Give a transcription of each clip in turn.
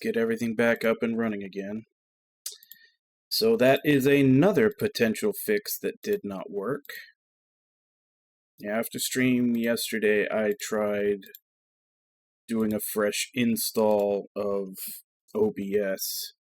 Get everything back up and running again. So that is another potential fix that did not work. After stream yesterday, I tried doing a fresh install of OBS.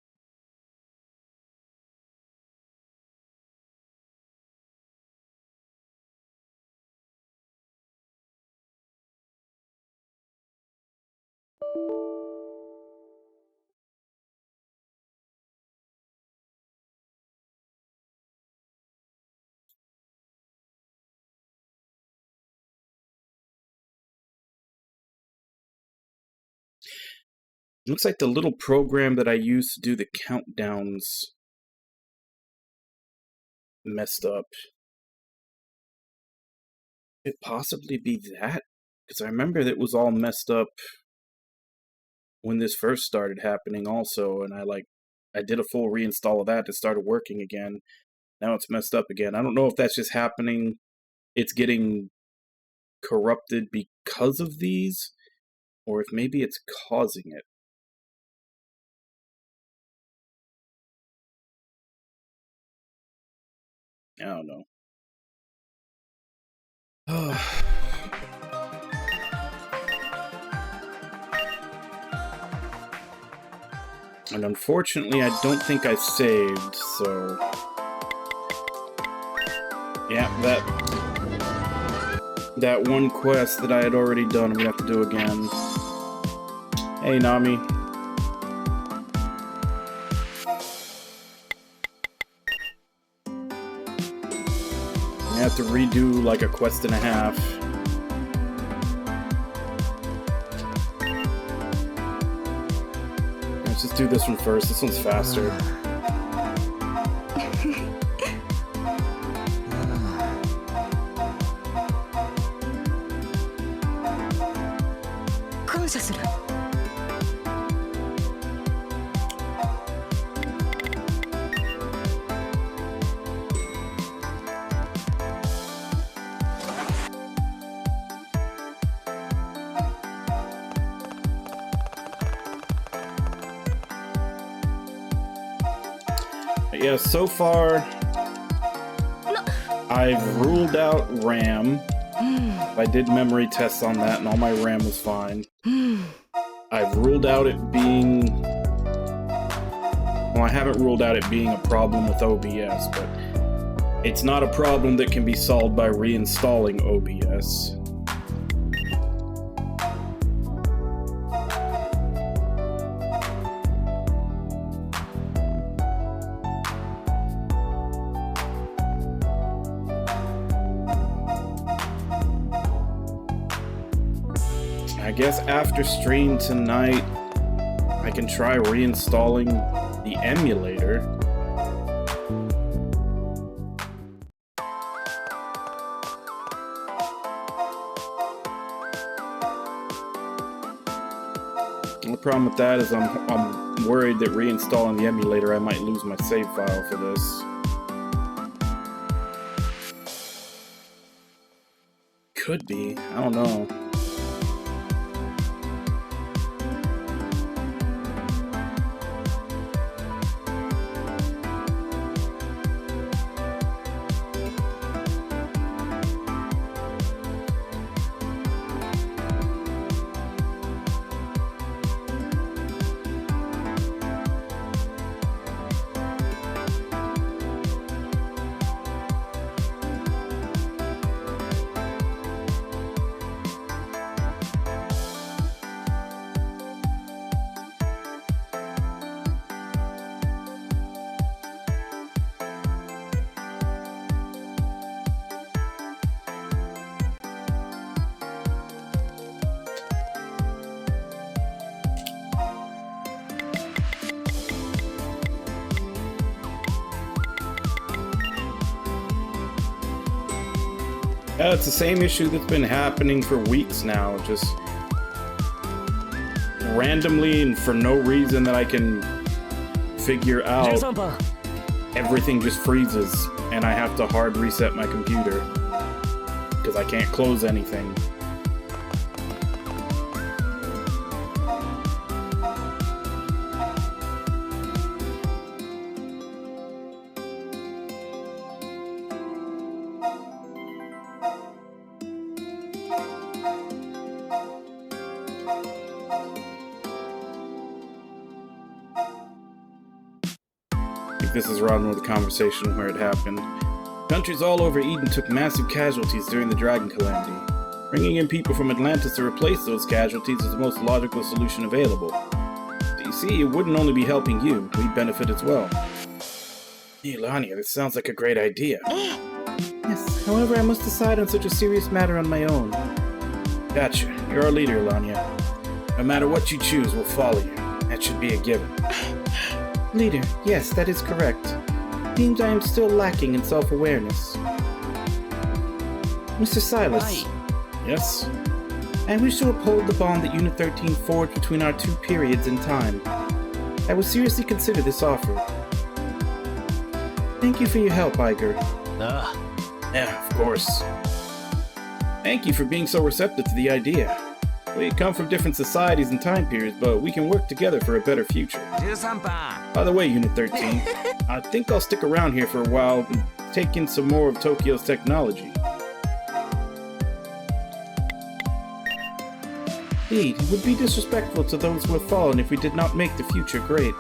Looks like the little program that I used to do the countdowns messed up. Could it possibly be that? Because I remember that it was all messed up when this first started happening also, and I did a full reinstall of that. It started working again. Now it's messed up again. I don't know if that's just happening. It's getting corrupted because of these, or if maybe it's causing it. I don't know. And unfortunately, I don't think I saved, so... Yeah, that one quest that I had already done, we have to do again. Hey, Nami. I have to redo like a quest and a half. Let's just do this one first. This one's faster. Yeah, so far, I've ruled out RAM. I did memory tests on that, and all my RAM was fine. I've ruled out it being... Well, I haven't ruled out it being a problem with OBS, but it's not a problem that can be solved by reinstalling OBS. I guess after stream tonight, I can try reinstalling the emulator. The problem with that is I'm worried that reinstalling the emulator, I might lose my save file for this. Could be, I don't know. It's the same issue that's been happening for weeks now, just randomly and for no reason that I can figure out. Everything just freezes, and I have to hard reset my computer because I can't close anything. think this is around with the conversation where it happened. Countries all over Eden took massive casualties during the Dragon Calamity. Bringing in people from Atlantis to replace those casualties is the most logical solution available. So you see, it wouldn't only be helping you, we'd benefit as well. Hey, Lania, this sounds like a great idea. Yes, however, I must decide on such a serious matter on my own. Gotcha. You're our leader, Lania. No matter what you choose, we'll follow you. That should be a given. Leader, yes, that is correct. Seems I am still lacking in self-awareness. Mr. Silas. Aye. Yes? I wish to uphold the bond that Unit 13 forged between our two periods in time. I will seriously consider this offer. Thank you for your help, Iger. Yeah, of course. Thank you for being so receptive to the idea. We come from different societies and time periods, but we can work together for a better future. By the way, Unit 13, I think I'll stick around here for a while and take in some more of Tokyo's technology. Indeed, it would be disrespectful to those who have fallen if we did not make the future great.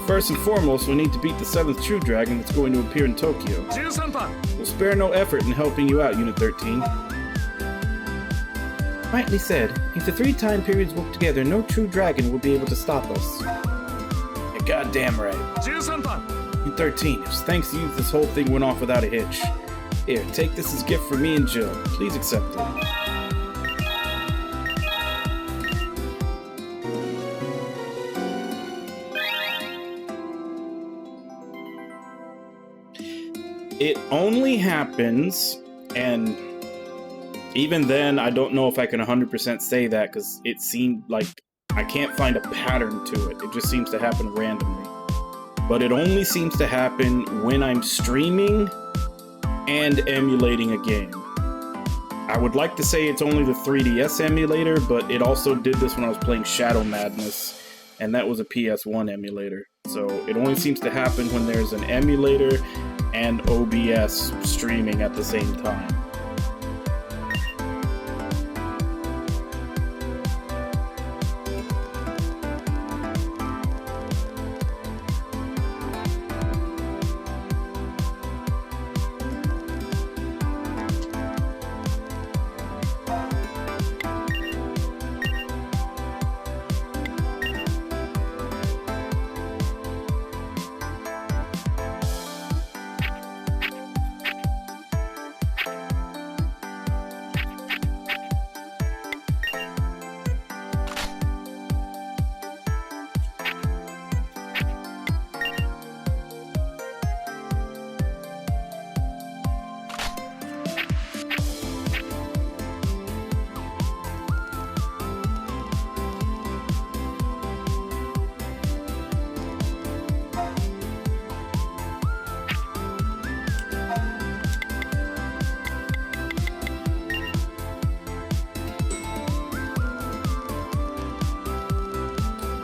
First and foremost, we need to beat the 7th True Dragon that's going to appear in Tokyo. We'll spare no effort in helping you out, Unit 13. Rightly said. If the 3 time periods work together, no true dragon will be able to stop us. You're goddamn right. Unit 13, it was thanks to you this whole thing went off without a hitch. Here, take this as a gift from me and Jill. Please accept it. It only happens, and even then, I don't know if I can 100% say that, because it seemed like I can't find a pattern to it. It just seems to happen randomly. But it only seems to happen when I'm streaming and emulating a game. I would like to say it's only the 3DS emulator, but it also did this when I was playing Shadow Madness, and that was a PS1 emulator. So it only seems to happen when there's an emulator and OBS streaming at the same time.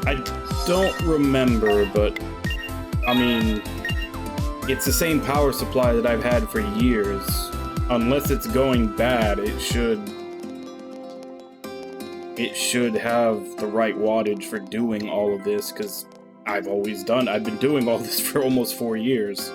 I don't remember, but I mean, it's the same power supply that I've had for years. Unless it's going bad, it should have the right wattage for doing all of this, because I've been doing all this for almost 4 years.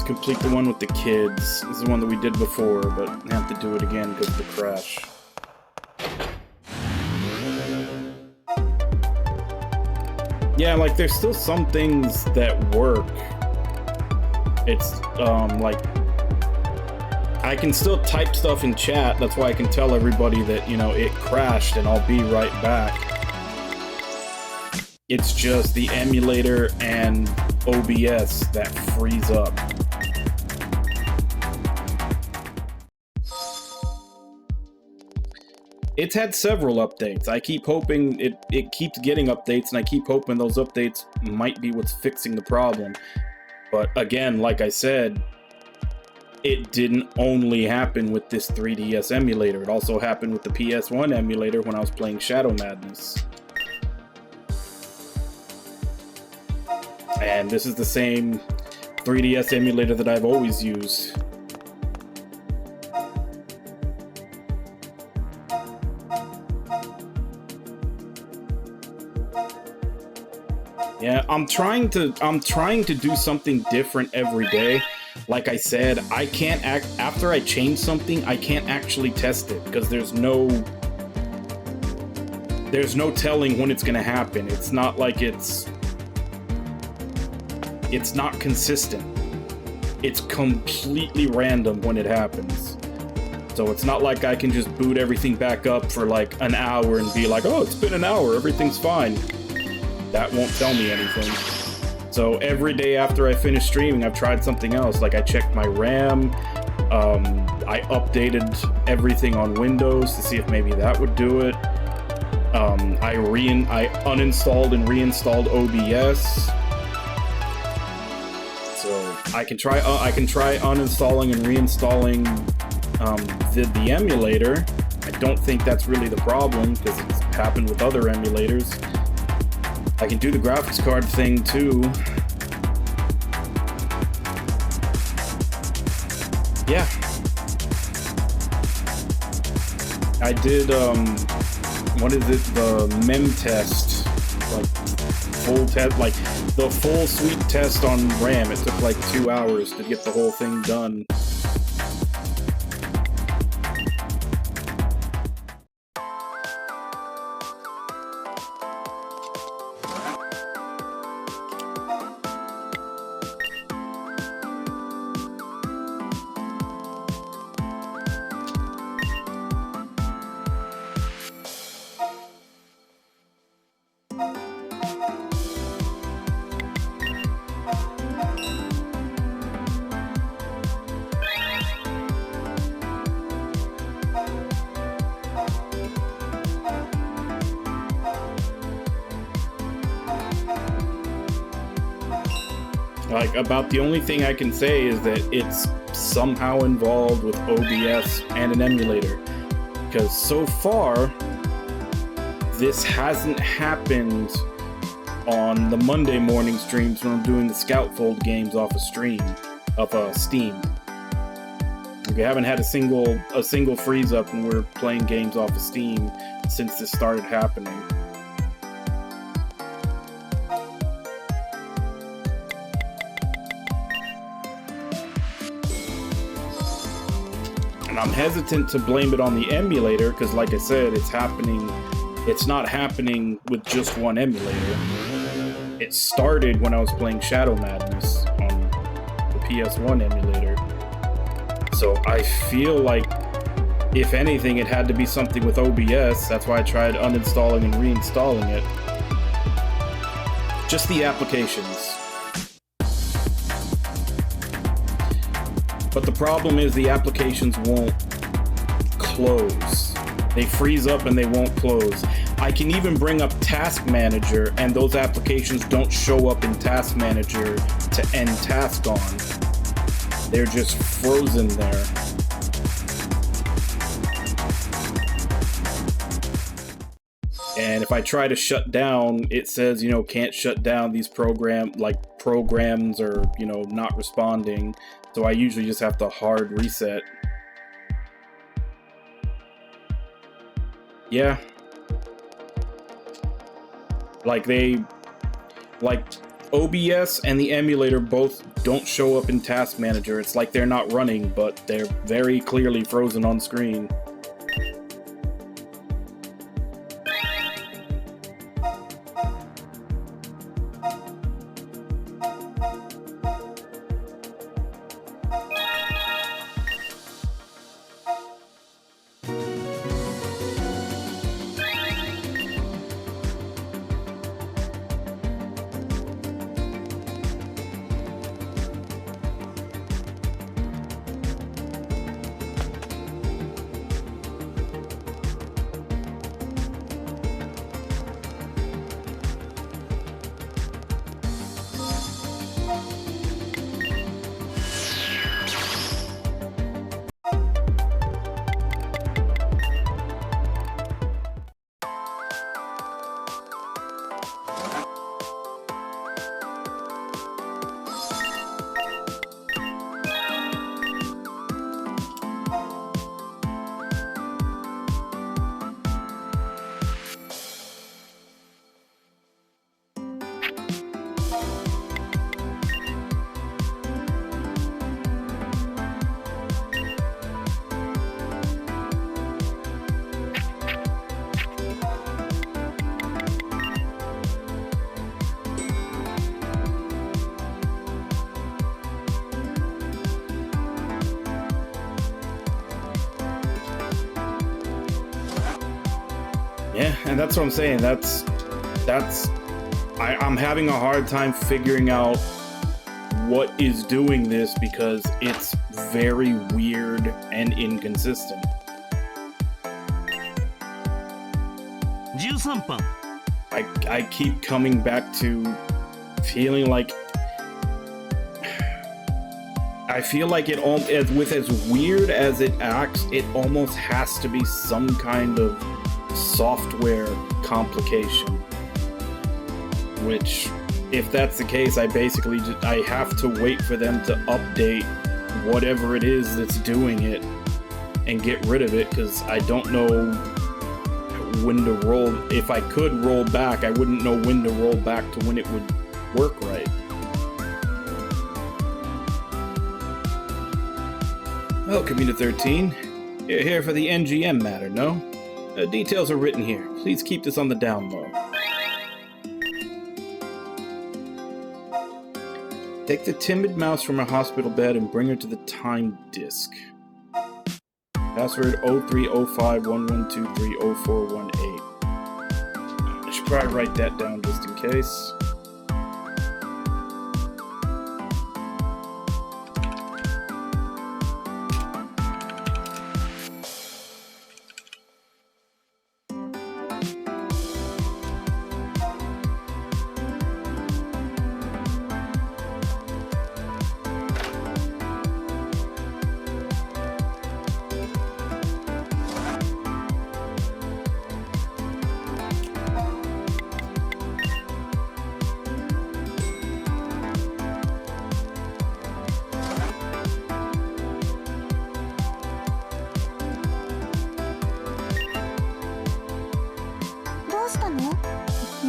Complete the one with the kids. This is the one that we did before, but have to do it again because of the crash. Yeah, like, there's still some things that work. It's, like, I can still type stuff in chat. That's why I can tell everybody that, you know, it crashed and I'll be right back. It's just the emulator and OBS that freeze up. It's had several updates. I keep hoping it keeps getting updates, and I keep hoping those updates might be what's fixing the problem. But again, like I said, it didn't only happen with this 3DS emulator. It also happened with the PS1 emulator when I was playing Shadow Madness. And this is the same 3DS emulator that I've always used. Yeah, I'm trying to do something different every day. Like I said, I can't after I change something, I can't actually test it because there's no telling when it's gonna happen. It's not like it's not consistent. It's completely random when it happens. So it's not like I can just boot everything back up for like an hour and be like, oh, it's been an hour, everything's fine. That won't tell me anything. So every day after I finish streaming, I've tried something else. Like I checked my RAM, I updated everything on Windows to see if maybe that would do it. I uninstalled and reinstalled OBS. So I can try uninstalling and reinstalling the emulator. I don't think that's really the problem because it's happened with other emulators. I can do the graphics card thing too. Yeah. I did, what is it? The mem test. Like, full test, like, the full suite test on RAM. It took like 2 hours to get the whole thing done. Like, about the only thing I can say is that it's somehow involved with OBS and an emulator. Because so far, this hasn't happened on the Monday morning streams when I'm doing the Scoutfold games off of Steam. We haven't had a single freeze up when we're playing games off of Steam since this started happening. And I'm hesitant to blame it on the emulator because, like I said, it's not happening with just one emulator. It started when I was playing Shadow Madness on the PS1 emulator. So I feel like, if anything, it had to be something with OBS. That's why I tried uninstalling and reinstalling it. Just the applications. But the problem is the applications won't close. They freeze up and they won't close. I can even bring up Task Manager and those applications don't show up in Task Manager to end task on. They're just frozen there. And if I try to shut down, it says, can't shut down these programs are, not responding. So I usually just have to hard reset. Yeah. Like OBS and the emulator both don't show up in Task Manager. It's like they're not running, but they're very clearly frozen on screen. Yeah, and that's what I'm saying. I'm having a hard time figuring out what is doing this because it's very weird and inconsistent. 13番 I keep coming back to feeling like I feel like with as weird as it acts, it almost has to be some kind of software complication. Which, if that's the case, I have to wait for them to update whatever it is that's doing it and get rid of it, because I don't know when to roll. If I could roll back, I wouldn't know when to roll back to when it would work right. Welcome, Unit 13. You're here for the NGM matter, no? Details are written here. Please keep this on the down low. Take the timid mouse from her hospital bed and bring her to the time disk. Password 030511230418. I should probably write that down just in case.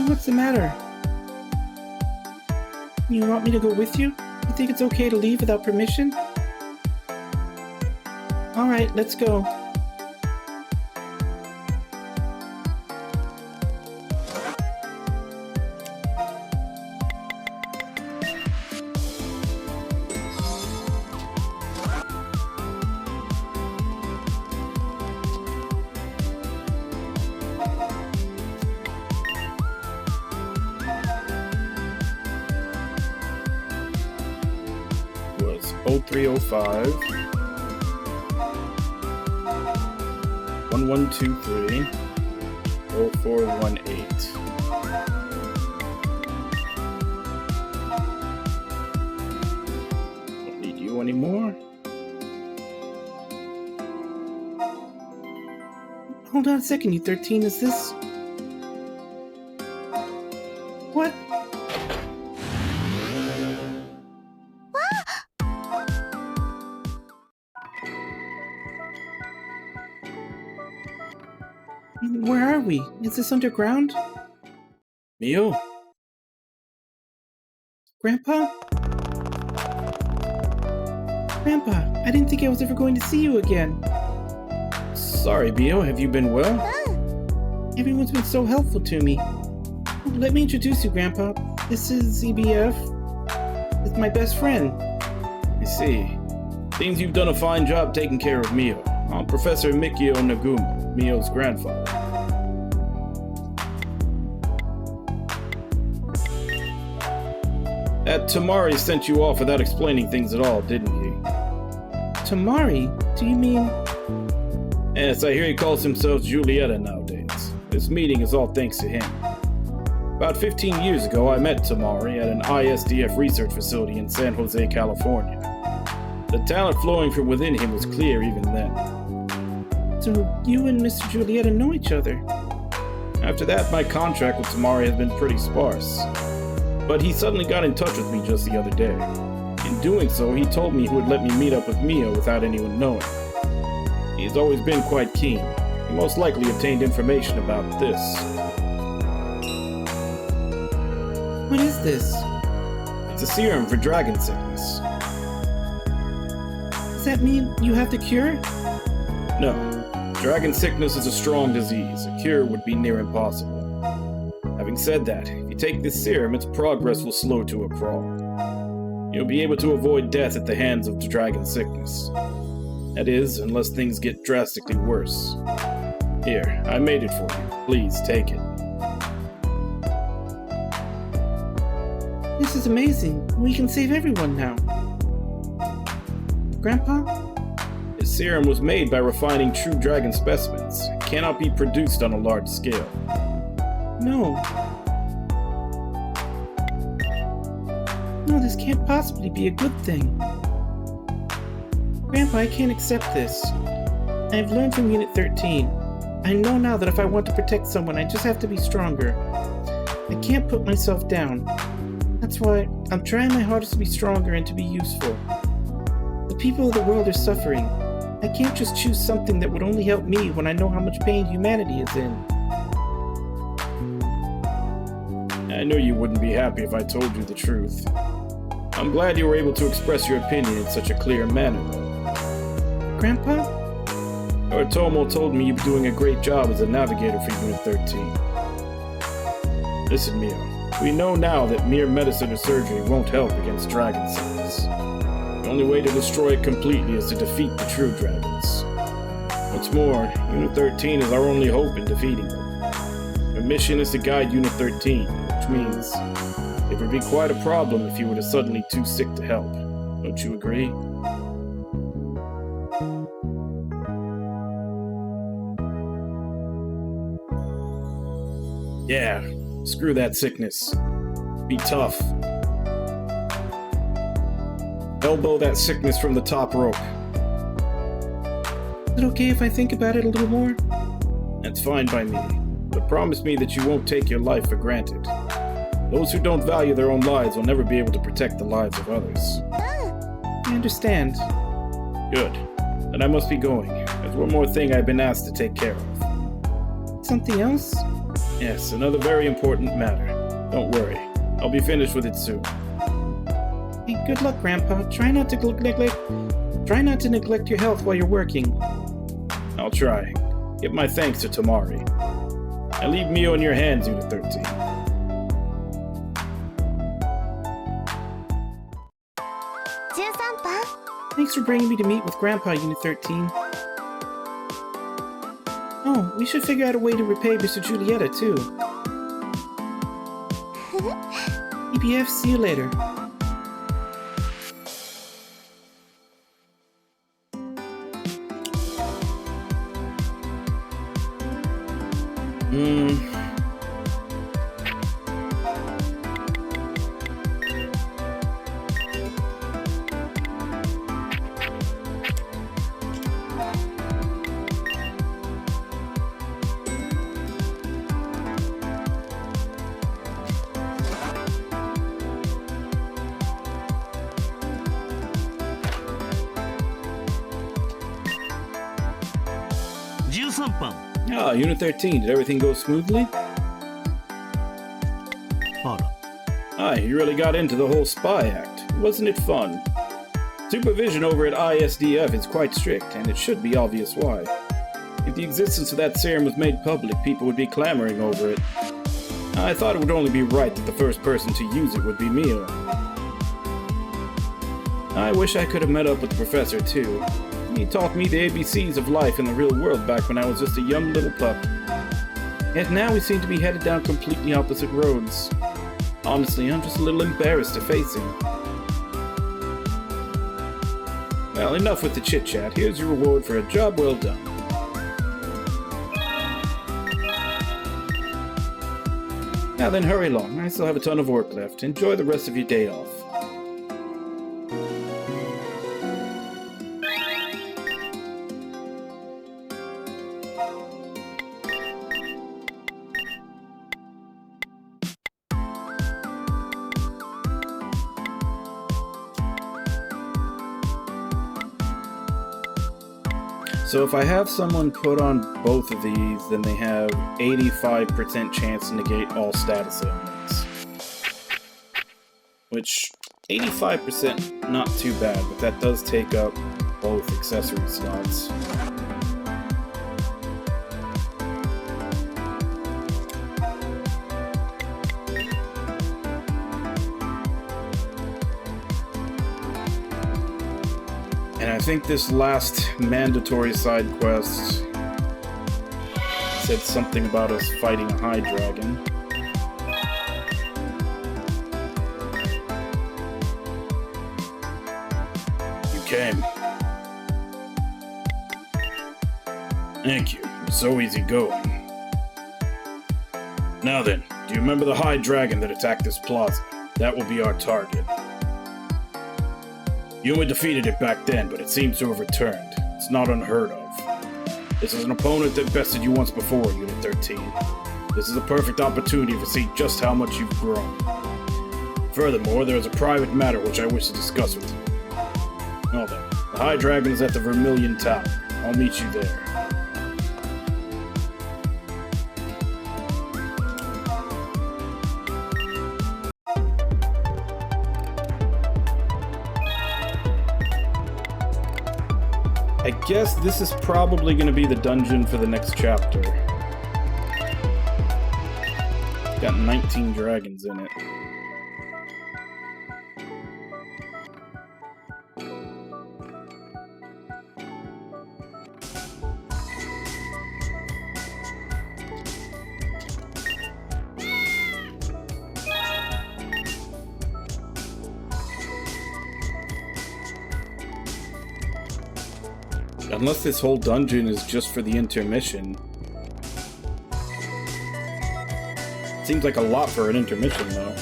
What's the matter? You want me to go with you? You think it's okay to leave without permission? Alright, let's go. Was 0305 1123 0418. Don't need you anymore. Hold on a second, you 13. Is this... What? Where are we? Is this underground? Mio? Grandpa? Grandpa, I didn't think I was ever going to see you again. Sorry, Mio. Have you been well? Everyone's been so helpful to me. Let me introduce you, Grandpa. This is EBF. It's my best friend. I see. Seems you've done a fine job taking care of Mio. I'm Professor Mikio Naguma, Mio's grandfather. That Tamari sent you off without explaining things at all, didn't he? Tamari? Do you mean... Yes, I hear he calls himself Julieta nowadays. This meeting is all thanks to him. About 15 years ago, I met Tamari at an ISDF research facility in San Jose, California. The talent flowing from within him was clear even then. So you and Mr. Julieta know each other? After that, my contract with Tamari has been pretty sparse. But he suddenly got in touch with me just the other day. In doing so, he told me he would let me meet up with Mio without anyone knowing. He's always been quite keen. He most likely obtained information about this. What is this? It's a serum for dragon sickness. Does that mean you have the cure? No. Dragon sickness is a strong disease. A cure would be near impossible. Having said that, if you take this serum, its progress will slow to a crawl. You'll be able to avoid death at the hands of the dragon sickness. That is, unless things get drastically worse. Here, I made it for you. Please, take it. This is amazing. We can save everyone now. Grandpa? This serum was made by refining true dragon specimens. It cannot be produced on a large scale. No. No, this can't possibly be a good thing. Grandpa, I can't accept this. I've learned from Unit 13. I know now that if I want to protect someone, I just have to be stronger. I can't put myself down. That's why I'm trying my hardest to be stronger and to be useful. The people of the world are suffering. I can't just choose something that would only help me when I know how much pain humanity is in. I knew you wouldn't be happy if I told you the truth. I'm glad you were able to express your opinion in such a clear manner, though. Grandpa? Tomo told me you were doing a great job as a navigator for Unit 13. Listen, Mio. We know now that mere medicine or surgery won't help against dragon sickness. The only way to destroy it completely is to defeat the true dragons. What's more, Unit 13 is our only hope in defeating them. Your mission is to guide Unit 13, which means it would be quite a problem if you were suddenly too sick to help. Don't you agree? Yeah, screw that sickness. Be tough. Elbow that sickness from the top rope. Is it okay if I think about it a little more? That's fine by me. But promise me that you won't take your life for granted. Those who don't value their own lives will never be able to protect the lives of others. I understand. Good. Then I must be going. There's one more thing I've been asked to take care of. Something else? Yes, another very important matter. Don't worry. I'll be finished with it soon. Hey, good luck, Grandpa. Try not to neglect your health while you're working. I'll try. Give my thanks to Tamari. I leave Mio in your hands, Unit 13. Thanks for bringing me to meet with Grandpa, Unit 13. Oh, we should figure out a way to repay Mr. Julieta, too. EPF, see you later. Unit 13, did everything go smoothly? You really got into the whole spy act. Wasn't it fun? Supervision over at ISDF is quite strict, and it should be obvious why. If the existence of that serum was made public, people would be clamoring over it. I thought it would only be right that the first person to use it would be Mio. I wish I could have met up with the professor, too. He taught me the ABCs of life in the real world back when I was just a young little pup. Yet now we seem to be headed down completely opposite roads. Honestly, I'm just a little embarrassed to face him. Well, enough with the chit-chat. Here's your reward for a job well done. Now then, hurry along. I still have a ton of work left. Enjoy the rest of your day off. So if I have someone put on both of these, then they have 85% chance to negate all status ailments. Which, 85% not too bad, but that does take up both accessory slots. And I think this last mandatory side quest said something about us fighting a high dragon. You came. Thank you. It's so easy going. Now then, do you remember the high dragon that attacked this plaza? That will be our target. You only defeated it back then, but it seems to have returned. It's not unheard of. This is an opponent that bested you once before, Unit 13. This is a perfect opportunity to see just how much you've grown. Furthermore, there is a private matter which I wish to discuss with you. Well then, the High Dragon is at the Vermilion Tower. I'll meet you there. I guess this is probably going to be the dungeon for the next chapter. It's got 19 dragons in it. Unless this whole dungeon is just for the intermission. Seems like a lot for an intermission, though.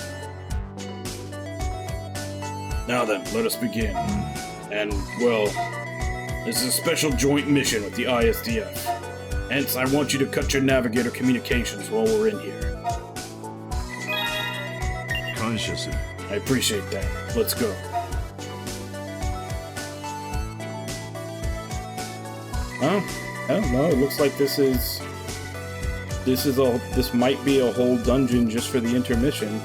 Now then, let us begin. And, well, this is a special joint mission with the ISDF. Hence, I want you to cut your navigator communications while we're in here. Conscious. I appreciate that. Let's go. Huh? I don't know. It looks like this might be a whole dungeon just for the intermission.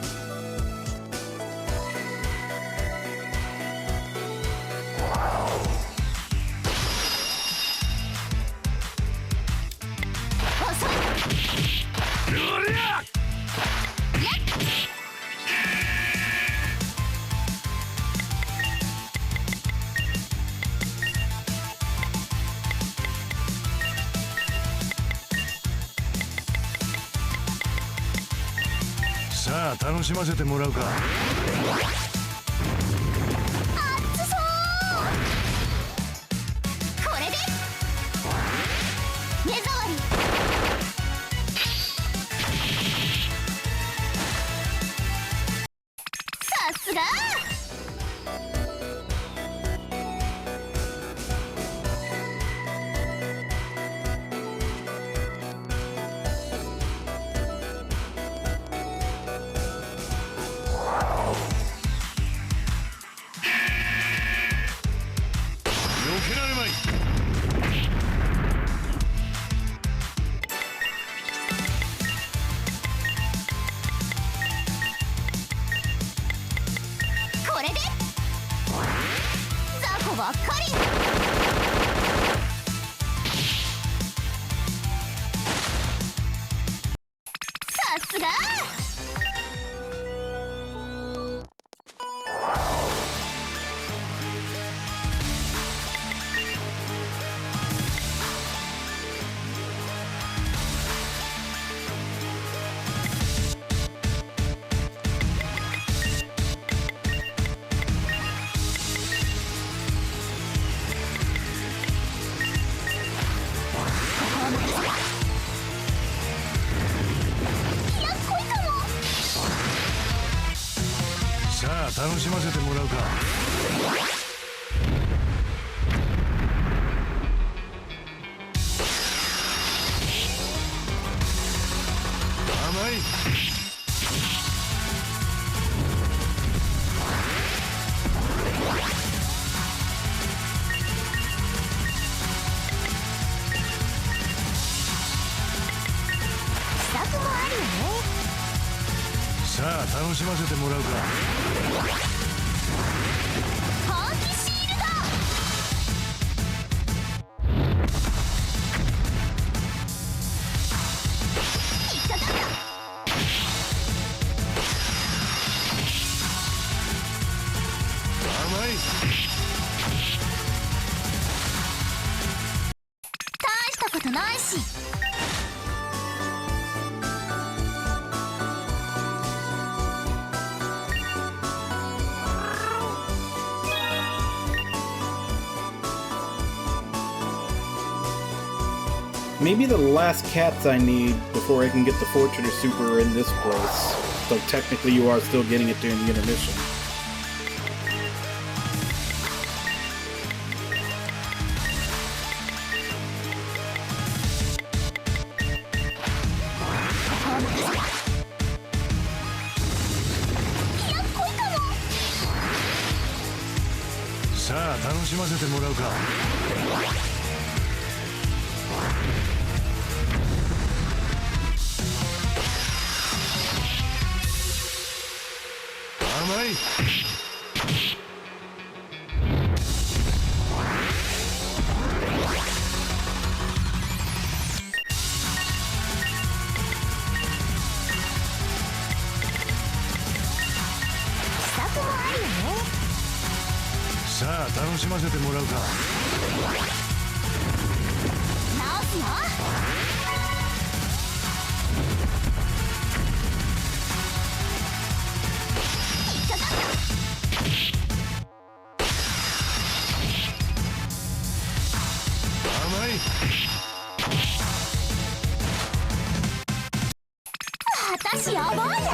さあ楽しませてもらうか。熱そう。これで目障り。さすが。これで雑魚ばっかり。さすが。さあ楽しませてもらうか。甘い。秘策もあるよね。さあ楽しませてもらうか。本気シールド。引っかかった。甘い。大したことないし。Maybe the last cats I need before I can get the Fortuner Super are in this place. So technically you are still getting it during the intermission.さあ楽しませてもらうか。甘い。さあ楽しませてもらうか。直すよ。甘い。私やばいね。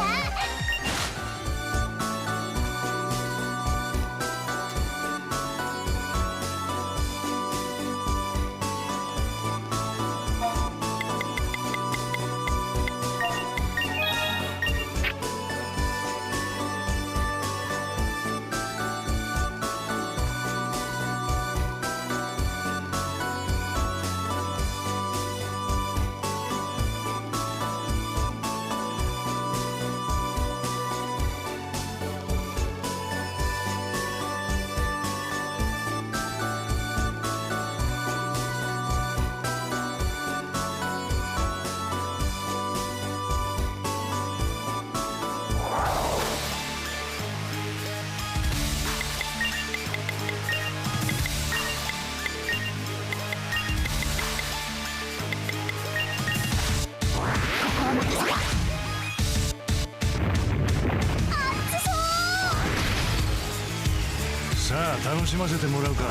さあ楽しませてもらうか。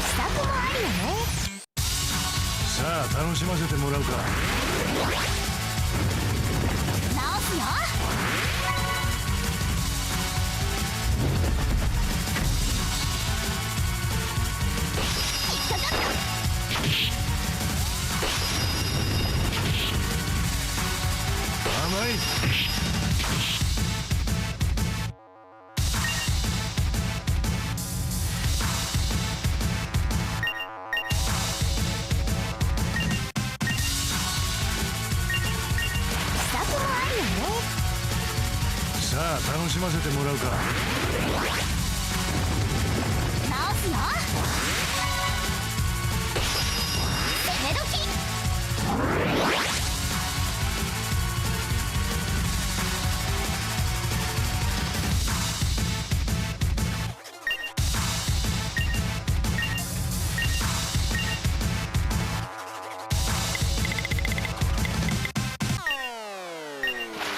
支度もあるよね。さあ楽しませてもらうか。直すよ。甘い。支度もあるよね。さあ楽しませてもらうか。直すよ。攻め時。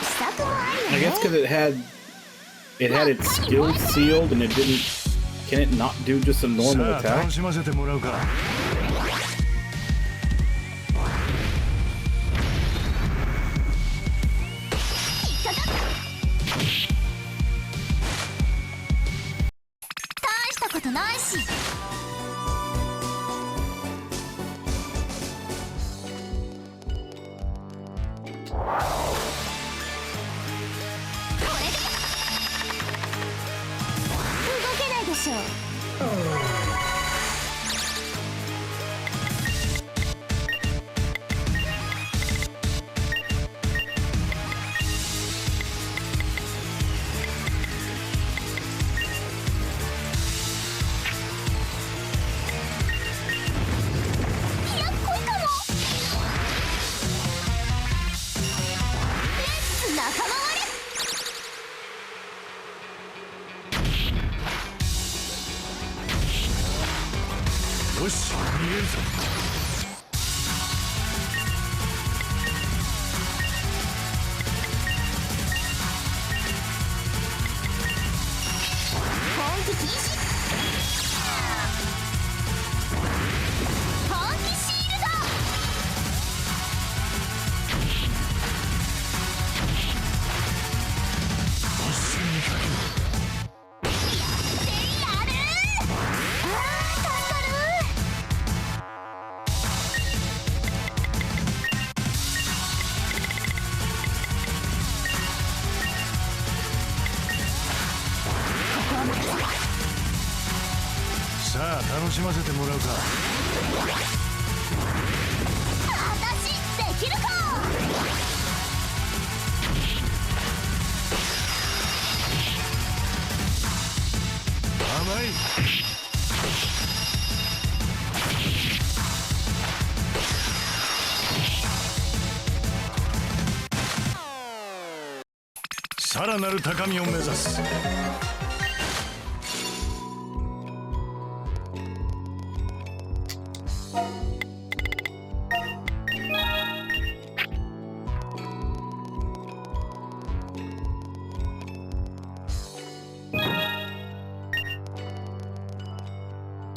支度もあるよ I ね。 guess because it had its skills sealed and it didn't. Can it not do just a normal さあ attack? 楽しませてもらうか。大したことないし。これで動けないでしょう。いや、こいかも。レッツ仲間割れ。見えるぞ。本気禁止。本気シールド。一瞬にかける。やる。助かる。さあ楽しませてもらうか。私できるか。甘い。さらなる高みを目指す。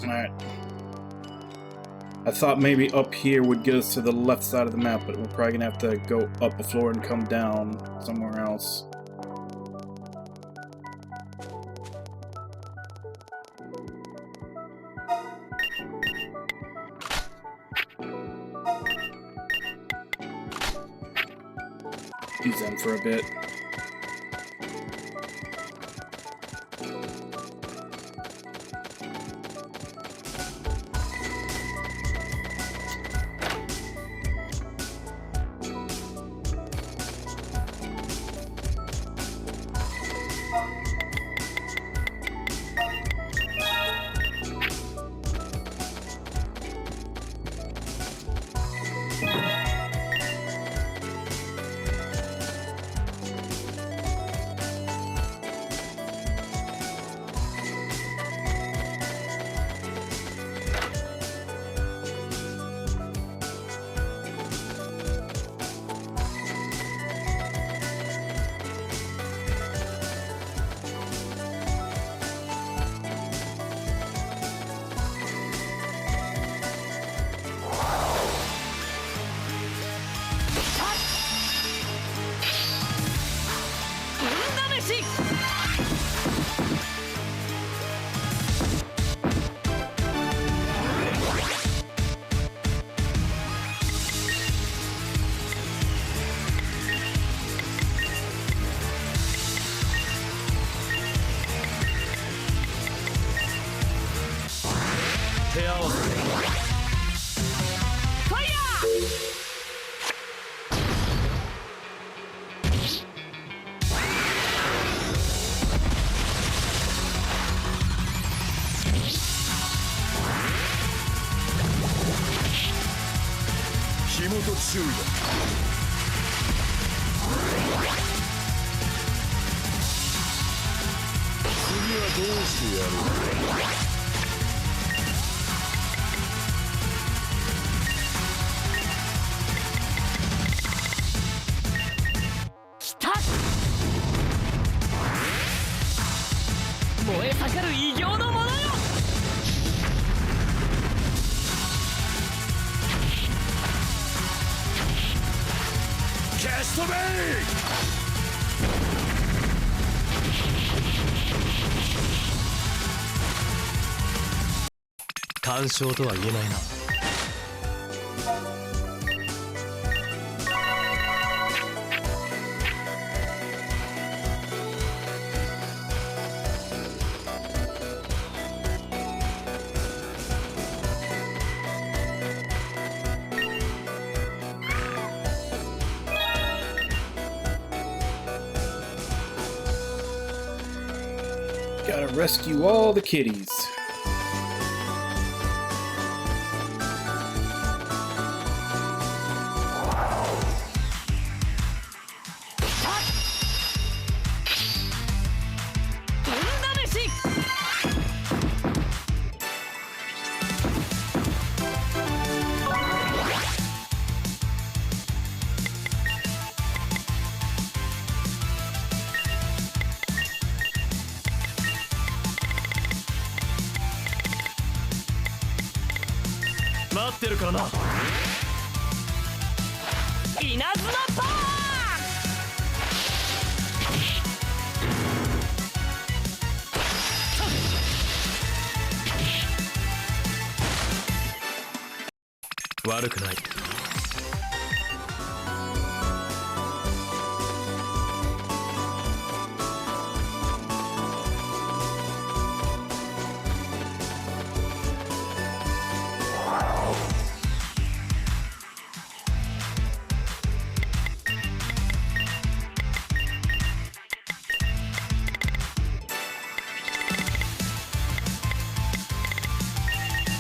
Alright. I thought maybe up here would get us to the left side of the map, but we're probably gonna have to go up a floor and come down somewhere else. Use them for a bit. Intermission. 手合わせ。ファイヤ火元注意だ。次はどうしてやる。燃え盛る異形のものよ。キャストベイ。干渉とは言えないな。Gotta rescue all the kitties. 待ってるからな。稲妻パワ悪くない。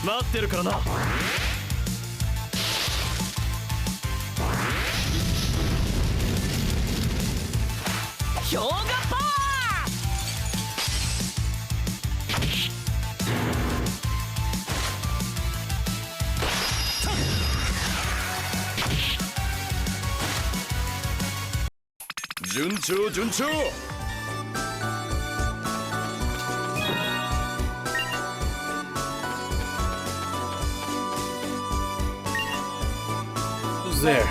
待ってるからな。ー氷河パワ順調順調。Who's there?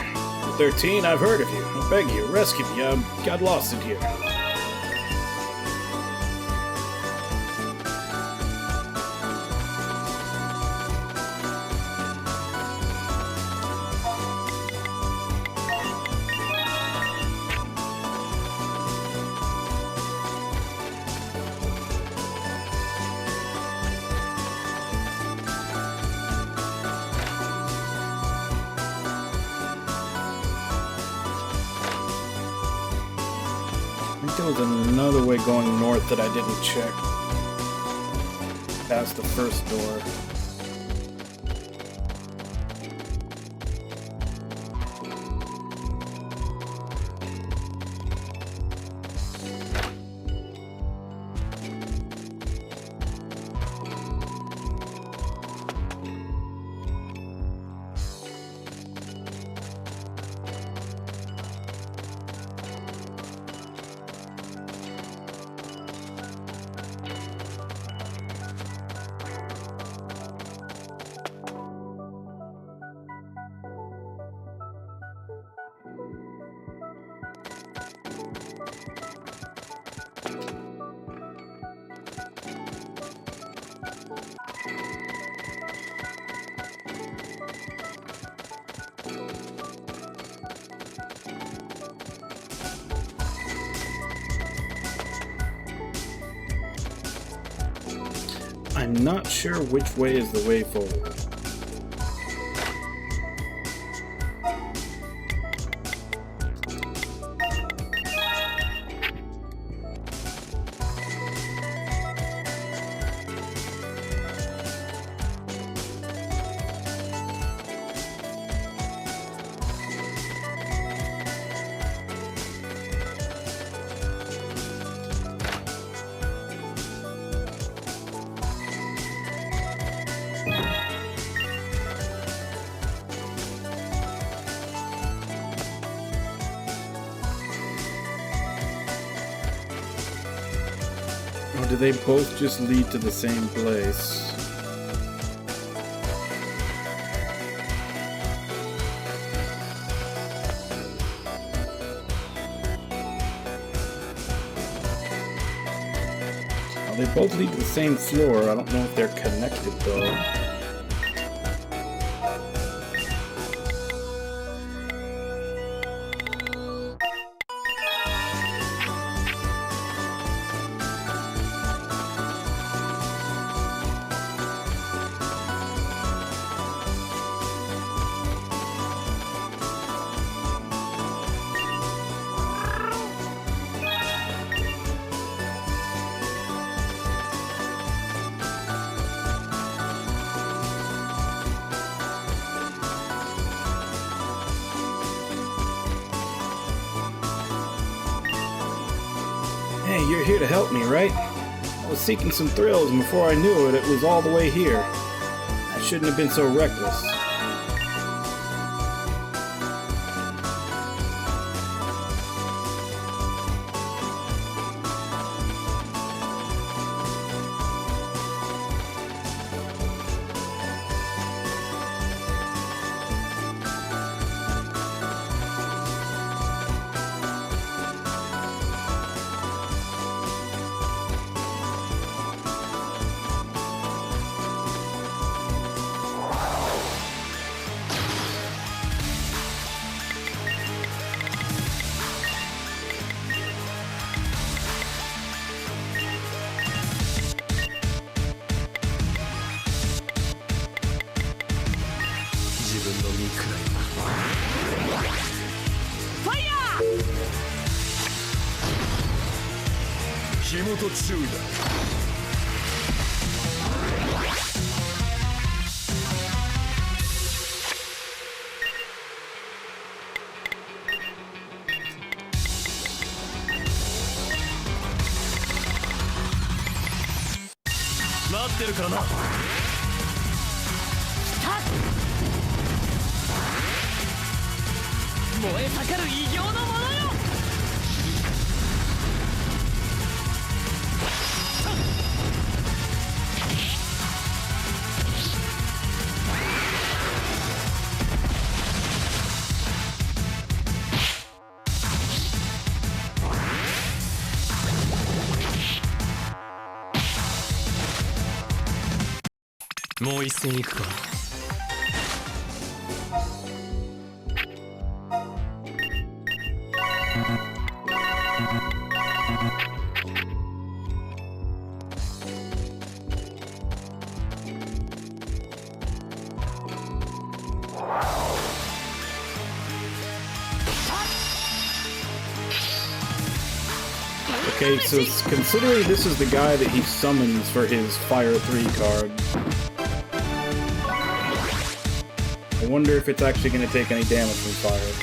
13, I've heard of you. I beg you, rescue me. I got lost in here. I think there was another way going north that I didn't check. Past the first door. I'm not sure which way is the way forward. Or do they both just lead to the same place? Well, they both lead to the same floor. I don't know if they're connected though. Hey, you're here to help me, right? I was seeking some thrills, and before I knew it, it was all the way here. I shouldn't have been so reckless. 分の身くらいファイヤー。火元注意だ。待ってるからな。燃え盛る異形のものよ。もう一戦行くか。Okay, so considering this is the guy that he summons for his Fire 3 card, I wonder if it's actually going to take any damage from fire.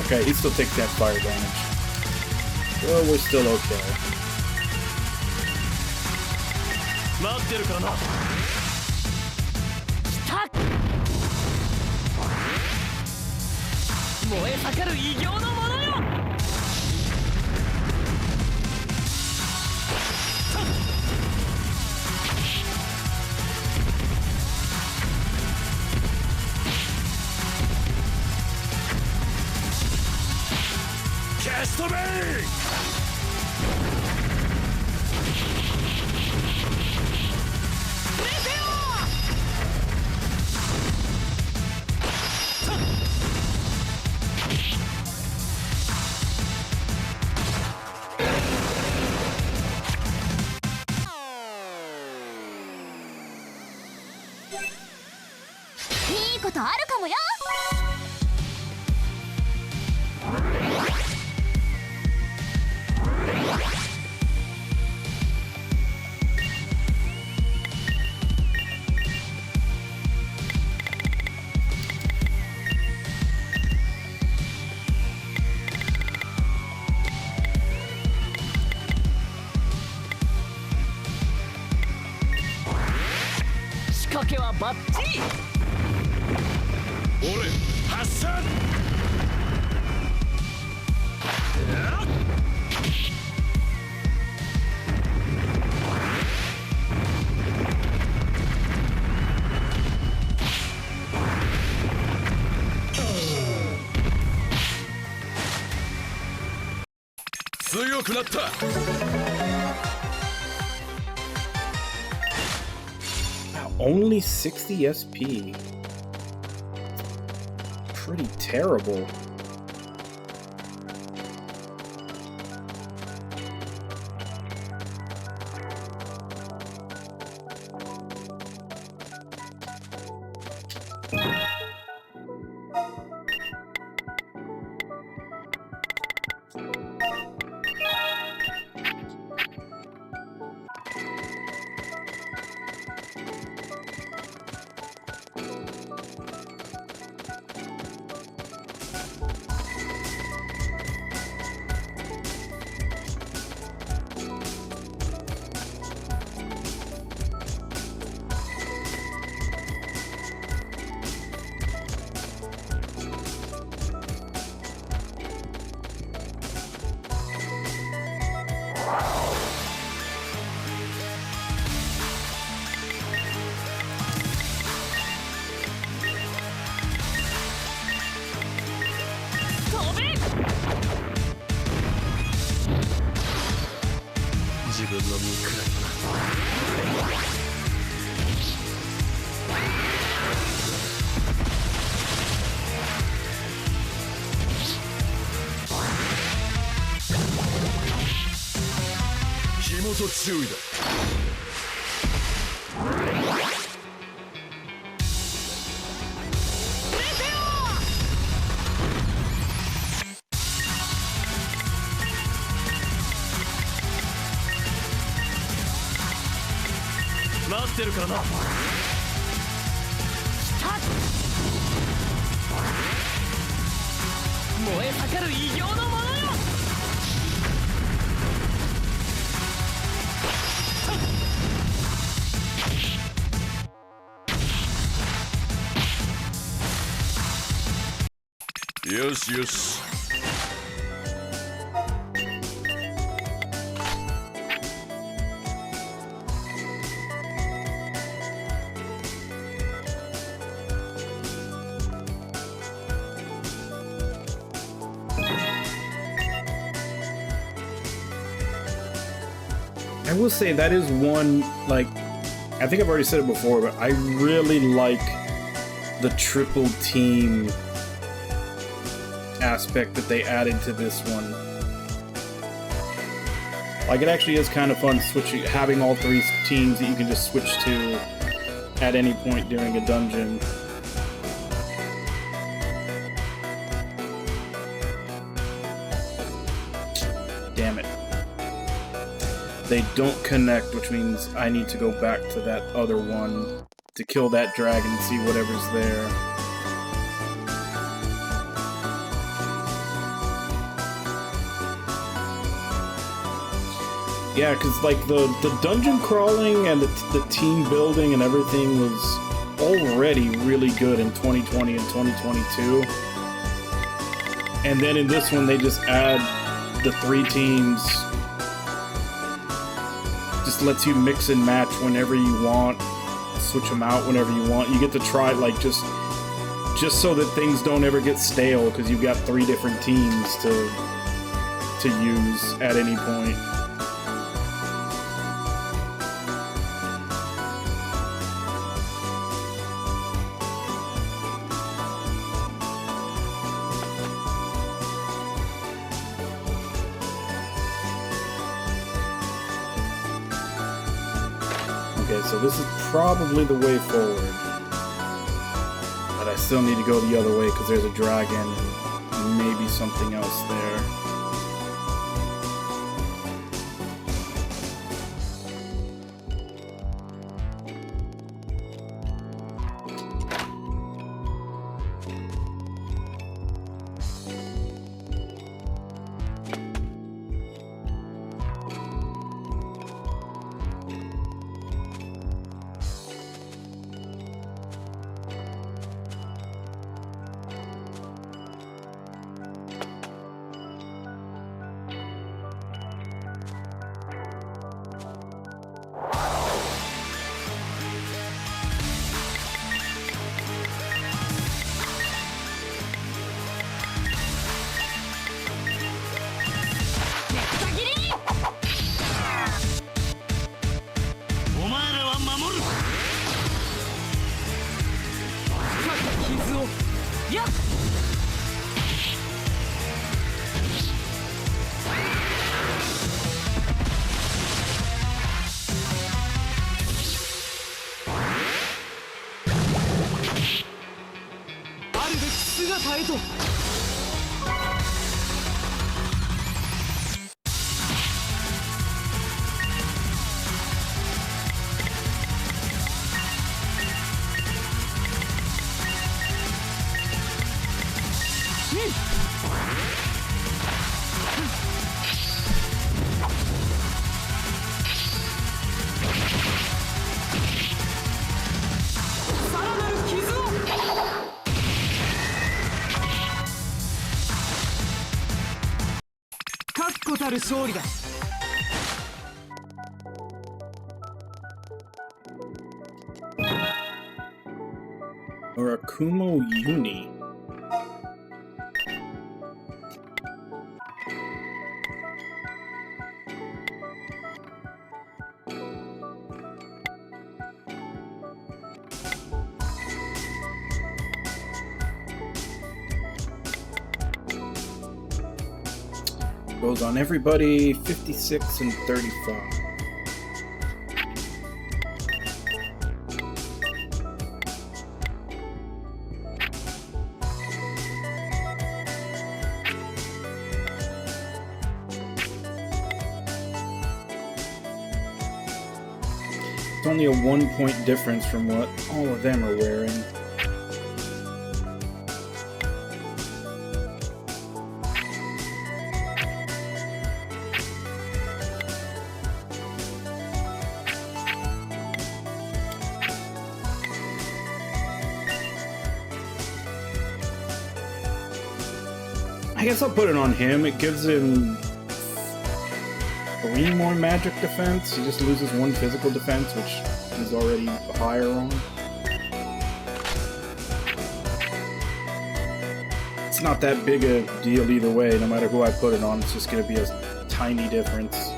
Okay, he still takes that fire damage. Well, we're still okay. 待ってるからな。燃え盛る異形のものよ。キャストベイン。いいことあるかもよ。仕掛けはバッチリ。俺発射。強くなった。Only 60 SP. Pretty terrible. 自分の身くらいな。火元注意だ。待ってるからな。燃え盛る異形のものよ。よしよし。I will say that is one, like, I think I've already said it before, but I really like the triple team aspect that they added to this one. Like, it actually is kind of fun switching, having all three teams that you can just switch to at any point during a dungeon. Damn it. They don't connect, which means I need to go back to that other one to kill that dragon and see whatever's there. Yeah, because like the dungeon crawling and the team building and everything was already really good in 2020 and 2022. And then in this one, they just add the three teams. Just lets you mix and match whenever you want, switch them out whenever you want. You get to try, like, just so that things don't ever get stale, because you've got three different teams to use at any point. Okay, so this is probably the way forward. But I still need to go the other way because there's a dragon and maybe something else there. Or Akumo Uni. goes on everybody 56 and 35. It's only a 1-point difference from what all of them are wearing. I guess I'll put it on him. It gives him 3 more magic defense. He just loses 1 physical defense, which he's already higher on. It's not that big a deal either way. No matter who I put it on, it's just going to be a tiny difference.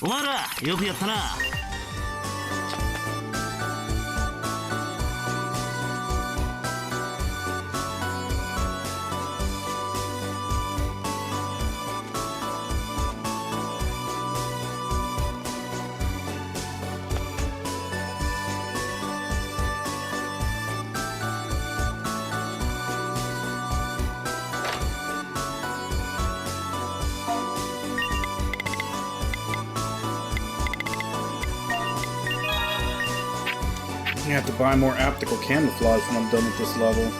Wara! よくやったな。I have to buy more optical camouflage when I'm done with this level.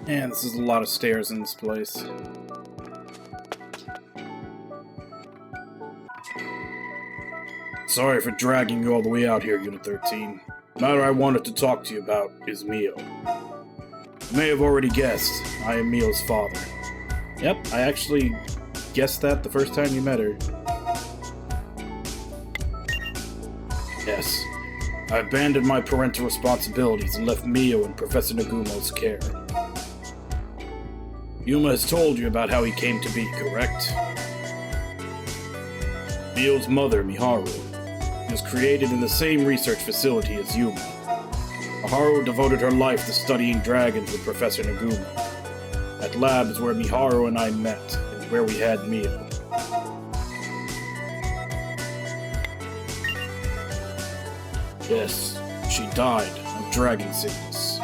Man, this is a lot of stairs in this place. Sorry for dragging you all the way out here, Unit 13. The matter I wanted to talk to you about is Mio. You may have already guessed, I am Mio's father. Yep, I actually guessed that the first time you met her. Yes, I abandoned my parental responsibilities and left Mio in Professor Nagumo's care. Yuma has told you about how he came to be, correct? Mio's mother, Miharu, was created in the same research facility as Yuma. Miharu devoted her life to studying dragons with Professor Nagumo. That lab is where Miharu and I met, and where we had Mio. Yes, she died of dragon sickness.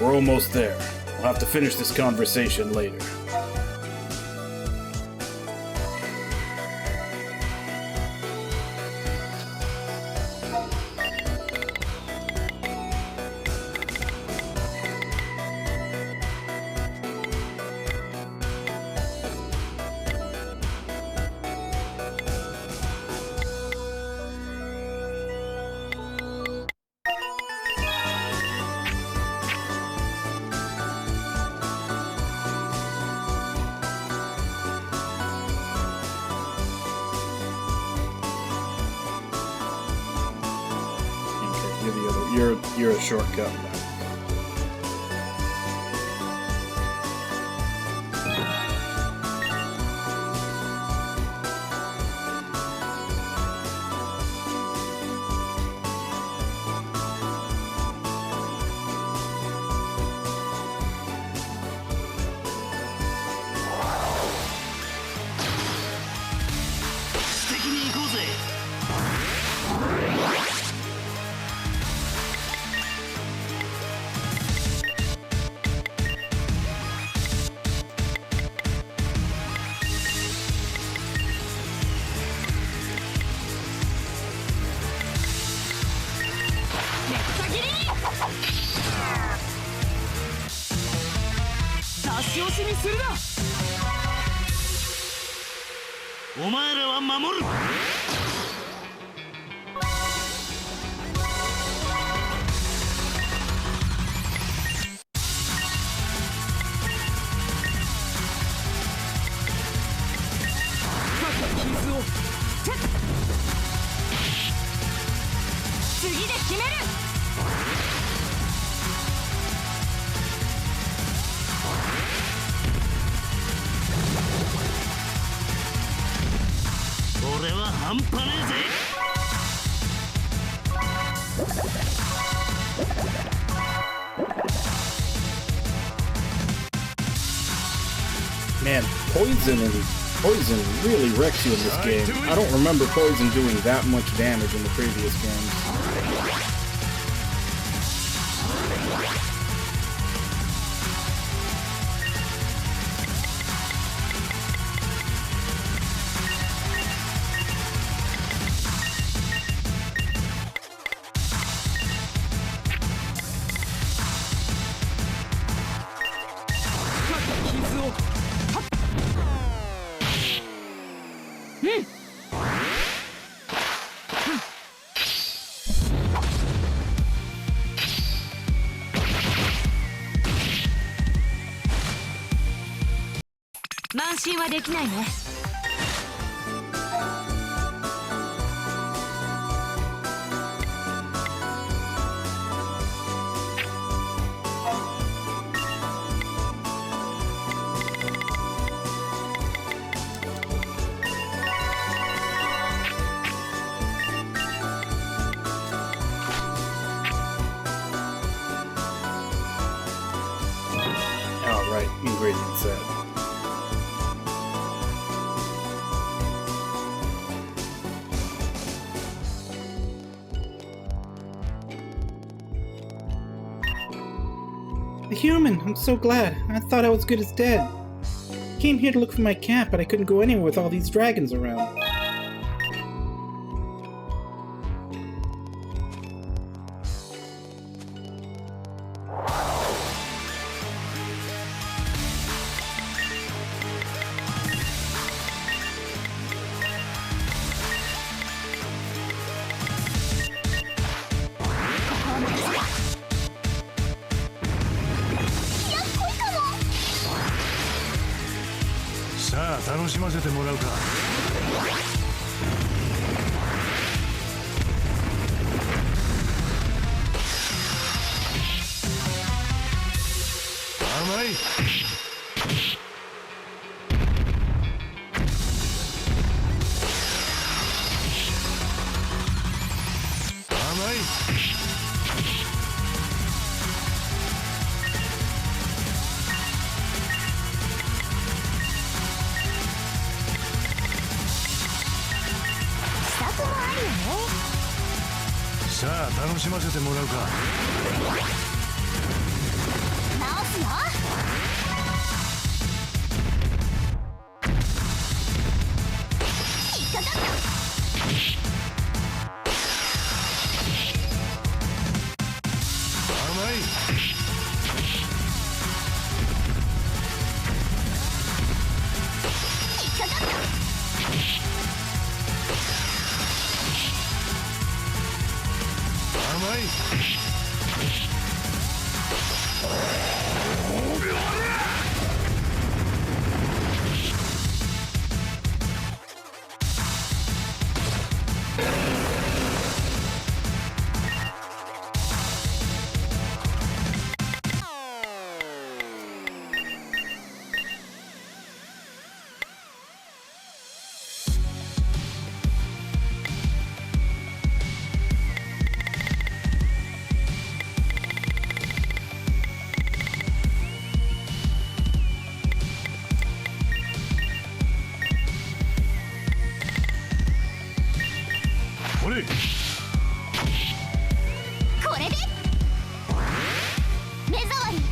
We're almost there. We'll have to finish this conversation later. you're a shortcut now.お前らは守る。次で決める。俺は半端ねえぜ。Man, poison really wrecks you in this game. I don't remember poison doing that much damage in the previous games.「慢心はできないね」Oh, right, ingredient set. A human! I'm so glad. I thought I was good as dead. Came here to look for my cat, but I couldn't go anywhere with all these dragons around. Sa さあ楽しませてもらうか。甘い。甘い。さあ楽しませてもらうか。直すよ。引っかかった。甘い。引っかかった。甘い。乗れ。これで目障り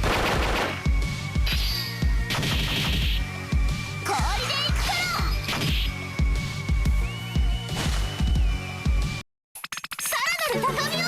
氷で行くからさらなる高みを。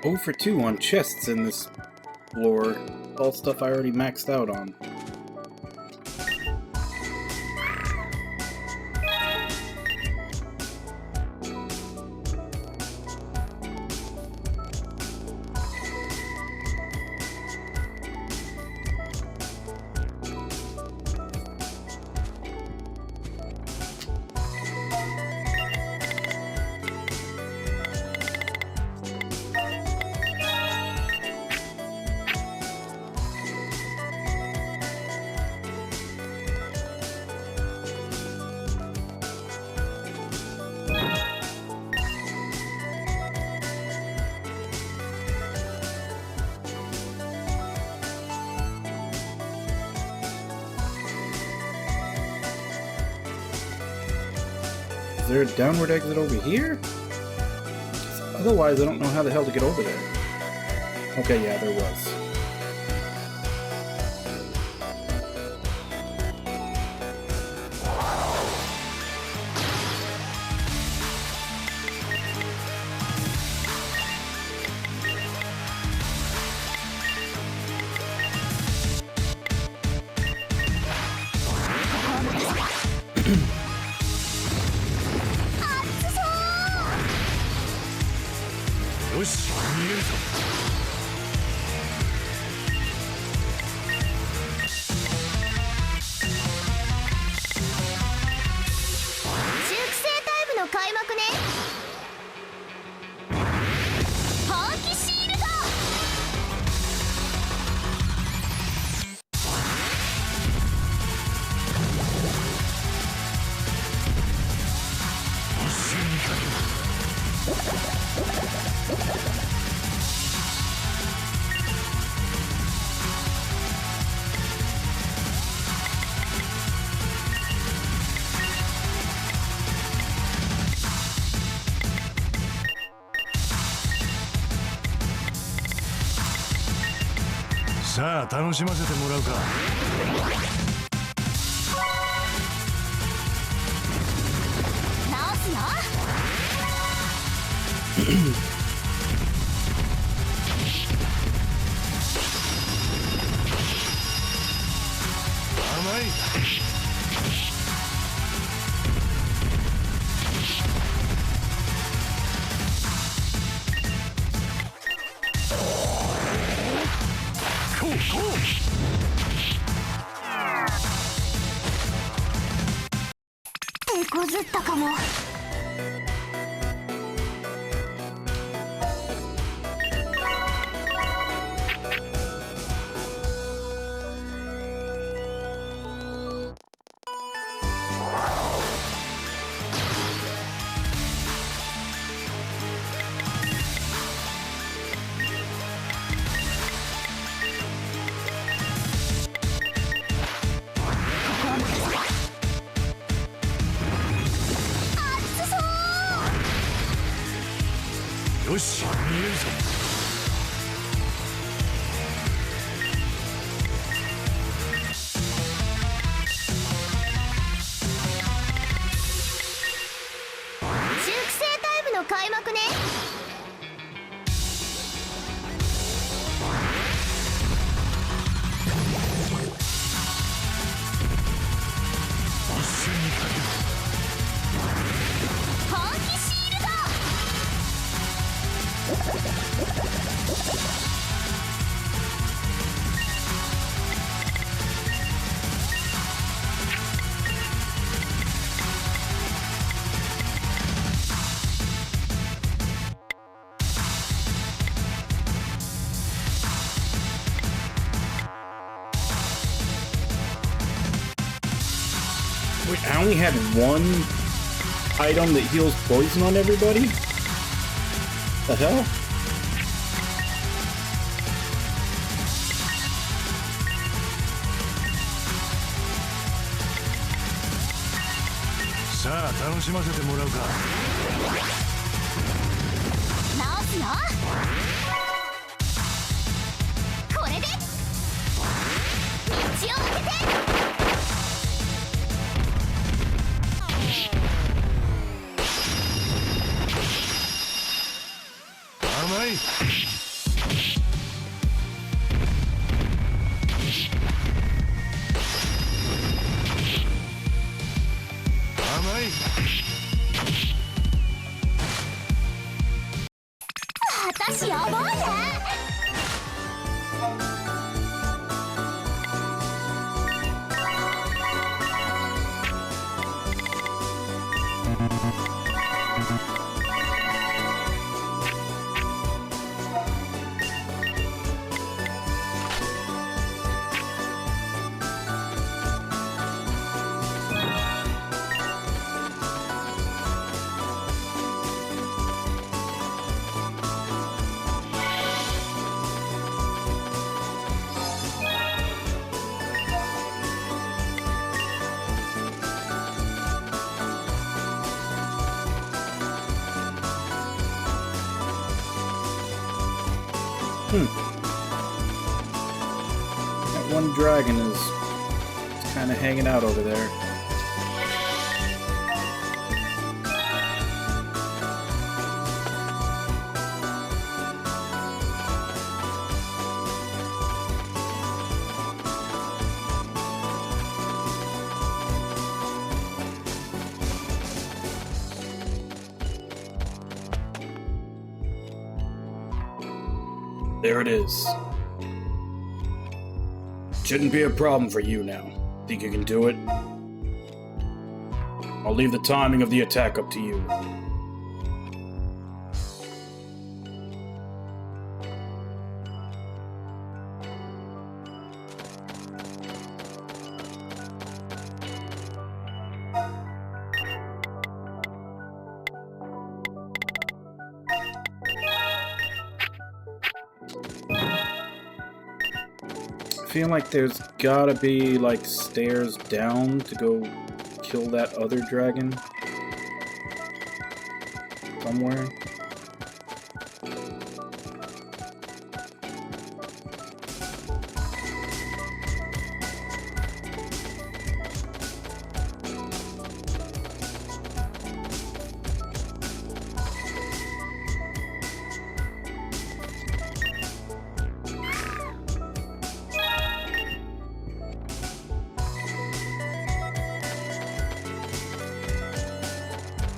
Oh for 2 on chests in this lore. All stuff I already maxed out on. Is there a downward exit over here? 'Cause otherwise, I don't know how the hell to get over there. Okay, yeah, there was.さあ楽しませてもらうか。直すよ。甘い。手こずったかも。よし、見えるぞ。中期生タイムの開幕ね。一瞬にかける。本気シールド。I only had one item that heals poison on everybody? The hell?さあ楽しませてもらうか。直すよ。これで道を開けて。甘い。甘い。私やばいね。That one dragon is kind of hanging out over there. There it is. Shouldn't be a problem for you now. Think you can do it? I'll leave the timing of the attack up to you. I feel like there's gotta be like stairs down to go kill that other dragon somewhere.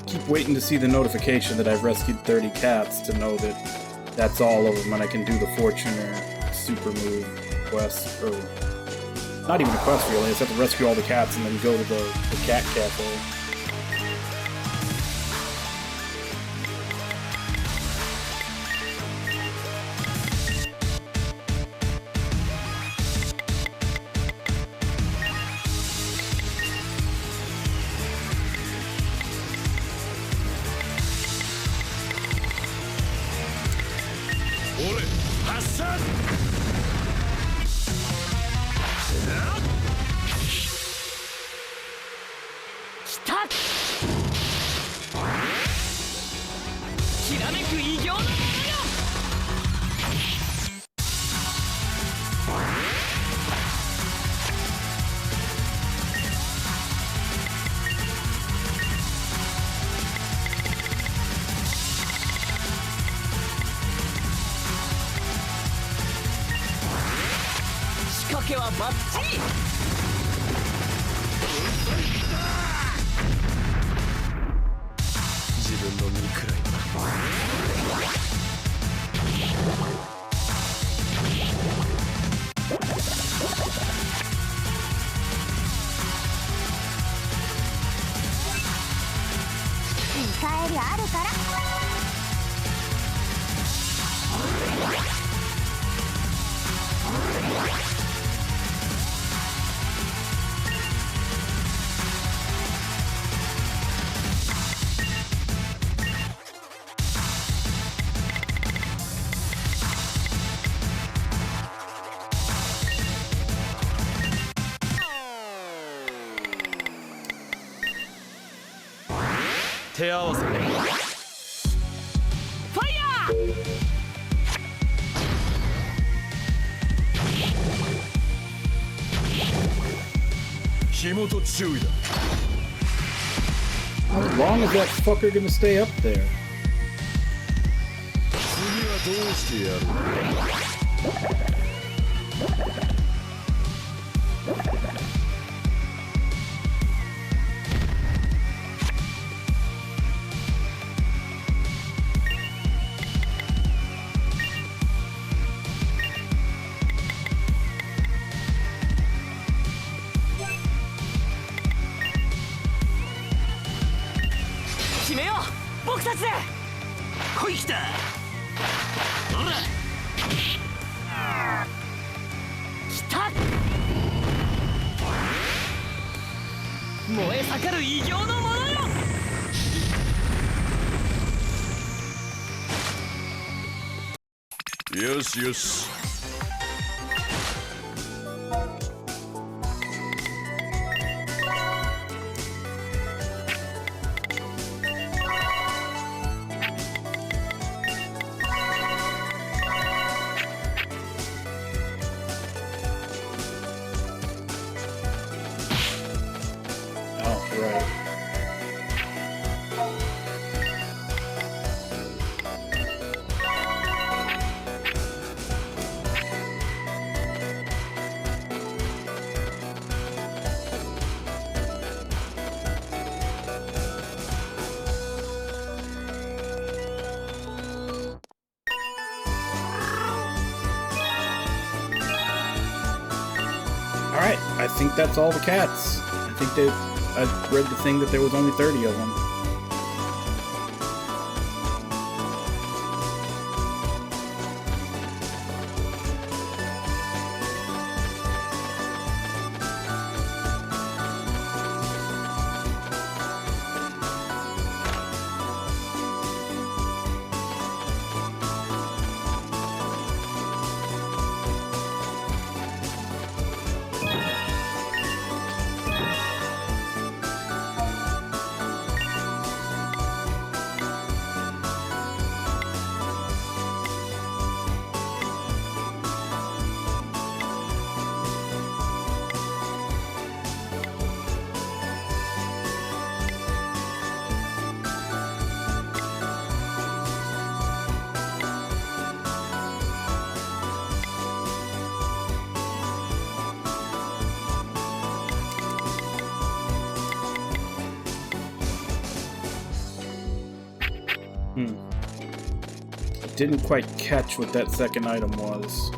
Keep waiting to see the notification that I've rescued 30 cats to know that that's all of them and I can do the fortune or super move quest, or not even a quest really, I just have to rescue all the cats and then go to the cat cafe. 手合わせファイヤー紐と注意だ How long is that fucker gonna stay up there? 次はどうしてやる 決めよう僕たちで来い来たほら来た燃え盛る異形のものよよしよし Oh, right. Alright, I think that's all the cats. I think I read the thing that there was only 30 of them. I didn't quite catch what that second item was.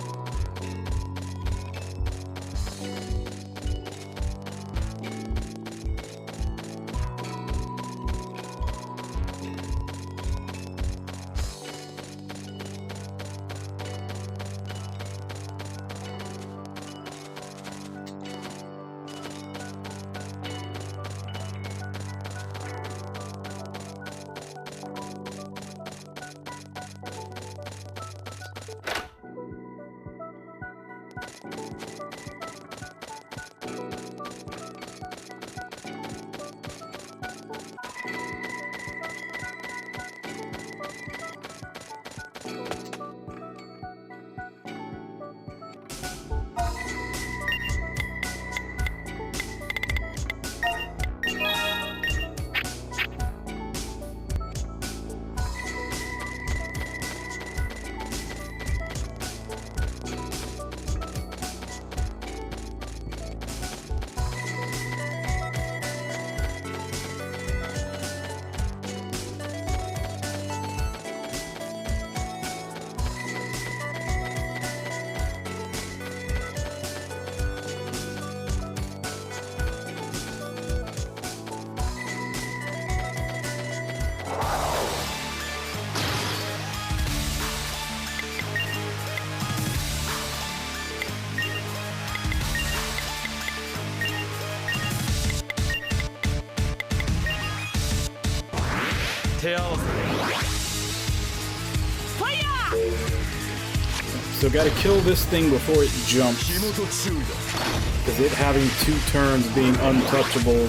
So gotta kill this thing before it jumps. Because it having 2 turns being untouchable,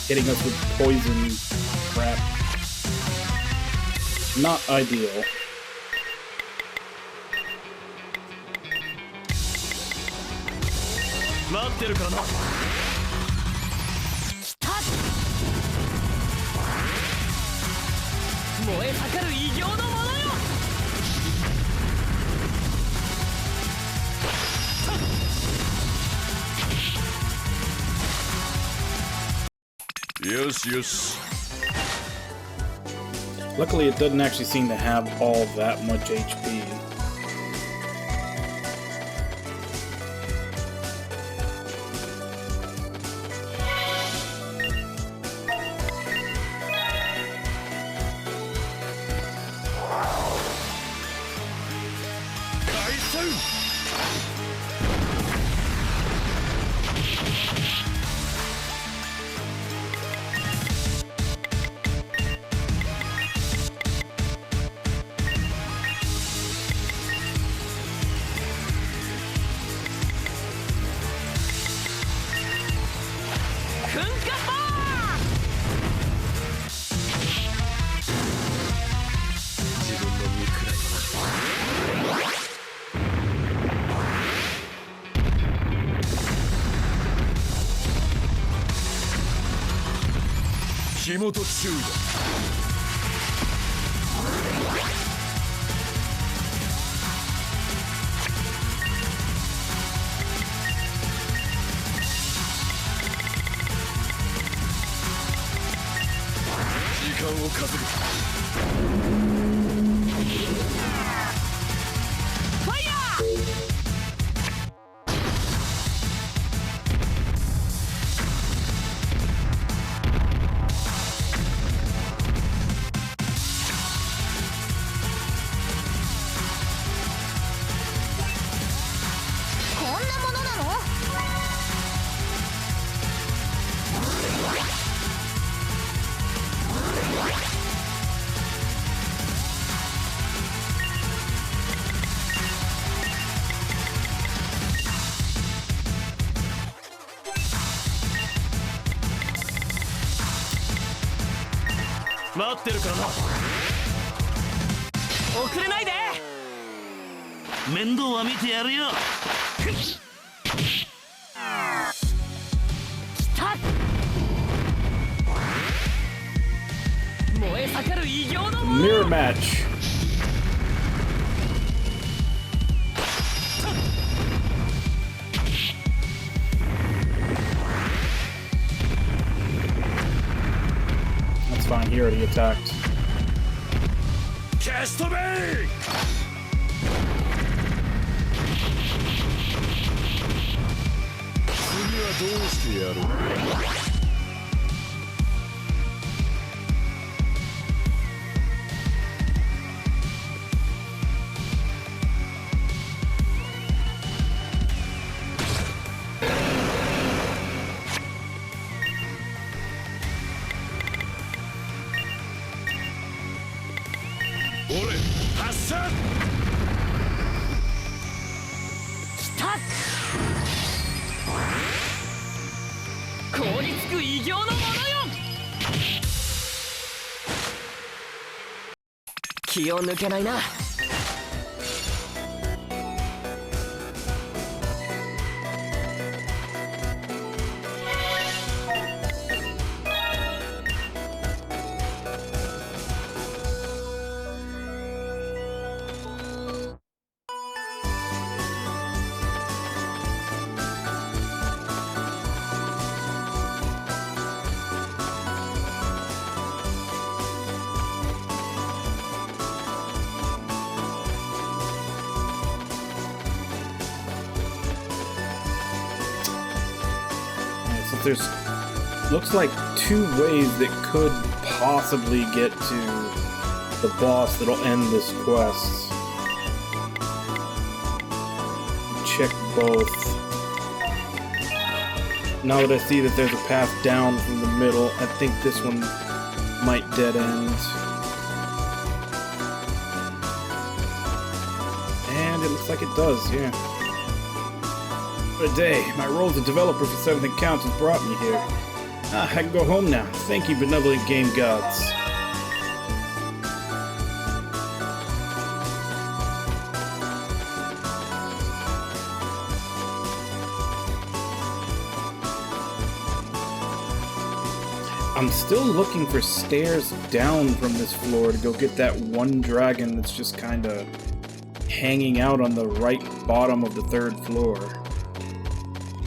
hitting us with poison crap. Not ideal. 待ってるからな。燃え盛る異形のものよ。よしよし。 Luckily, it doesn't actually seem to have all that much HP.火元注意だ。時間を稼ぐ。ファイヤー。待ってるからな。遅れないで。面倒は見てやるよ。来た。燃え盛る異形のもの。 Mirror match. That's fine, he already attacked. Cast the bait! 次はどうしてやろう。俺発射。来た。凍りつく異形のものよ。気を抜けないな。There's looks like two ways that could possibly get to the boss that'll end this quest. Check both. Now that I see that there's a path down from the middle, I think this one might dead end. And it looks like it does, yeah. What a day. My role as a developer for 7th Counts has brought me here. I can go home now. Thank you, benevolent game gods. I'm still looking for stairs down from this floor to go get that one dragon that's just kind of hanging out on the right bottom of the 3rd floor.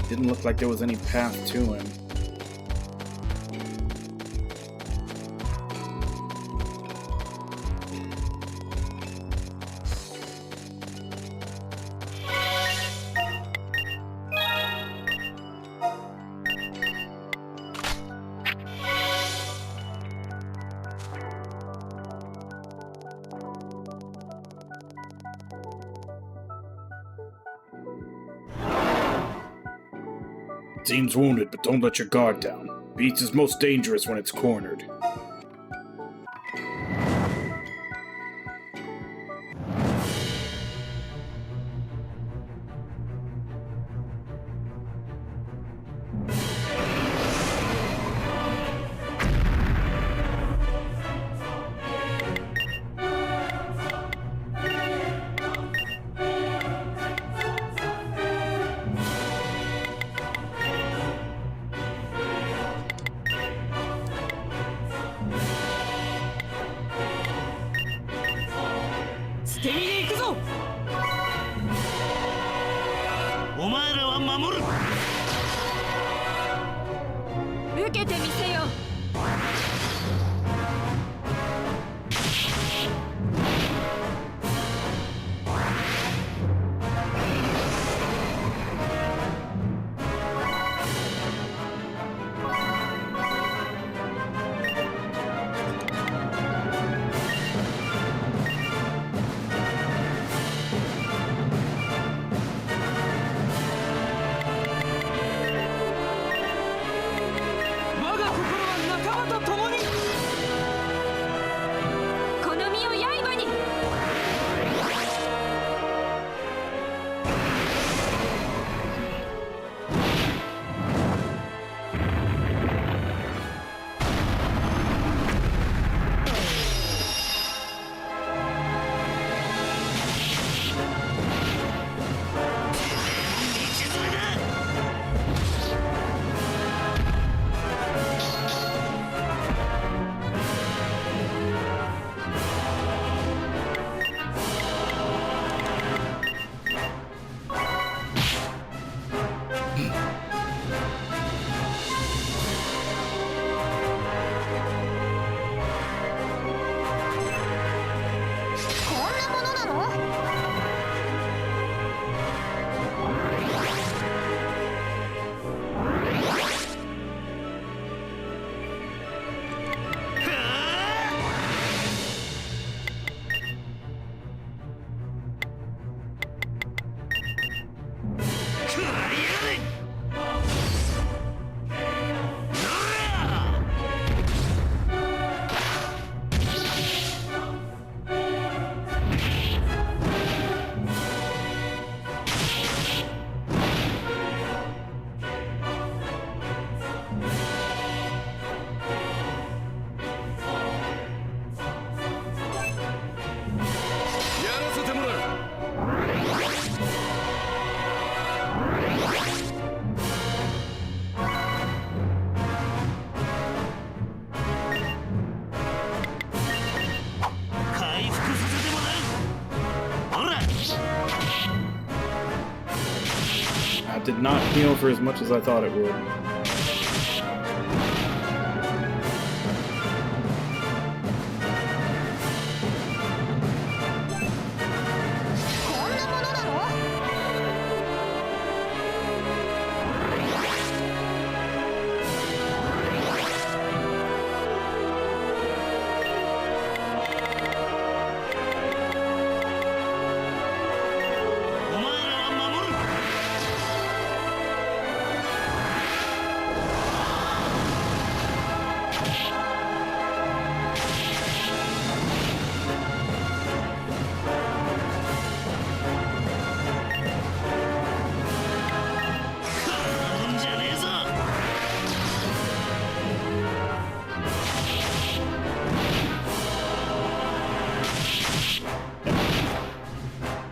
Didn't look like there was any path to him. Seems wounded, but don't let your guard down. Beast is most dangerous when it's cornered. Did not heal for as much as I thought it would.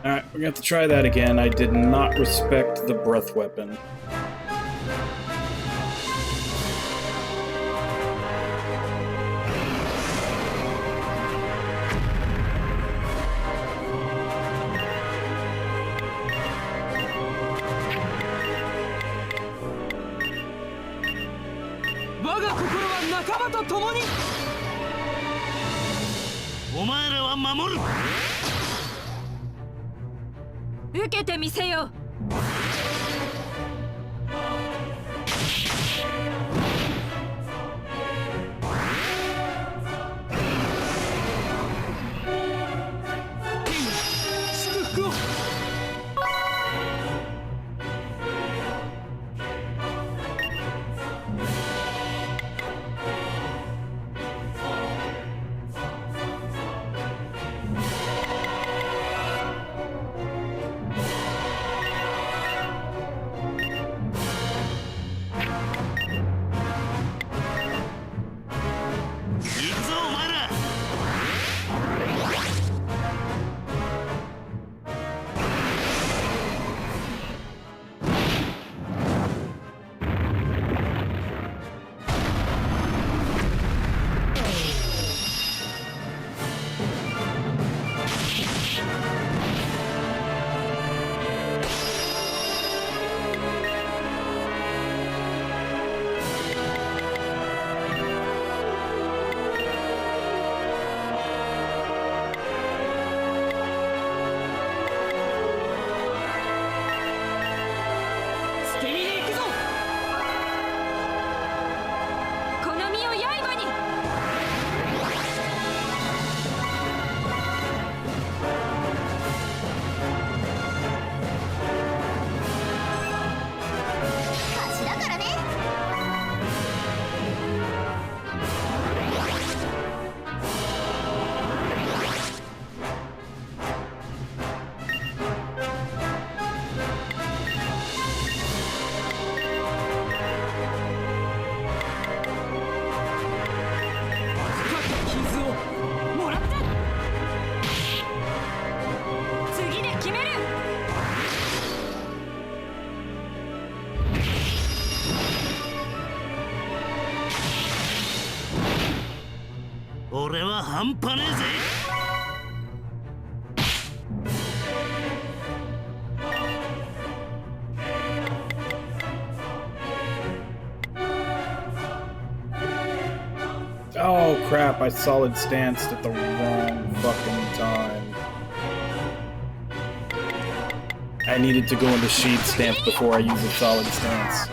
Alright, we're gonna have to try that again. I did not respect the breath weapon. 様と共に。お前らは守る。受けてみせよ。祝福を。行くぞお前ら。捨て身で行くぞ。この身を刃に。貸しだからね。傷をもらった。次で決める。俺は半端ねえぜ。Oh crap, I solid stanced at the wrong fucking time. I needed to go into sheet stance before I use a solid stance.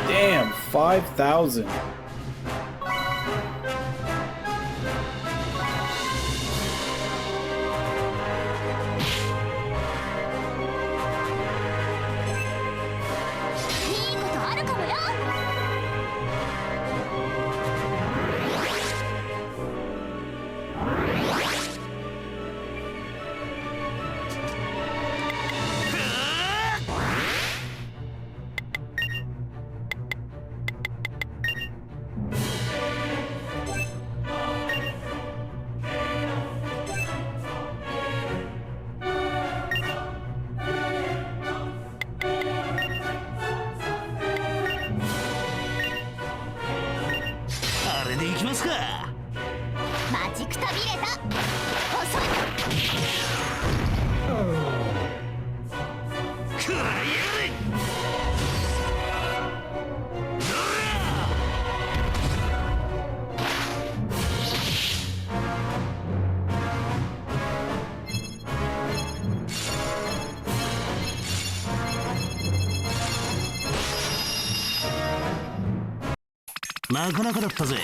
Damn, 5,000. なかなかだったぜ。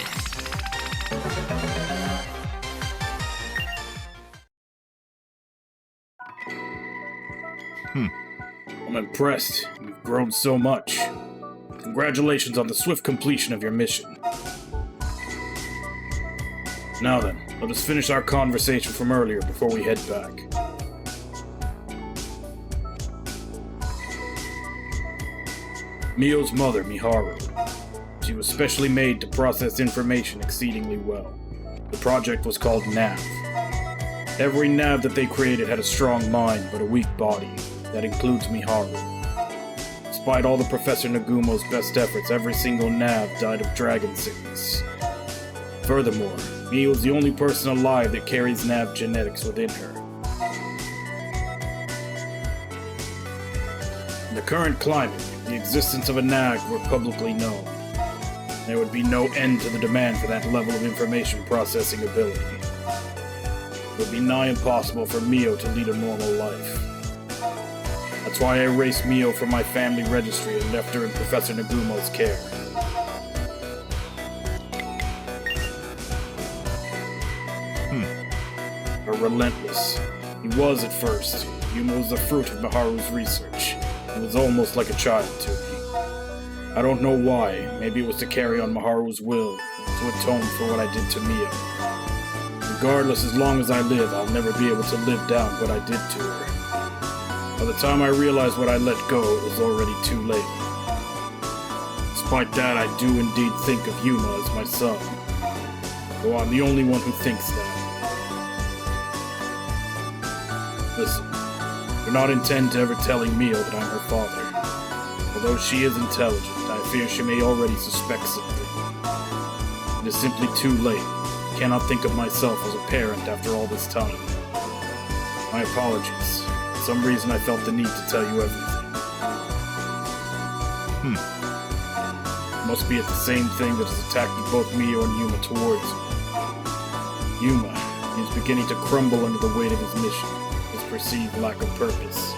I'm impressed. You've grown so much. Congratulations on the swift completion of your mission. Now then, let us finish our conversation from earlier before we head back. Mio's mother, Miharu. She was specially made to process information exceedingly well. The project was called NAV. Every NAV that they created had a strong mind but a weak body. That includes Miharu. Despite all the Professor Nagumo's best efforts, every single NAV died of dragon sickness. Furthermore, Mio is the only person alive that carries NAV genetics within her. In the current climate, if the existence of a NAV were publicly known, there would be no end to the demand for that level of information processing ability. It would be nigh impossible for Mio to lead a normal life. That's why I erased Mio from my family registry and left her in Professor Nagumo's care. But relentless. He was at first. Yuma was the fruit of Miharu's research. He was almost like a child to me. I don't know why. Maybe it was to carry on Miharu's will, to atone for what I did to Mio. Regardless, as long as I live, I'll never be able to live down what I did to her. By the time I realized what I let go, it was already too late. Despite that, I do indeed think of Yuma as my son. Though I'm the only one who thinks that. Listen, do not intend to ever telling Mio that I'm her father. Although she is intelligent, I fear she may already suspect something. It is simply too late. I cannot think of myself as a parent after all this time. My apologies. For some reason I felt the need to tell you everything. It must be at the same thing that has attracted both Mio and Yuma towards you. Yuma is beginning to crumble under the weight of his mission, his perceived lack of purpose.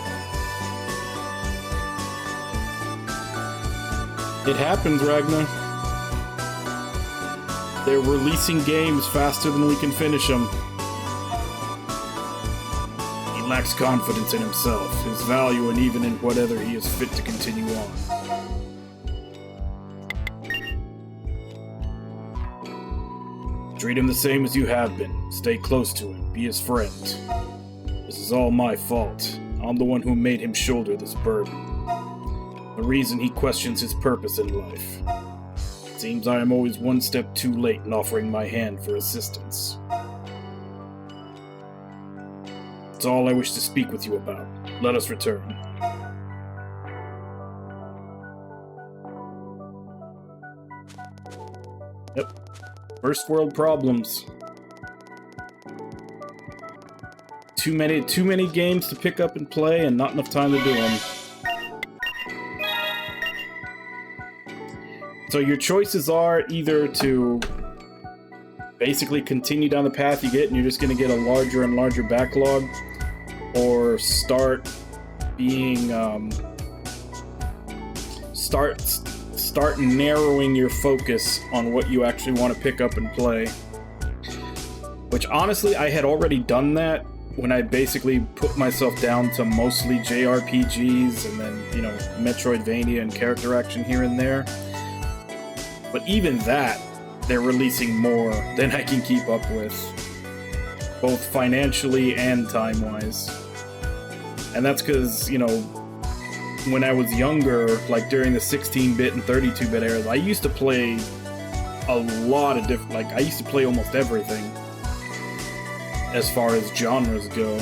It happens, Ragnar. They're releasing games faster than we can finish them. He lacks confidence in himself, his value, and even in whatever he is fit to continue on. Treat him the same as you have been. Stay close to him. Be his friend. This is all my fault. I'm the one who made him shoulder this burden. The reason he questions his purpose in life. It seems I am always one step too late in offering my hand for assistance. That's all I wish to speak with you about. Let us return. Yep. First world problems. Too many games to pick up and play and not enough time to do them. So your choices are either to basically continue down the path you get and you're just going to get a larger and larger backlog, or start being start narrowing your focus on what you actually want to pick up and play. Which honestly, I had already done that when I basically put myself down to mostly JRPGs and then, you know, Metroidvania and character action here and there. But even that, they're releasing more than I can keep up with, both financially and time-wise. And that's because, you know, when I was younger, like during the 16-bit and 32-bit eras, I used to play a lot of different, like, I used to play almost everything as far as genres go.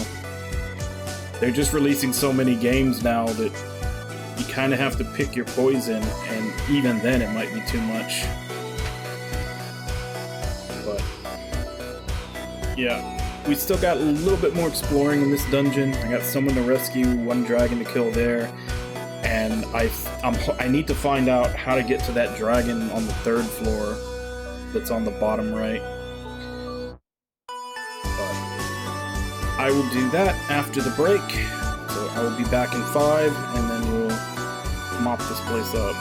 They're just releasing so many games now that you kind of have to pick your poison, and even then it might be too much. But yeah, we still got a little bit more exploring in this dungeon. I got someone to rescue, one dragon to kill there, and I need to find out how to get to that dragon on the 3rd floor that's on the bottom right. But I will do that after the break. So I will be back in 5, and then we'll mop this place up.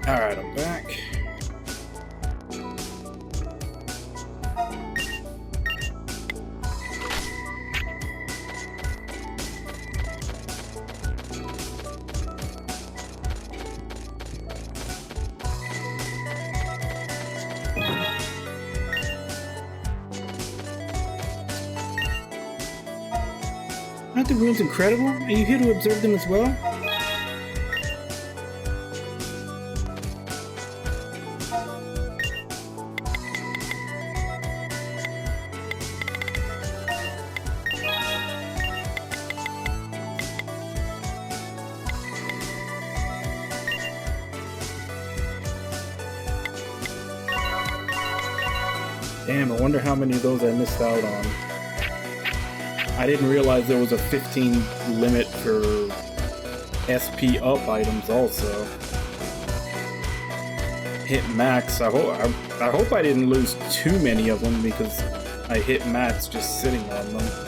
Alright, I'm back. Aren't the ruins incredible? Are you here to observe them as well? Damn, I wonder how many of those I missed out on. I didn't realize there was a 15 limit for SP up items also. Hit max. I hope I didn't lose too many of them because I hit max just sitting on them.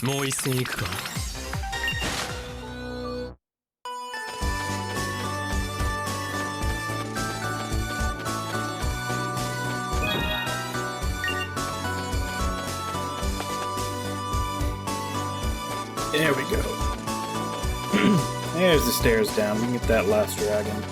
もう一戦行くか。There we go. There's the stairs down. We can get that last dragon.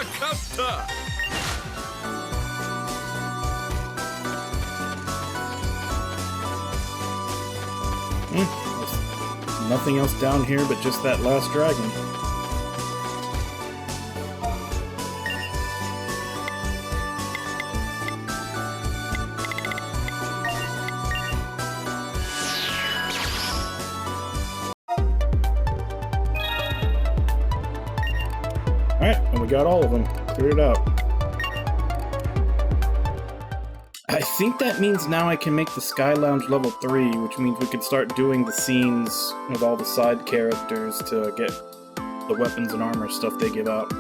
かった。There's nothing else down here but just that last dragon. Alright, and we got all of them. Cleared it out. I think that means now I can make the Sky Lounge level 3, which means we can start doing the scenes with all the side characters to get the weapons and armor stuff they give out.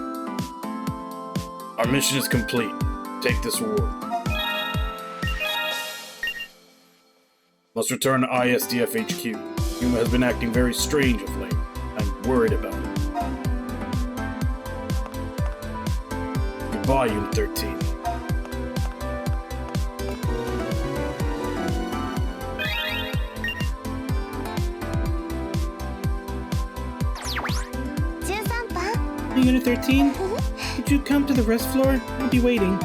Our mission is complete. Take this reward. Must return to ISDF HQ. Yuma has been acting very strange of late. I'm worried about it. Goodbye, Unit 13. Hey, Unit 13? Could you come to the rest floor? I'll be waiting.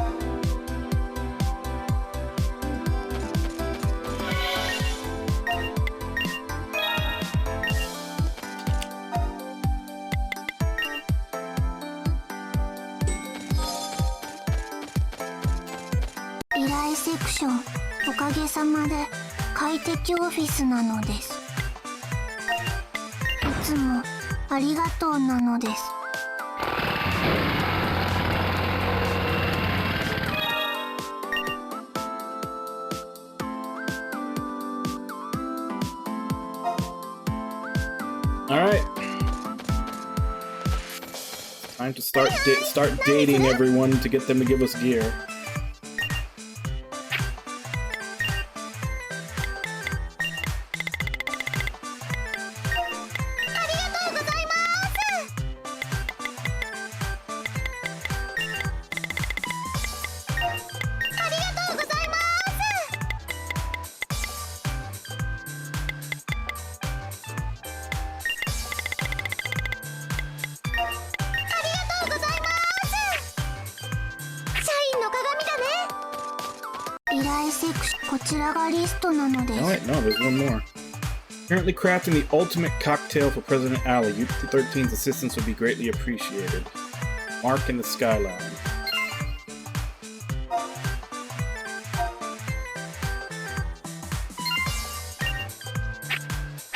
依頼セクション、おかげさまで快適オフィスなのです。いつもありがとうなのです。Alright. Time to start dating everyone to get them to give us gear. Alright, no, there's one more. Currently crafting the ultimate cocktail for President Alley. Unit 13's assistance would be greatly appreciated. Mark in the Sky Lounge.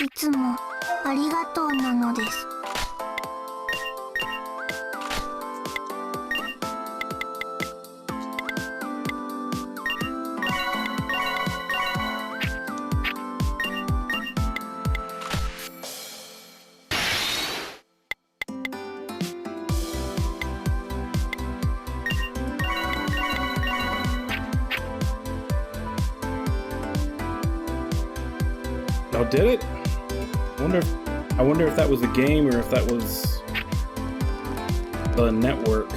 いつもありがとうなのです。Oh, did it? I wonder if that was the game or if that was the network.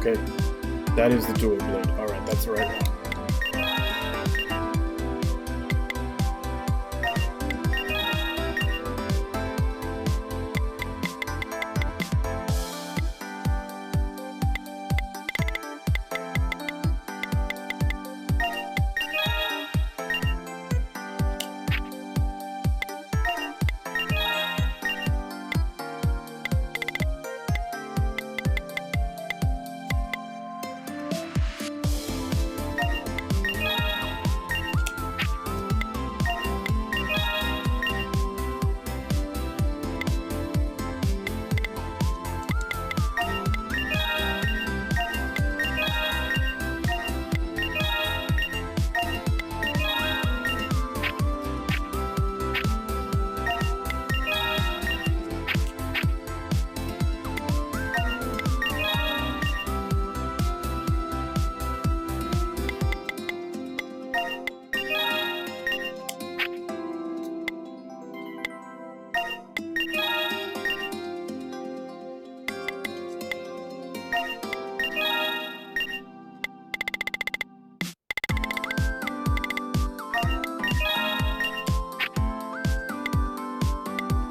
Okay. That is the dual blade. Alright, that's the right one.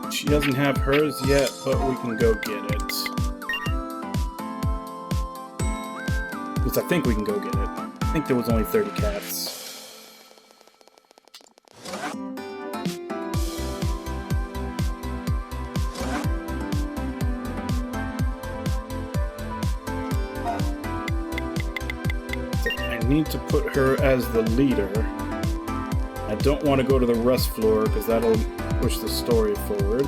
She doesn't have hers yet, but we can go get it. Because I think we can go get it. I think there was only 30 cats. I need to put her as the leader. I don't want to go to the rest floor because that'll push the story forward.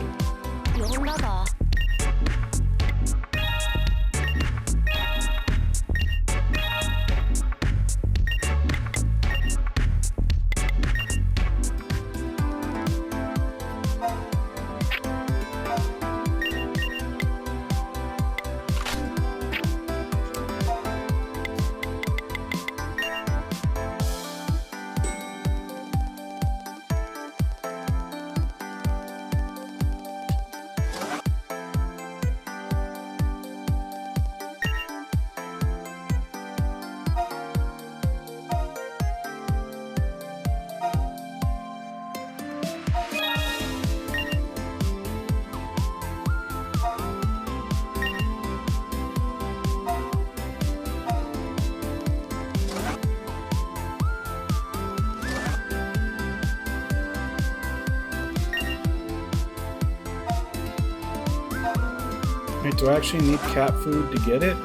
Wait, do I actually need cat food to get it?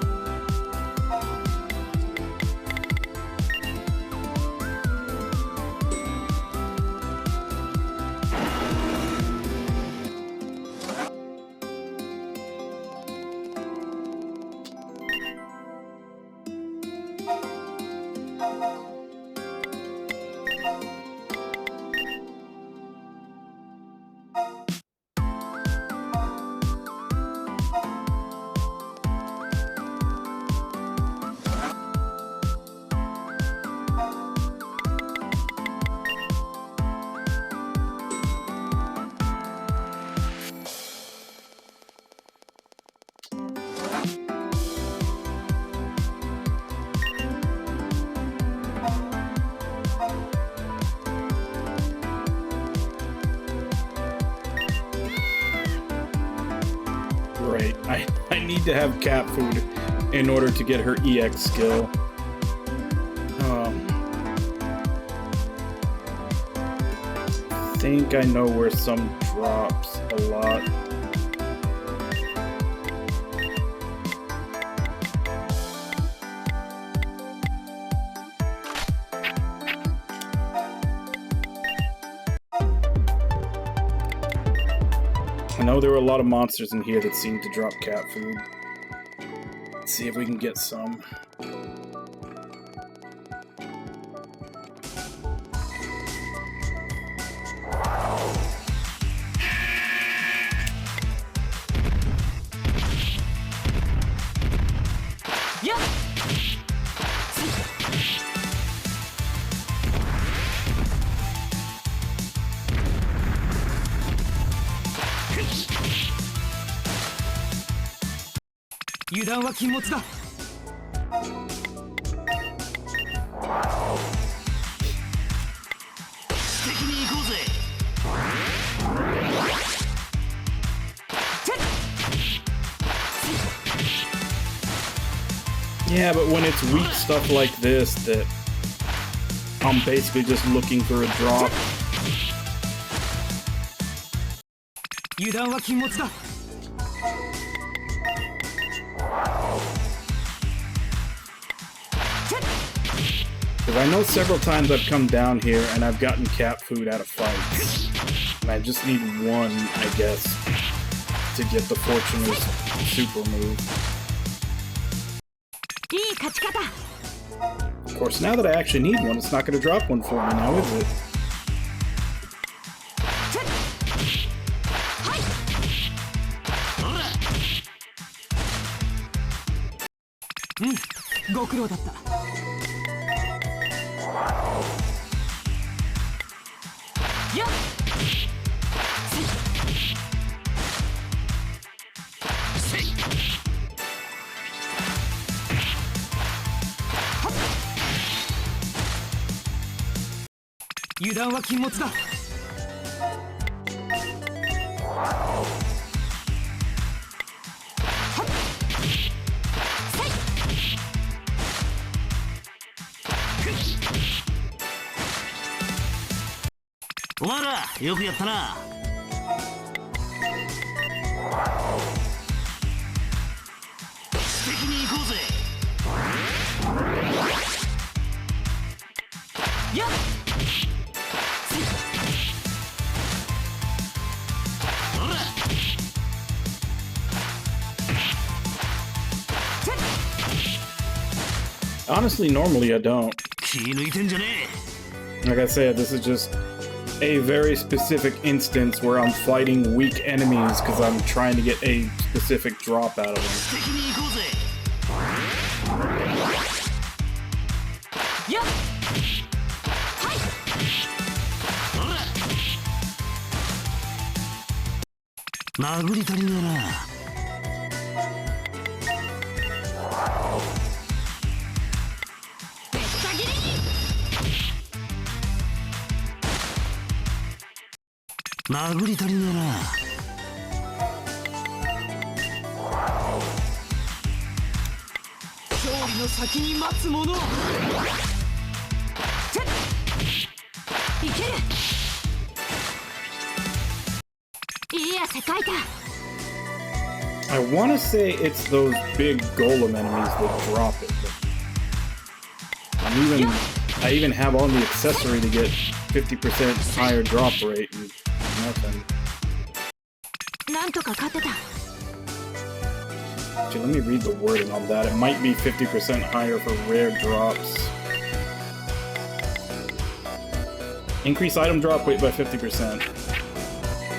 Right, I need to have cat food in order to get her EX skill. I think I know where some drops a lot. I know there were a lot of monsters in here that seemed to drop cat food. Let's see if we can get some. Yeah, but when it's weak stuff like this that I'm basically just looking for a drop. 油断は禁物だ。 Because I know several times I've come down here and I've gotten cat food out of fights. And I just need one, I guess, to get the Fortuner's super move. いい勝ち方。 Of course, now that I actually need one, it's not going to drop one for me now, is it? ご苦労だった。 やっ 油断は禁物だ。 お前らよくやったな。 素敵に行こうぜ。 やっ ほら Honestly, normally I don't. 気抜いてんじゃね Like I said, this is just a very specific instance where I'm fighting weak enemies because I'm trying to get a specific drop out of them. 素敵に行こうぜ。 やっ ほら 殴り足りねえな。 殴り足りねえな。 勝利の先に待つ者。 いける。 いい汗かいた。 I want to say it's those big golem enemies that drop it. I even have on the accessory to get 50% higher drop rate and nothing. なんとか勝てた。 Actually, let me read the wording on that. It might be 50% higher for rare drops. Increase item drop weight by 50%.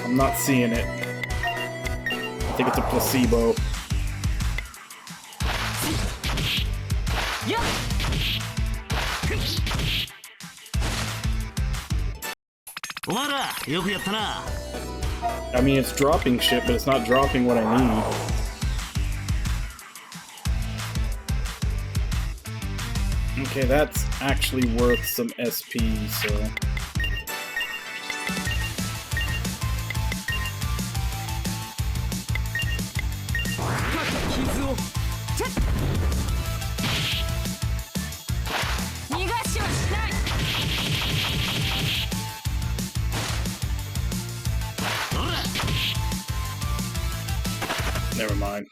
I'm not seeing it. I think it's a placebo. やっ お前らよくやったな。 I mean, it's dropping shit, but it's not dropping what I need. Okay, that's actually worth some SP, so... 傷を 逃がしはしない。 Never mind.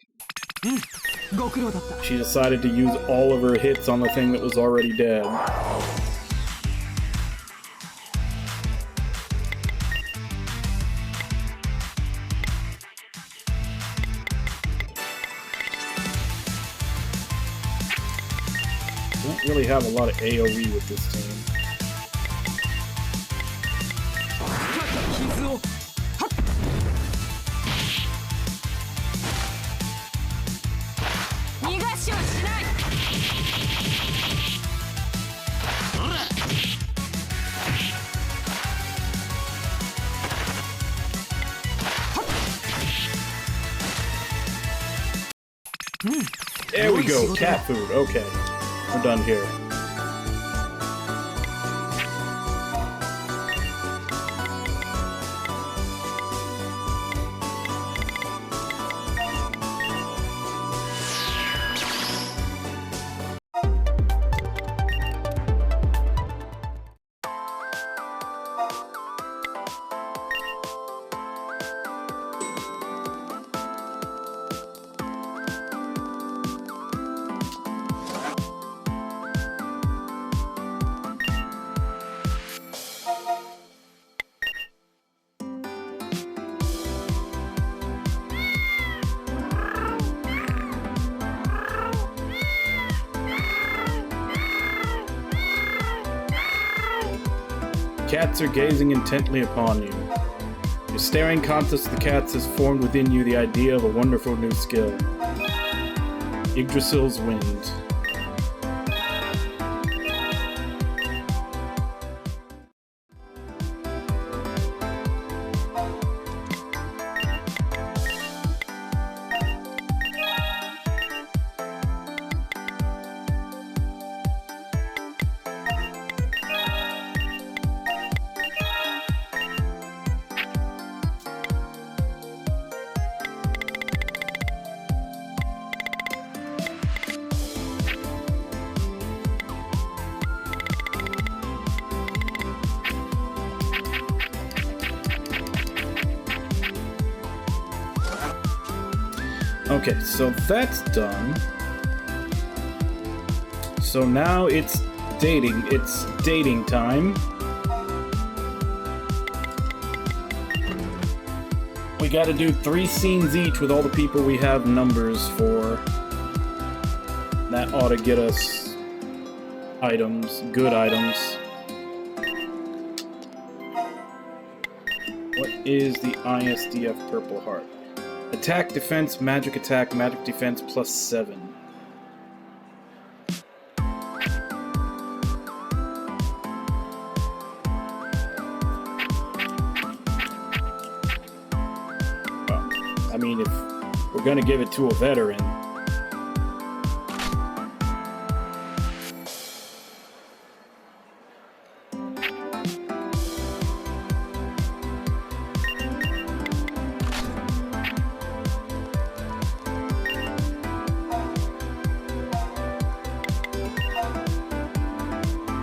ご苦労だった。 She decided to use all of her hits on the thing that was already dead. Don't really have a lot of AoE with this team. 傷を 逃がしはしない。 ほら There we go, cat food. Okay, we're done here. cats are gazing intently upon you. Your staring contest of the cats has formed within you the idea of a wonderful new skill. Yggdrasil's Wind. Okay, so that's done. So now it's dating time. We gotta do 3 scenes each with all the people we have numbers for. That ought to get us items, good items. What is the ISDF Purple Heart? Attack, defense, magic attack, magic defense plus 7. Well, I mean, if we're gonna give it to a veteran,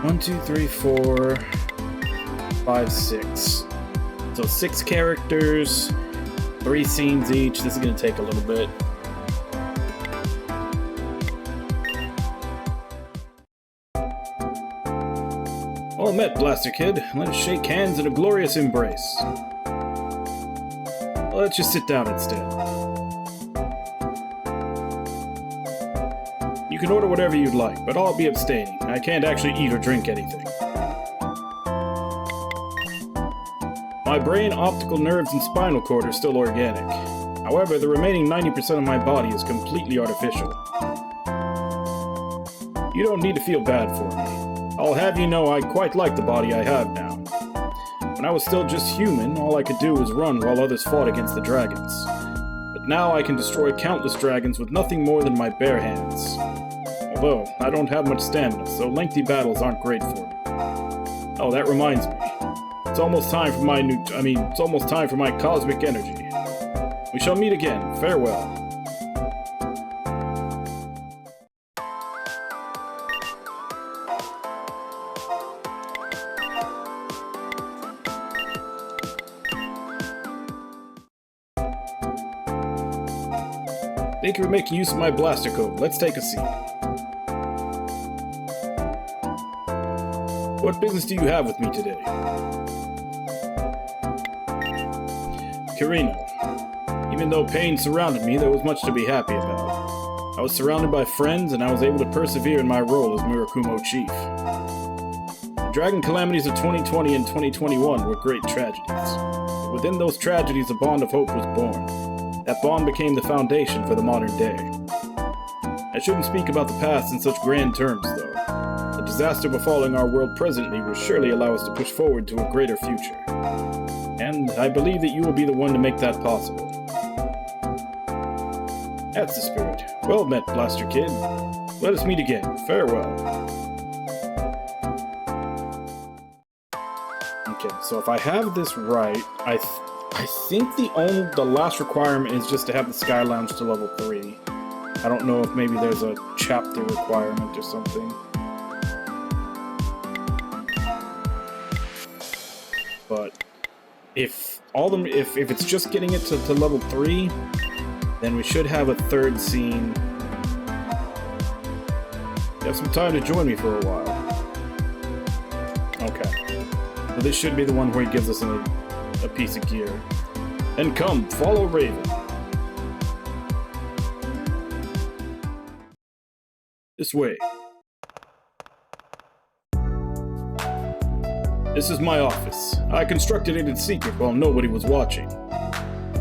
One, two, three, 4, 5, 6. So 6 characters, 3 scenes each. This is going to take a little bit. Well met, Blaster Kid. Let us shake hands in a glorious embrace. Let's just sit down instead. You can order whatever you'd like, but I'll be abstaining. I can't actually eat or drink anything. My brain, optical nerves, and spinal cord are still organic. However, the remaining 90% of my body is completely artificial. You don't need to feel bad for me. I'll have you know I quite like the body I have now. When I was still just human, all I could do was run while others fought against the dragons. But now I can destroy countless dragons with nothing more than my bare hands. Although, I don't have much stamina, so lengthy battles aren't great for me. Oh, that reminds me. It's almost time for my cosmic energy. We shall meet again. Farewell. Thank you for making use of my blaster code. Let's take a seat. What business do you have with me today? Kirino. Even though pain surrounded me, there was much to be happy about. I was surrounded by friends, and I was able to persevere in my role as Murakumo Chief. The Dragon calamities of 2020 and 2021 were great tragedies. But within those tragedies, a bond of hope was born. That bond became the foundation for the modern day. I shouldn't speak about the past in such grand terms, though. The disaster befalling our world presently will surely allow us to push forward to a greater future. And I believe that you will be the one to make that possible. That's the spirit. Well met, Blaster Kid. Let us meet again. Farewell. Okay, so if I have this right, I think the last requirement is just to have the Sky Lounge to level 3. I don't know if maybe there's a chapter requirement or something. But if it's just getting it to level 3, then we should have a 3rd scene. You have some time to join me for a while. Okay. So this should be the one where he gives us a piece of gear. Then come, follow Raven. This way. This is my office. I constructed it in secret while nobody was watching.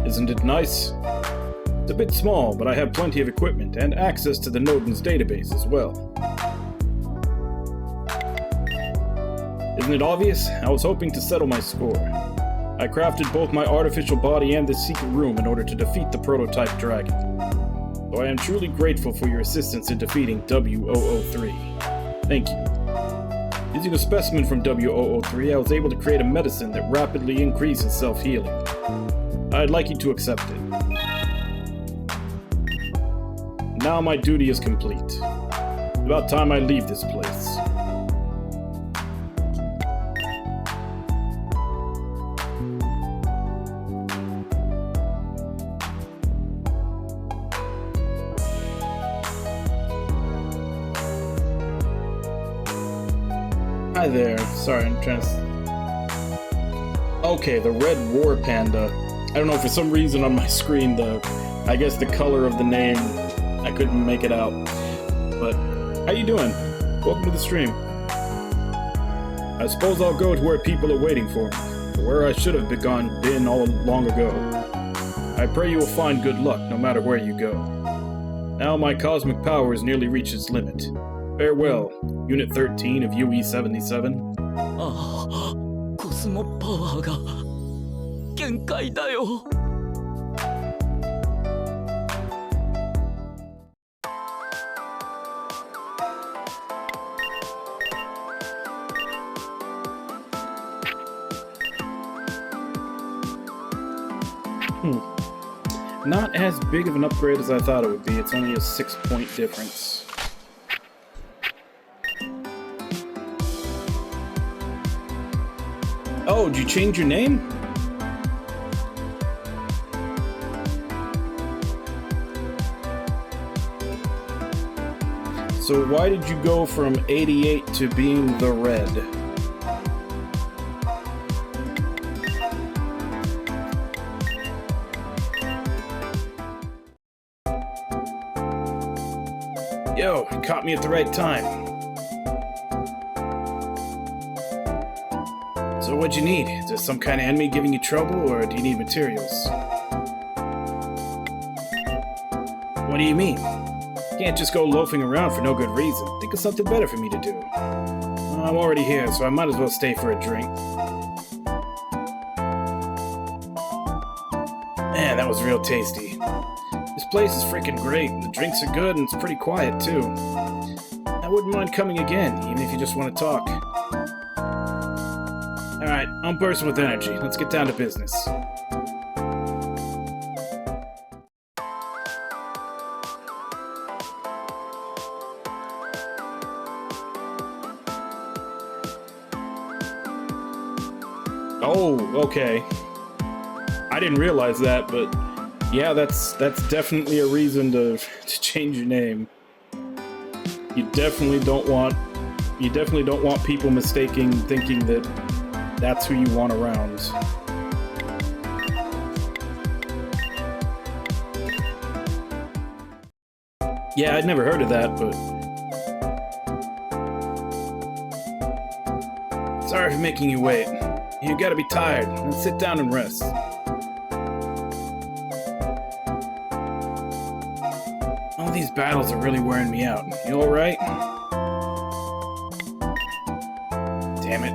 Isn't it nice? It's a bit small, but I have plenty of equipment and access to the Noden's database as well. Isn't it obvious? I was hoping to settle my score. I crafted both my artificial body and this secret room in order to defeat the prototype dragon. So I am truly grateful for your assistance in defeating W003. Thank you. Using a specimen from W003, I was able to create a medicine that rapidly increases self-healing. I'd like you to accept it. Now my duty is complete. It's about time I leave this place. Hi there. Sorry, I'm trying to... Okay, the red war panda. I don't know, for some reason on my screen, I guess the color of the name, I couldn't make it out. But, how you doing? Welcome to the stream. I suppose I'll go to where people are waiting for me, to where I should have been all long ago. I pray you will find good luck no matter where you go. Now my cosmic power has nearly reached its limit. Farewell, Unit 13 of UE-77. ああ、コスモパワーが限界だよ。Not as big of an upgrade as I thought it would be. It's only a 6-point difference. Oh, did you change your name? So why did you go from 88 to being the red? Yo, you caught me at the right time. So what'd you need? Is there some kind of enemy giving you trouble, or do you need materials? What do you mean? Can't just go loafing around for no good reason. Think of something better for me to do. I'm already here, so I might as well stay for a drink. Man, that was real tasty. This place is freaking great. The drinks are good, and it's pretty quiet, too. I wouldn't mind coming again, even if you just want to talk. Alright, I'm bursting with energy. Let's get down to business. Oh, okay. I didn't realize that, but yeah, that's definitely a reason to change your name. You definitely don't want people thinking that that's who you want around. Yeah, I'd never heard of that, but... Sorry for making you wait. You gotta be tired. Let's sit down and rest. All these battles are really wearing me out. You alright? Damn it.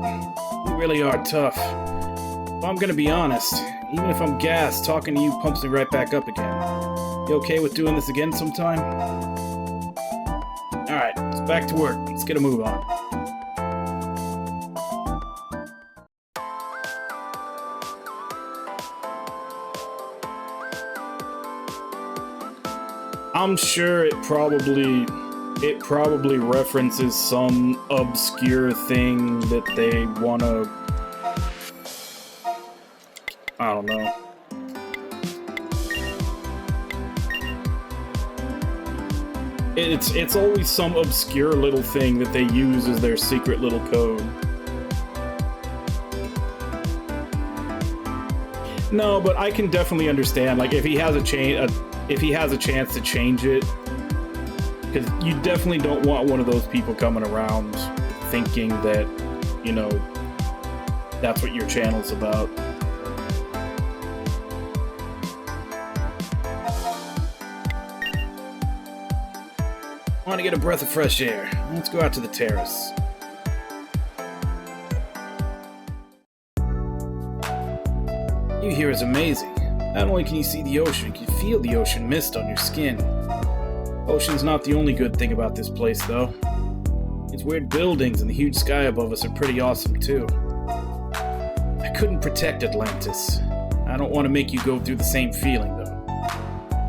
You really are tough. If I'm gonna be honest, even if I'm gassed, talking to you pumps me right back up again. You okay with doing this again sometime? Alright, it's back to work. Let's get a move on. I'm sure it probably references some obscure thing that they wanna... I don't know. It's always some obscure little thing that they use as their secret little code. No, but I can definitely understand, like, if he has a chance to change it, because you definitely don't want one of those people coming around thinking that, you know, that's what your channel's about. Want to get a breath of fresh air. Let's go out to the terrace. View here is amazing. Not only can you see the ocean, you can feel the ocean mist on your skin. Ocean's not the only good thing about this place, though. Its weird buildings and the huge sky above us are pretty awesome, too. I couldn't protect Atlantis. I don't want to make you go through the same feeling, though.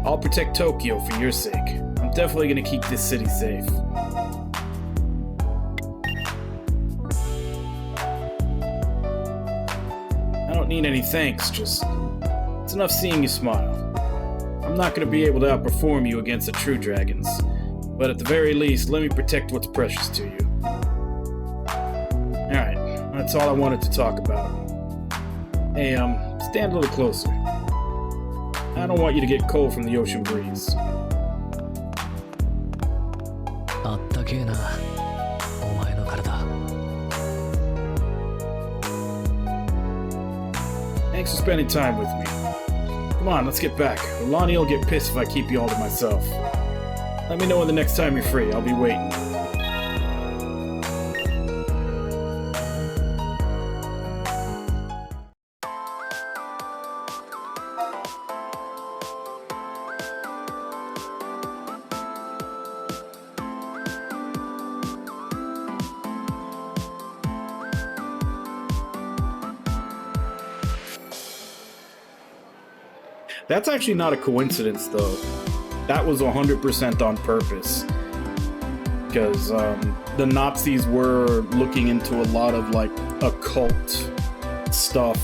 I'll protect Tokyo for your sake. I'm definitely going to keep this city safe. I don't need any thanks, just... it's enough seeing you smile. I'm not going to be able to outperform you against the true dragons, but at the very least, let me protect what's precious to you. Alright, that's all I wanted to talk about. Hey, stand a little closer. I don't want you to get cold from the ocean breeze. Thanks for spending time with me. Come on, let's get back. Lonnie will get pissed if I keep you all to myself. Let me know when the next time you're free. I'll be waiting. That's actually not a coincidence, though. That was 100% on purpose. Because the Nazis were looking into a lot of, like, occult stuff.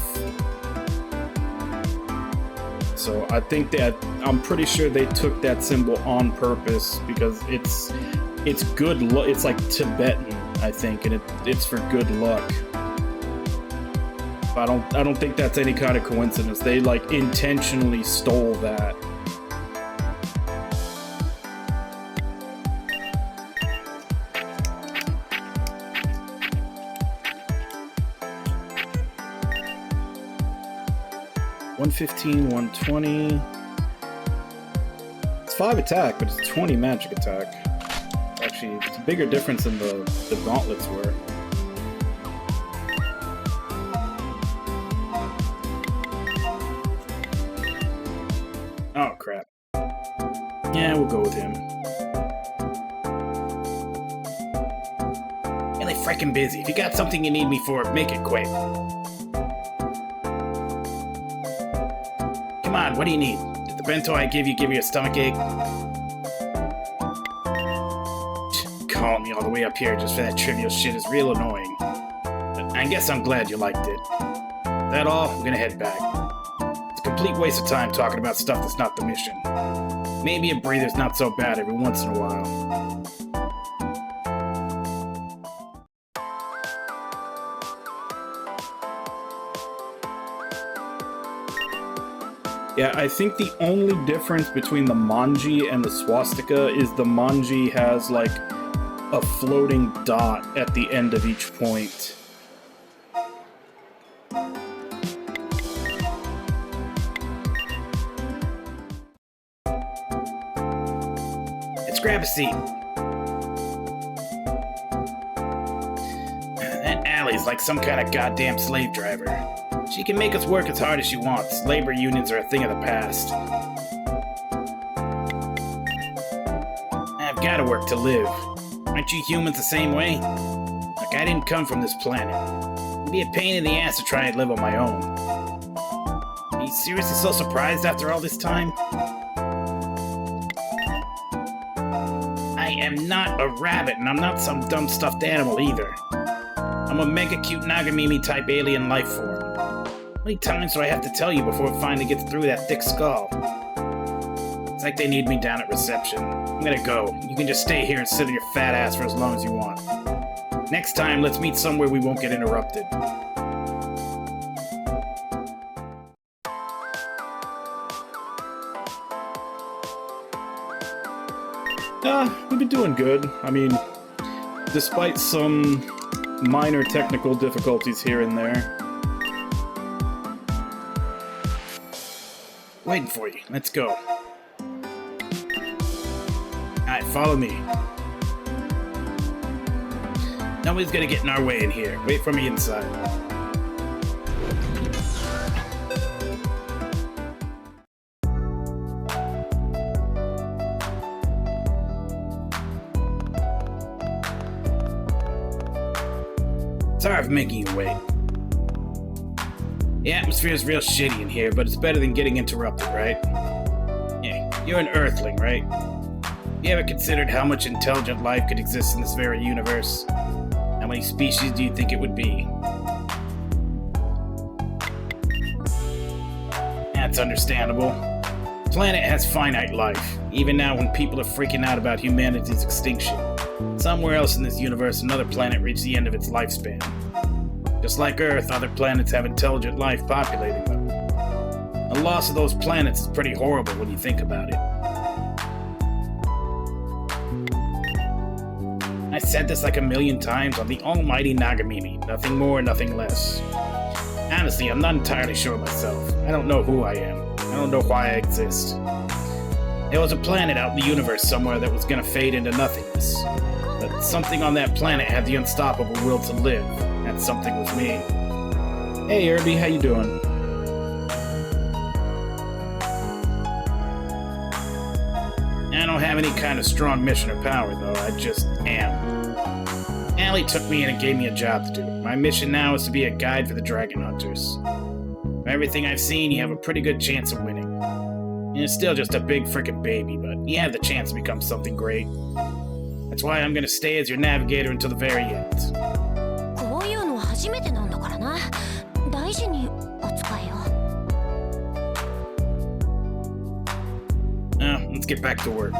So I think that, I'm pretty sure they took that symbol on purpose because it's good luck. It's like Tibetan, I think, and it's for good luck. I don't think that's any kind of coincidence. They like intentionally stole that. $115, $120. It's 5 attack, but it's 20 magic attack. Actually, it's a bigger difference than the gauntlets were. Oh, crap. Yeah, we'll go with him. Really freaking busy. If you got something you need me for, make it quick. Come on, what do you need? Did the bento I give you a stomachache? Calling me all the way up here just for that trivial shit is real annoying. But I guess I'm glad you liked it. That all? I'm gonna head back. Complete waste of time talking about stuff that's not the mission. Maybe a breather's not so bad every once in a while. Yeah, I think the only difference between the manji and the swastika is the manji has like a floating dot at the end of each point. Grab a seat. That Allie's like some kind of goddamn slave driver. She can make us work as hard as she wants. Labor unions are a thing of the past. I've gotta work to live. Aren't you humans the same way? Like, I didn't come from this planet. It'd be a pain in the ass to try and live on my own. Are you seriously so surprised after all this time? I am not a rabbit, and I'm not some dumb stuffed animal either. I'm a mega cute Nagamimi type alien life form. How many times do I have to tell you before it finally gets through that thick skull? It's like they need me down at reception. I'm gonna go. You can just stay here and sit on your fat ass for as long as you want. Next time, let's meet somewhere we won't get interrupted. We've been doing good. I mean, despite some minor technical difficulties here and there, Waiting for you. Let's go. Alright, follow me. Nobody's gonna get in our way in here. Wait for me inside. Sorry for making you wait. The atmosphere's real shitty in here, but it's better than getting interrupted, right? Yeah, you're an Earthling, right? You ever considered how much intelligent life could exist in this very universe? How many species do you think it would be? That's understandable. The planet has finite life, even now when people are freaking out about humanity's extinction. Somewhere else in this universe, another planet reached the end of its lifespan. Just like Earth, other planets have intelligent life populating them. The loss of those planets is pretty horrible when you think about it. I said this like a million times, I'm the almighty Nagamimi, nothing more, nothing less. Honestly, I'm not entirely sure myself. I don't know who I am. I don't know why I exist. There was a planet out in the universe somewhere that was gonna fade into nothingness. But something on that planet had the unstoppable will to live. That something was me. Hey Irby, how you doing? I don't have any kind of strong mission or power though, I just am. Allie took me in and gave me a job to do. My mission now is to be a guide for the Dragon Hunters. From everything I've seen, you have a pretty good chance of winning. You're still just a big frickin' baby, but you have the chance to become something great. That's why I'm gonna stay as your navigator until the very end. こういうのは初めてなんだからな。大事に扱えよ。Let's get back to work.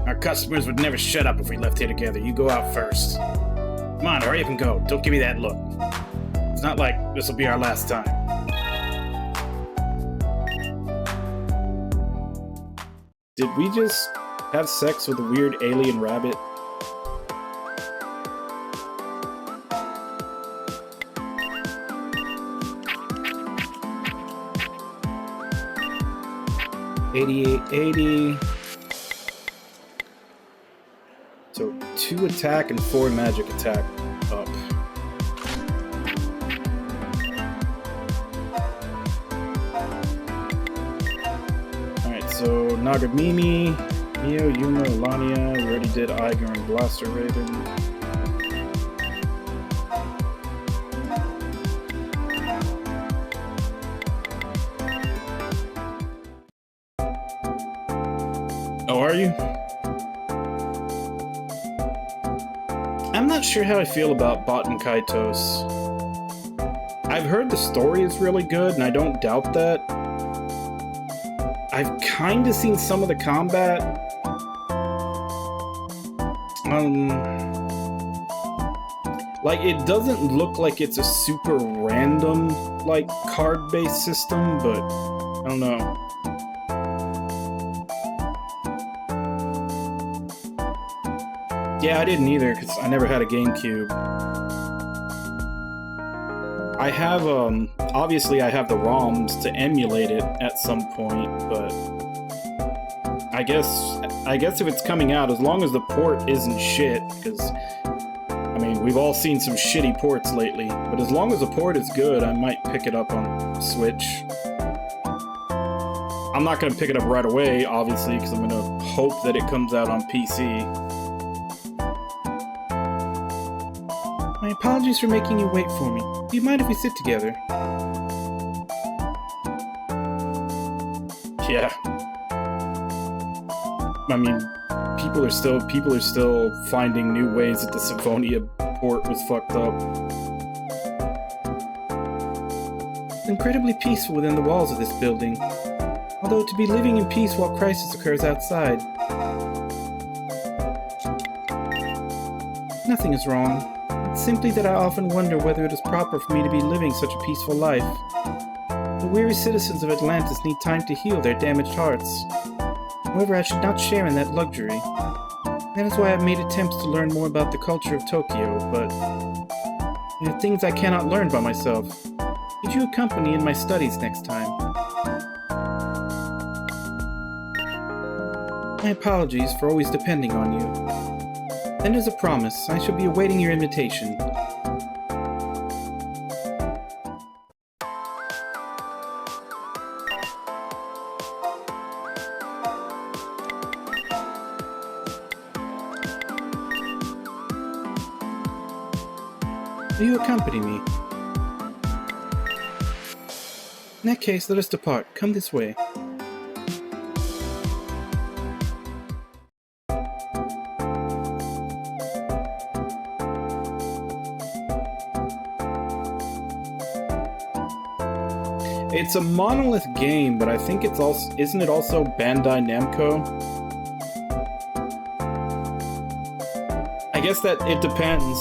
Our customers would never shut up if we left here together. You go out first. Come on, hurry up and go. Don't give me that look. It's not like this will be our last time. Did we just have sex with a weird alien rabbit? $88.80. So 2 attack and 4 magic attack up. Alright, so Nagamimi, Mio, Yuma, Lania, we already did Iger and Blaster Raven. Oh, are you? I'm not sure how I feel about Baten Kaitos. I've heard the story is really good, and I don't doubt that. I've kinda seen some of the combat. Like, it doesn't look like it's a super random, like, card-based system, but I don't know. Yeah, I didn't either, because I never had a GameCube. I have, obviously I have the ROMs to emulate it at some point, but I guess if it's coming out, as long as the port isn't shit, because, I mean, we've all seen some shitty ports lately, but as long as the port is good, I might pick it up on Switch. I'm not going to pick it up right away, obviously, because I'm going to hope that it comes out on PC. My apologies for making you wait for me. Do you mind if we sit together? Yeah. I mean, people are still finding new ways that the Symphonia port was fucked up. It's incredibly peaceful within the walls of this building. Although to be living in peace while crisis occurs outside. Nothing is wrong. It's simply that I often wonder whether it is proper for me to be living such a peaceful life. The weary citizens of Atlantis need time to heal their damaged hearts. However, I should not share in that luxury. That is why I've made attempts to learn more about the culture of Tokyo, but there are things I cannot learn by myself. Could you accompany in my studies next time? My apologies for always depending on you. And as a promise, I shall be awaiting your invitation. Will you accompany me? In that case, let us depart. Come this way. It's a Monolith game, but I think it's also... Isn't it also Bandai Namco? I guess that it depends.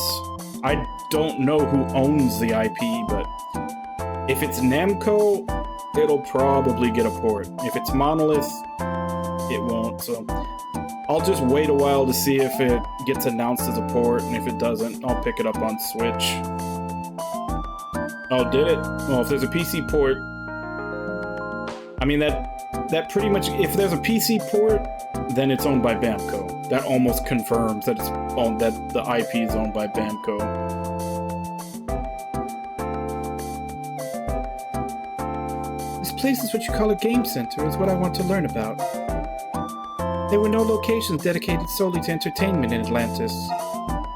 I don't know who owns the IP, but if it's Namco, it'll probably get a port. If it's Monolith, it won't, so I'll just wait a while to see if it gets announced as a port, and if it doesn't, I'll pick it up on Switch. Oh, did it? Well, if there's a PC port, I mean, that pretty much, if there's a PC port, then it's owned by Bamco. That almost confirms that it's owned, that the IP is owned by Bamco. This place is what you call a game center, is what I want to learn about. There were no locations dedicated solely to entertainment in Atlantis.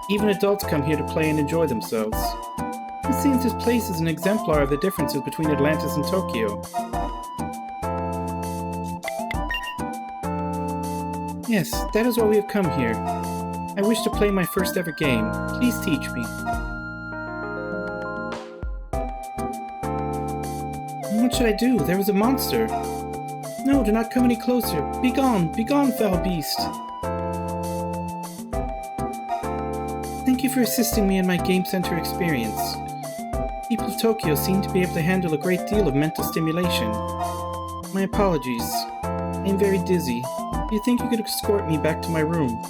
Even adults come here to play and enjoy themselves. It seems this place is an exemplar of the differences between Atlantis and Tokyo. Yes, that is why we have come here. I wish to play my first ever game. Please teach me. What should I do? There is a monster. No, do not come any closer. Begone, begone, foul beast. Thank you for assisting me in my game center experience. People of Tokyo seem to be able to handle a great deal of mental stimulation. My apologies. I am very dizzy. Do you think you could escort me back to my room?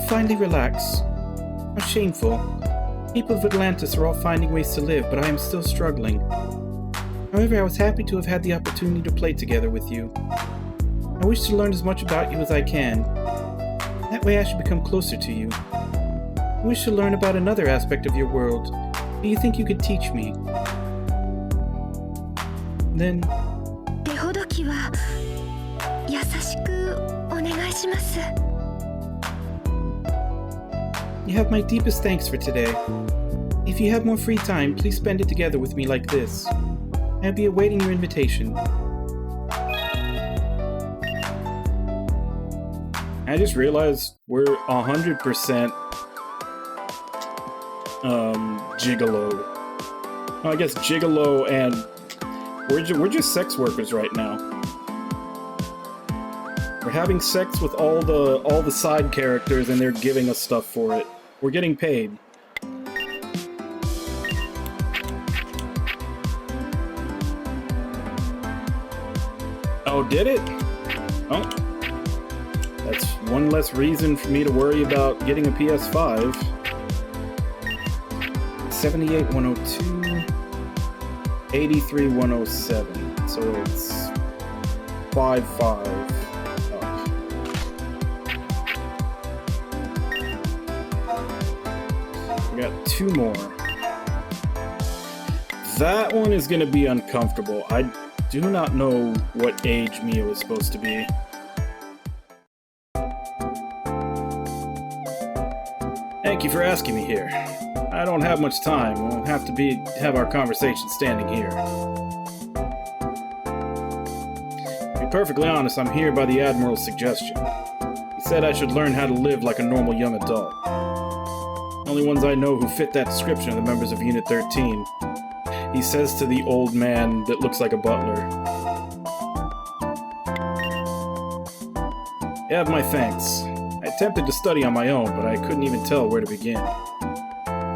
Finally relax. How shameful. People of Atlantis are all finding ways to live, but I am still struggling. However, I was happy to have had the opportunity to play together with you. I wish to learn as much about you as I can. That way I should become closer to you. I wish to learn about another aspect of your world. Do you think you could teach me? Then... 手ほどきは優しくお願いします。 You have my deepest thanks for today. If you have more free time, please spend it together with me like this. I'll be awaiting your invitation. I just realized we're 100% gigolo. Oh, I guess gigolo and we're just sex workers right now. We're having sex with all the side characters, and they're giving us stuff for it. We're getting paid. Oh, did it? Oh. That's one less reason for me to worry about getting a PS5. 78,102, 83,107. So it's 5.5 up. We got two more. That one is going to be uncomfortable. I do not know what age Mia was supposed to be. Thank you for asking me here. I don't have much time. We'll have to have our conversation standing here. To be perfectly honest, I'm here by the Admiral's suggestion. He said I should learn how to live like a normal young adult. The only ones I know who fit that description are the members of Unit 13. He says to the old man that looks like a butler. You have my thanks. I attempted to study on my own, but I couldn't even tell where to begin.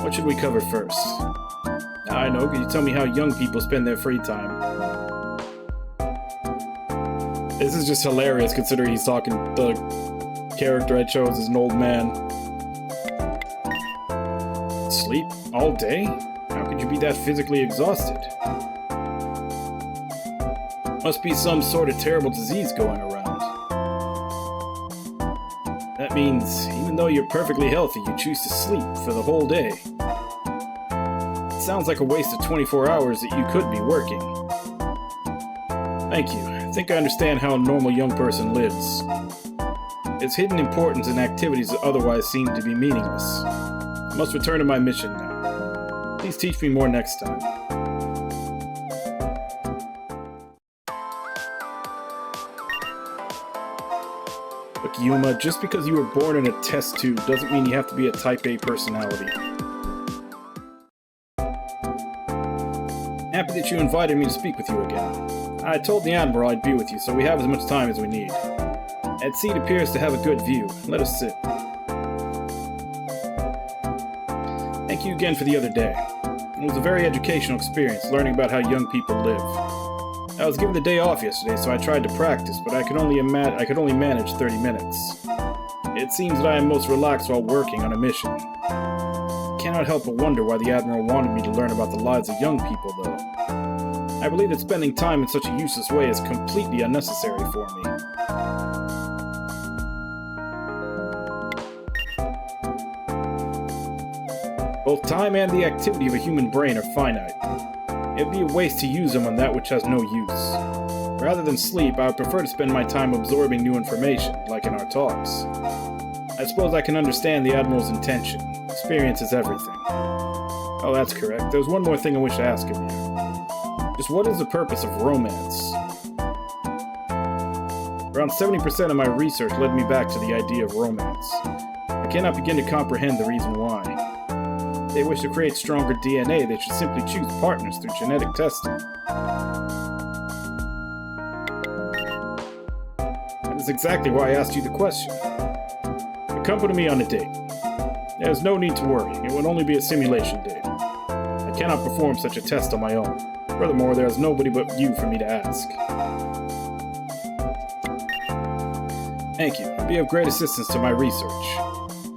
What should we cover first? I know, could you tell me how young people spend their free time? This is just hilarious considering he's talking, the character I chose is an old man. Sleep all day? How could you be that physically exhausted? Must be some sort of terrible disease going around. That means, even though you're perfectly healthy, you choose to sleep for the whole day. It sounds like a waste of 24 hours that you could be working. Thank you. I think I understand how a normal young person lives. Its hidden importance in activities that otherwise seem to be meaningless. I must return to my mission now. Please teach me more next time. Look, Yuma, just because you were born in a test tube doesn't mean you have to be a Type A personality. Happy that you invited me to speak with you again. I told the Admiral I'd be with you, so we have as much time as we need. At sea, it appears to have a good view. Let us sit. Thank you again for the other day. It was a very educational experience, learning about how young people live. I was given the day off yesterday, so I tried to practice, but I could only manage 30 minutes. It seems that I am most relaxed while working on a mission. I cannot help but wonder why the Admiral wanted me to learn about the lives of young people, though. I believe that spending time in such a useless way is completely unnecessary for me. Both time and the activity of a human brain are finite. It would be a waste to use them on that which has no use. Rather than sleep, I would prefer to spend my time absorbing new information, like in our talks. I suppose I can understand the Admiral's intention. Experience is everything. Oh, that's correct. There's one more thing I wish to ask of you. Just what is the purpose of romance? Around 70% of my research led me back to the idea of romance. I cannot begin to comprehend the reason why. If they wish to create stronger DNA, they should simply choose partners through genetic testing. That is exactly why I asked you the question. Accompany me on a date. There is no need to worry, it would only be a simulation date. I cannot perform such a test on my own. Furthermore, there is nobody but you for me to ask. Thank you. You'll be of great assistance to my research.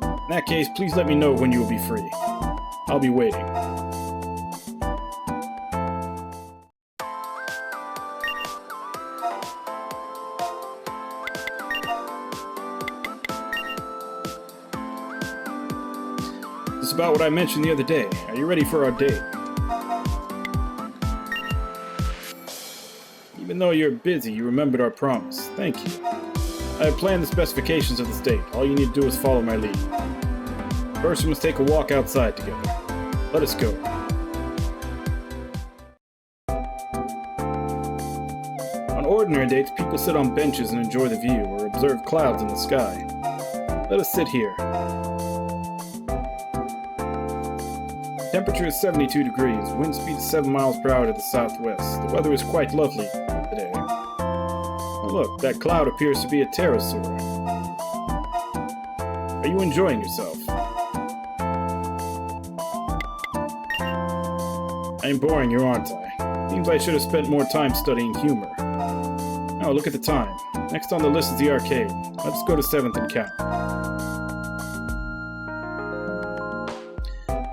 In that case, please let me know when you will be free. I'll be waiting. This is about what I mentioned the other day. Are you ready for our date? Even though you're busy, you remembered our promise. Thank you. I have planned the specifications of this date. All you need to do is follow my lead. First, we must take a walk outside together. Let us go. On ordinary dates, people sit on benches and enjoy the view, or observe clouds in the sky. Let us sit here. Temperature is 72 degrees, wind speed is 7 miles per hour to the southwest. The weather is quite lovely today. Oh look, that cloud appears to be a pterosaur. Are you enjoying yourself? I am boring you, aren't I? Seems I should have spent more time studying humor. Oh, look at the time. Next on the list is the arcade. Let's go to 7th and count.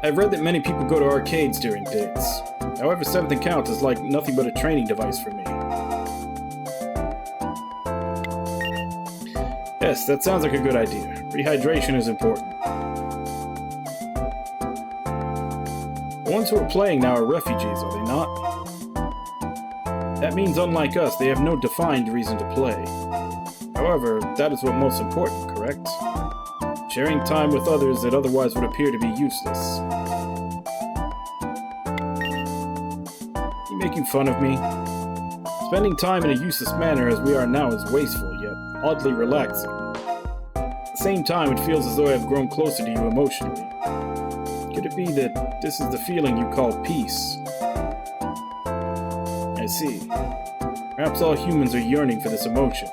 I've read that many people go to arcades during dates. However, 7th and count is like nothing but a training device for me. Yes, that sounds like a good idea. Rehydration is important. The ones who are playing now are refugees, are they not? That means, unlike us, they have no defined reason to play. However, that is what most important, correct? Sharing time with others that otherwise would appear to be useless. You making fun of me? Spending time in a useless manner as we are now is wasteful, yet oddly relaxing. At the same time, it feels as though I have grown closer to you emotionally. Could it be that this is the feeling you call peace? I see. Perhaps all humans are yearning for this emotion.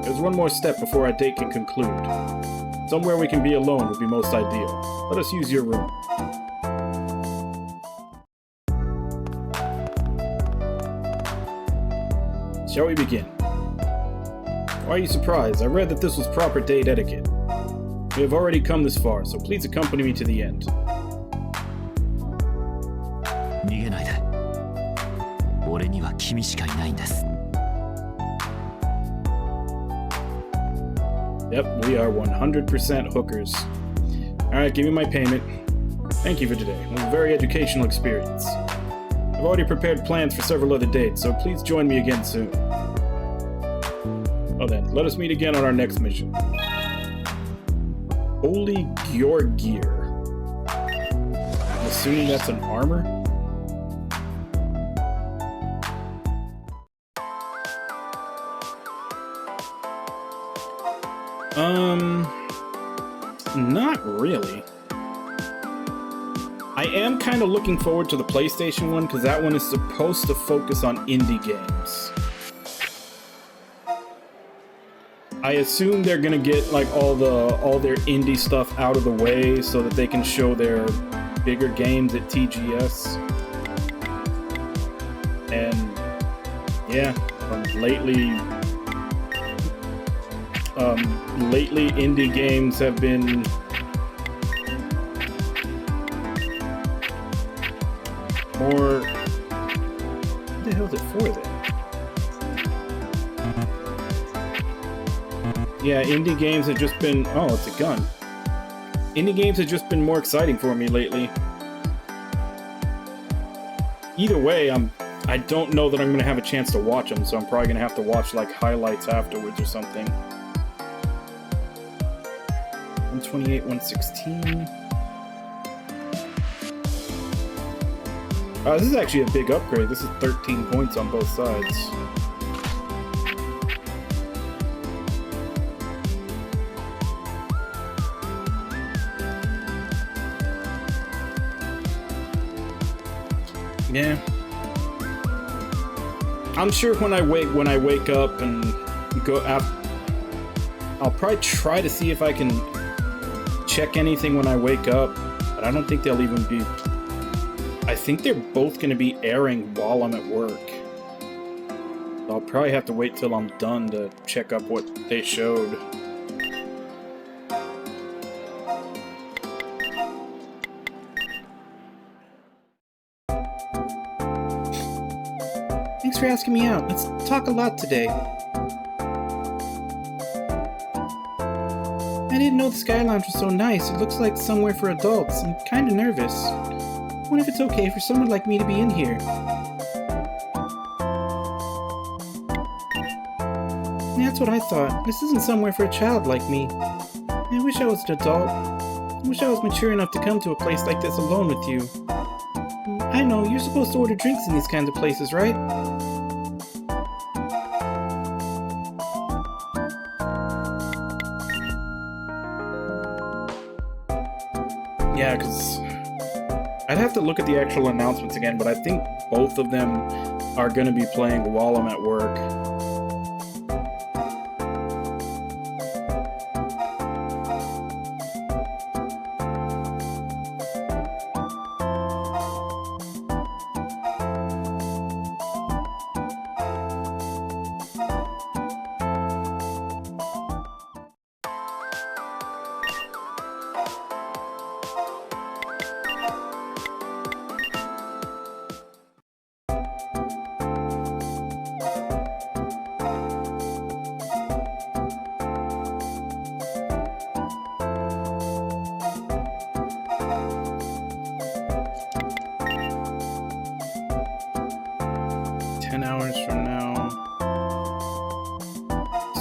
There's one more step before our date can conclude. Somewhere we can be alone would be most ideal. Let us use your room. Shall we begin? Why are you surprised? I read that this was proper date etiquette. We have already come this far, so please accompany me to the end. 逃げないで。俺には君しかいないんです。 Yep, we are 100% hookers. Alright, give me my payment. Thank you for today. It was a very educational experience. I've already prepared plans for several other dates, so please join me again soon. Well then, let us meet again on our next mission. Holy Georgir. I'm assuming that's an armor? Not really. I am kind of looking forward to the PlayStation one because that one is supposed to focus on indie games. I assume they're gonna get like all their indie stuff out of the way so that they can show their bigger games at TGS. And yeah, lately indie games have been more. What the hell is it for then? Yeah, indie games have just been. Oh, it's a gun. Indie games have just been more exciting for me lately. Either way, I don't know that I'm gonna have a chance to watch them, so I'm probably gonna have to watch like highlights afterwards or something. 128, 116. This is actually a big upgrade. This is 13 points on both sides. Yeah. I'm sure when I wake up and go out, I'll probably try to see if I can check anything when I wake up, but I don't think they'll even be. I think they're both going to be airing while I'm at work. So I'll probably have to wait till I'm done to check up what they showed. Thanks for asking me out. Let's talk a lot today. I didn't know the Sky Lounge was so nice. It looks like somewhere for adults. I'm kinda nervous. I wonder if it's okay for someone like me to be in here. That's what I thought. This isn't somewhere for a child like me. I wish I was an adult. I wish I was mature enough to come to a place like this alone with you. I know, you're supposed to order drinks in these kinds of places, right? Yeah, because I'd have to look at the actual announcements again, but I think both of them are going to be playing while I'm at work.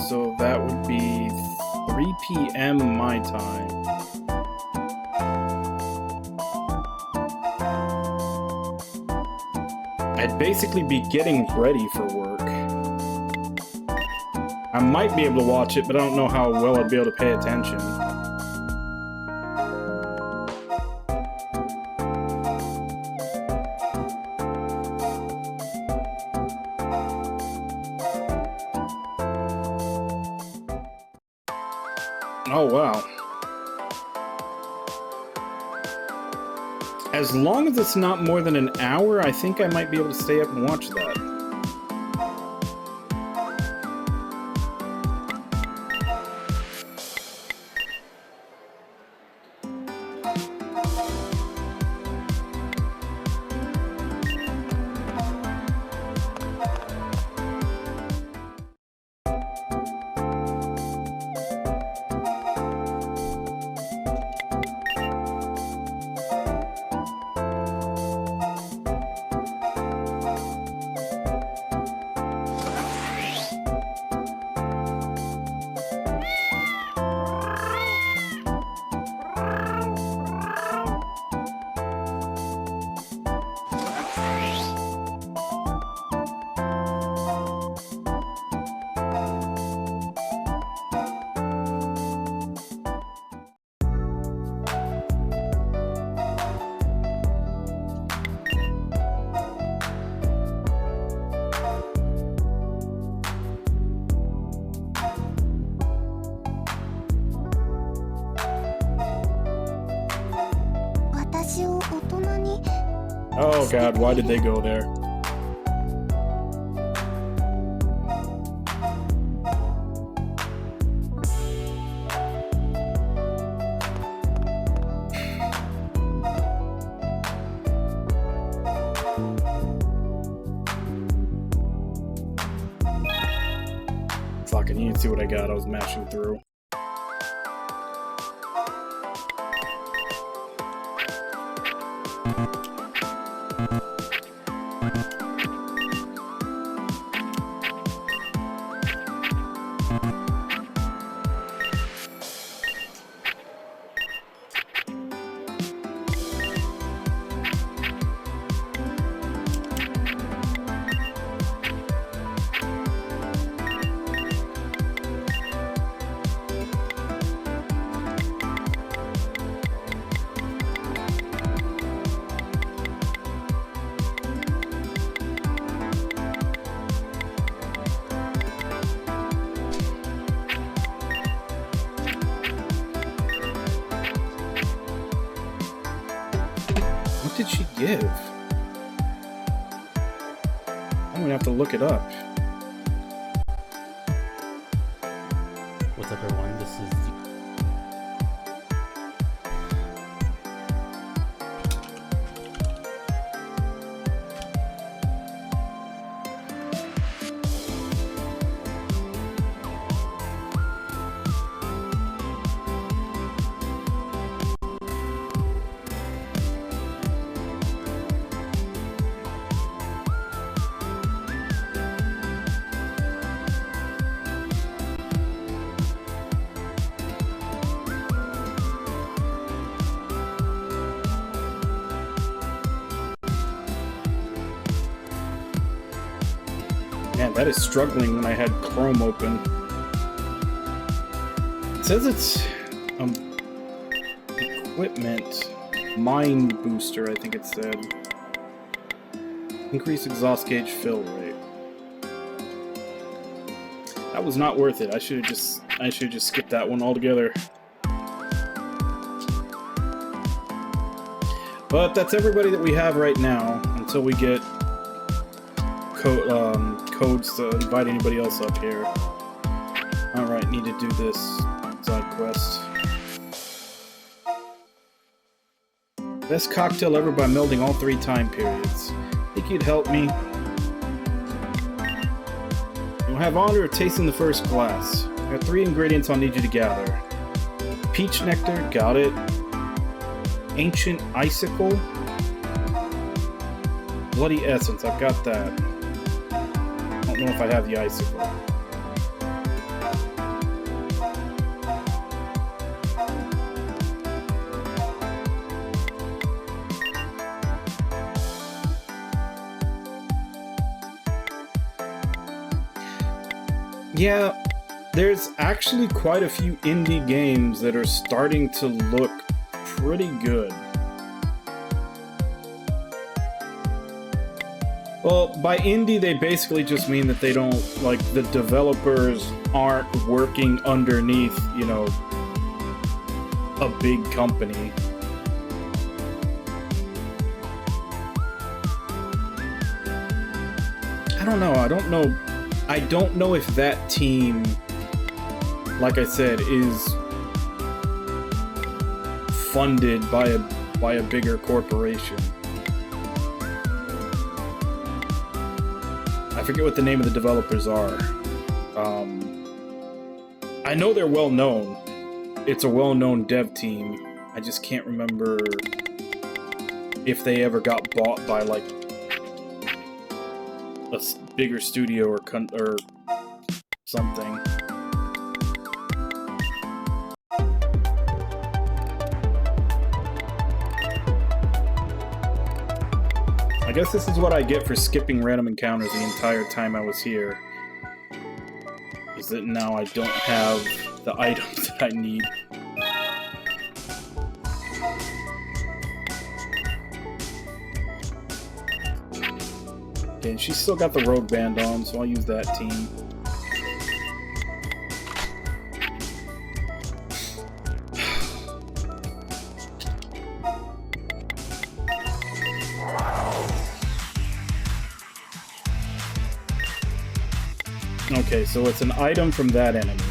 So that would be 3 p.m. my time. I'd basically be getting ready for work. I might be able to watch it, but I don't know how well I'd be able to pay attention. Oh, wow. As long as it's not more than an hour, I think I might be able to stay up and watch that. Oh god, why did they go there? Fucking, you didn't see what I got. I was mashing through. What did she give? I'm gonna have to look it up. What's up, everyone? This is Man, that is struggling when I had Chrome open. It says it's equipment mind booster, I think it said. Increase exhaust gauge fill rate. That was not worth it. I should have just skipped that one altogether. But that's everybody that we have right now until we get codes to invite anybody else up here. Alright, need to do this side quest. Best cocktail ever by melding all 3 time periods. Think you'd help me? You'll have honor of tasting the first glass. There are 3 ingredients I'll need you to gather. Peach nectar, got it. Ancient icicle. Bloody essence, I've got that. I don't know if I have the icicle. Yeah, there's actually quite a few indie games that are starting to look pretty good. Well, by indie, they basically just mean that they don't, like, the developers aren't working underneath, you know, a big company. I don't know if that team, like I said, is funded by a bigger corporation. I forget what the name of the developers are. I know they're well known. It's a well-known dev team. I just can't remember if they ever got bought by, like, a bigger studio or something. I guess this is what I get for skipping random encounters the entire time I was here. Is that now I don't have the items that I need. Okay, and she's still got the rogue band on, so I'll use that team. Okay, so it's an item from that enemy.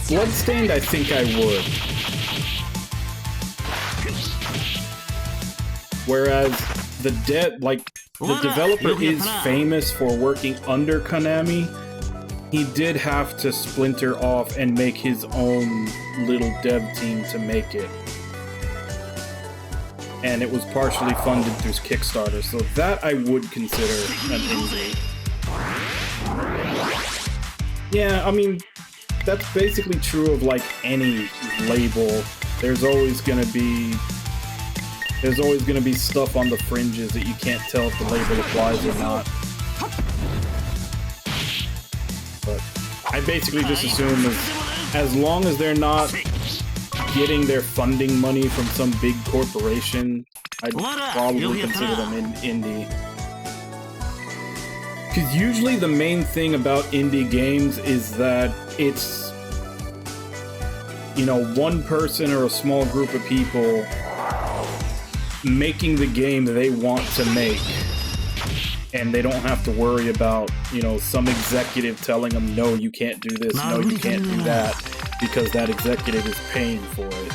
Bloodstained, I think I would. Whereas the developer is famous for working under Konami, he did have to splinter off and make his own little dev team to make it. And it was partially funded through Kickstarter, so that I would consider an indie. Yeah, I mean, that's basically true of like any label. There's always gonna be stuff on the fringes that you can't tell if the label applies or not. But I basically just assume as long as they're not getting their funding money from some big corporation, I'd probably consider them an indie. Because usually the main thing about indie games is that it's, you know, one person or a small group of people making the game they want to make. And they don't have to worry about, you know, some executive telling them, no, you can't do this, no, you can't do that, because that executive is paying for it.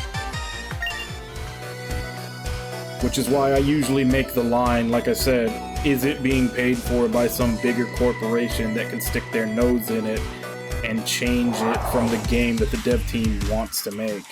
Which is why I usually make the line, like I said, is it being paid for by some bigger corporation that can stick their nose in it and change it from the game that the dev team wants to make?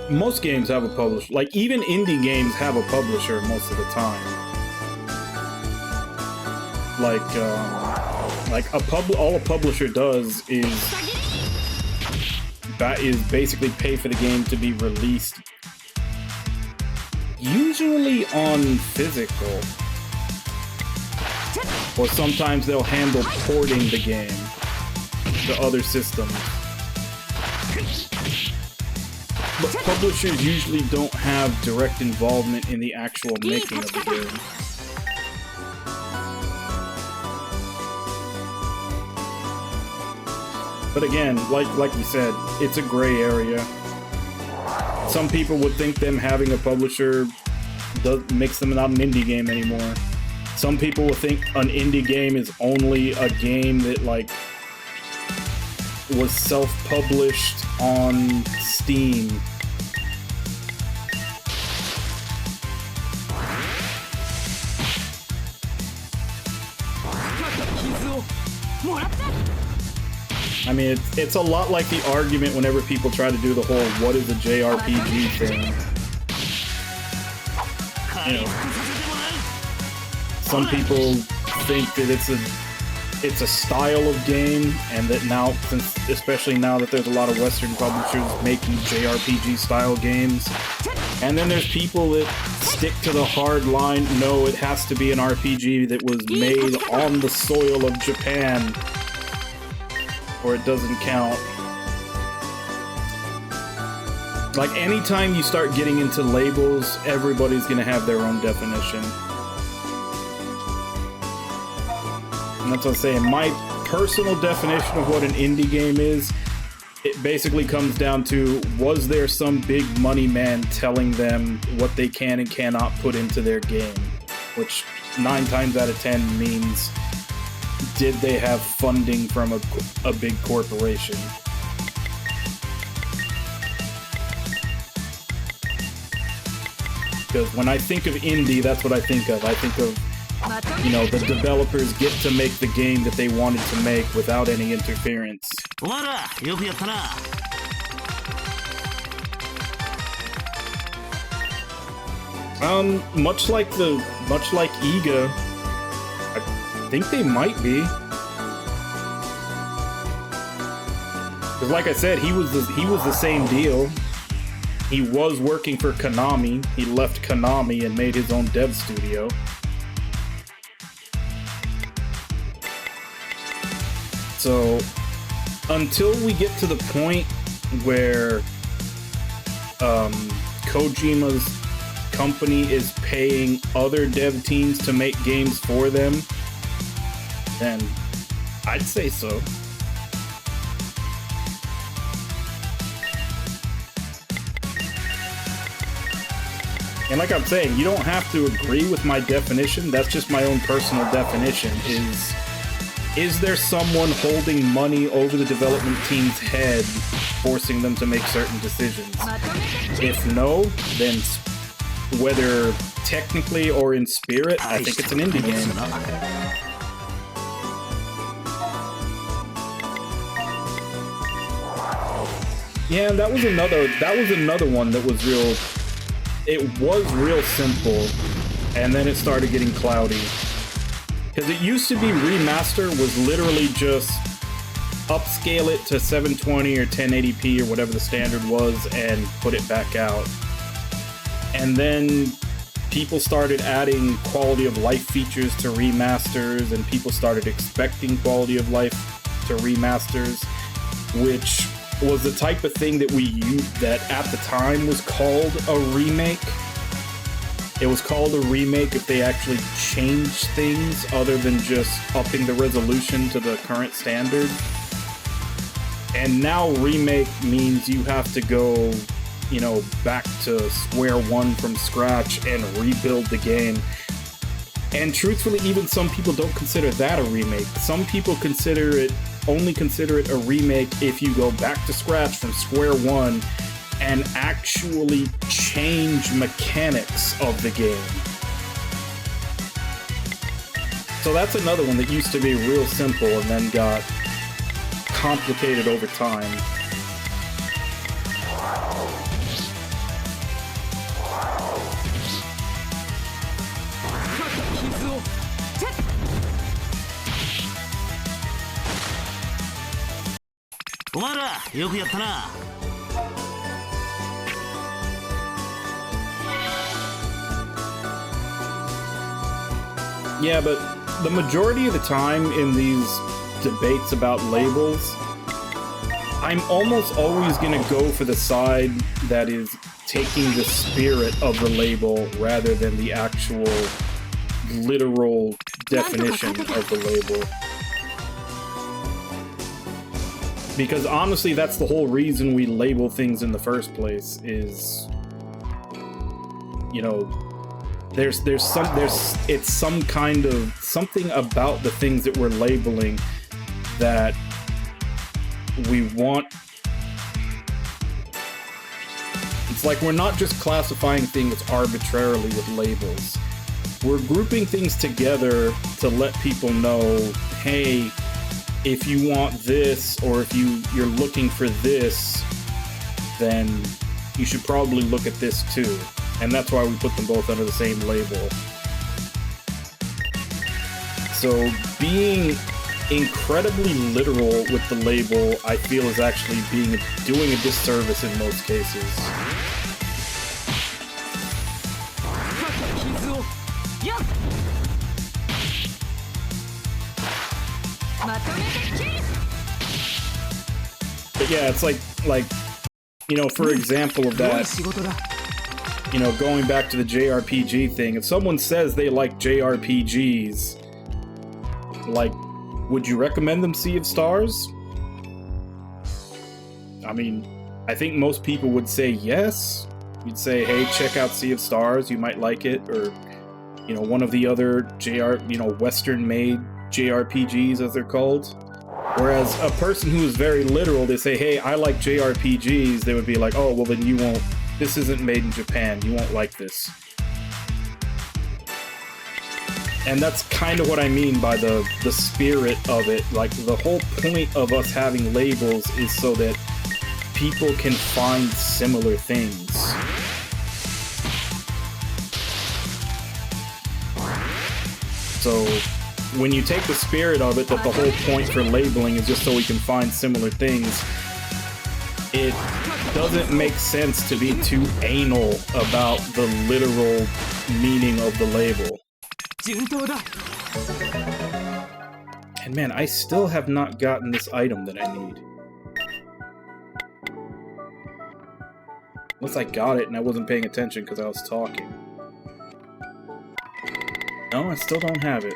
Most games have a publisher. Like, even indie games have a publisher most of the time. All a publisher does is basically pay for the game to be released, usually on physical, or sometimes they'll handle porting the game to other systems. But publishers usually don't have direct involvement in the actual making of the game. But again, like you said, it's a gray area. Some people would think them having a publisher makes them not an indie game anymore. Some people would think an indie game is only a game that, like, was self-published on Steam. I mean, it's a lot like the argument whenever people try to do the whole "what is a JRPG" thing. you know, some people think that it's a style of game, and that now, especially now that there's a lot of Western publishers making JRPG style games, and then there's people that stick to the hard line, no, it has to be an RPG that was made on the soil of Japan, or it doesn't count. Like, anytime you start getting into labels, everybody's gonna have their own definition. And that's what I'm saying. My personal definition of what an indie game is, it basically comes down to, was there some big money man telling them what they can and cannot put into their game? Which 9 times out of 10 means, did they have funding from a big corporation? Because when I think of indie, that's what I think of. I think of, you know, the developers get to make the game that they wanted to make without any interference. Much like Iga, I think they might be. Because like I said, he was the same deal. He was working for Konami. He left Konami and made his own dev studio. So, until we get to the point where Kojima's company is paying other dev teams to make games for them, then I'd say so. And like I'm saying, you don't have to agree with my definition. That's just my own personal definition. Is there someone holding money over the development team's head, forcing them to make certain decisions? If no, then whether technically or in spirit, I think it's an indie game. Yeah, and that was another one that was real. It was real simple, and then it started getting cloudy. Because it used to be remaster was literally just upscale it to 720 or 1080p or whatever the standard was and put it back out. And then people started adding quality of life features to remasters, and people started expecting quality of life to remasters, which was the type of thing that we used that at the time was called a remake. It was called a remake if they actually changed things other than just upping the resolution to the current standard. And now remake means you have to go, you know, back to square one from scratch and rebuild the game. And truthfully, even some people don't consider that a remake. Some people only consider it a remake if you go back to scratch from square one and actually change mechanics of the game. So that's another one that used to be real simple and then got complicated over time. Yeah, but the majority of the time in these debates about labels, I'm almost always going to go for the side that is taking the spirit of the label rather than the actual literal definition of the label. Because honestly, that's the whole reason we label things in the first place is, you know, it's some kind of something about the things that we're labeling that we want. It's like we're not just classifying things arbitrarily with labels. We're grouping things together to let people know, hey, if you want this, or if you're looking for this, then you should probably look at this too. And that's why we put them both under the same label. So being incredibly literal with the label, I feel, is actually doing a disservice in most cases. But yeah, it's like, you know, for example of that, you know, going back to the JRPG thing, if someone says they like JRPGs, like, would you recommend them Sea of Stars? I mean, I think most people would say yes. You'd say, hey, check out Sea of Stars, you might like it, or, you know, one of the other Western-made JRPGs, as they're called. Whereas a person who is very literal, they say, hey, I like JRPGs, they would be like, oh, well then you won't, this isn't made in Japan, you won't like this. And that's kind of what I mean by the spirit of it. Like, the whole point of us having labels is so that people can find similar things. So when you take the spirit of it, that the whole point for labeling is just so we can find similar things, it doesn't make sense to be too anal about the literal meaning of the label. And man, I still have not gotten this item that I need. Unless I got it and I wasn't paying attention because I was talking. No, I still don't have it.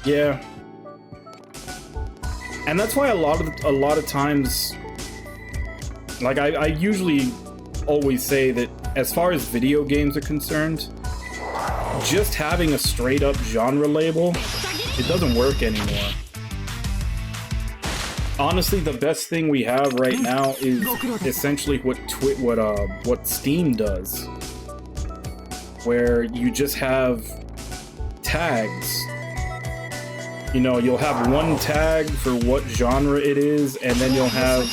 Yeah. And that's why a lot of times, like, I usually always say that as far as video games are concerned, just having a straight up genre label, it doesn't work anymore. Honestly, the best thing we have right now is essentially what Steam does, where you just have tags. You know, you'll have one tag for what genre it is, and then you'll have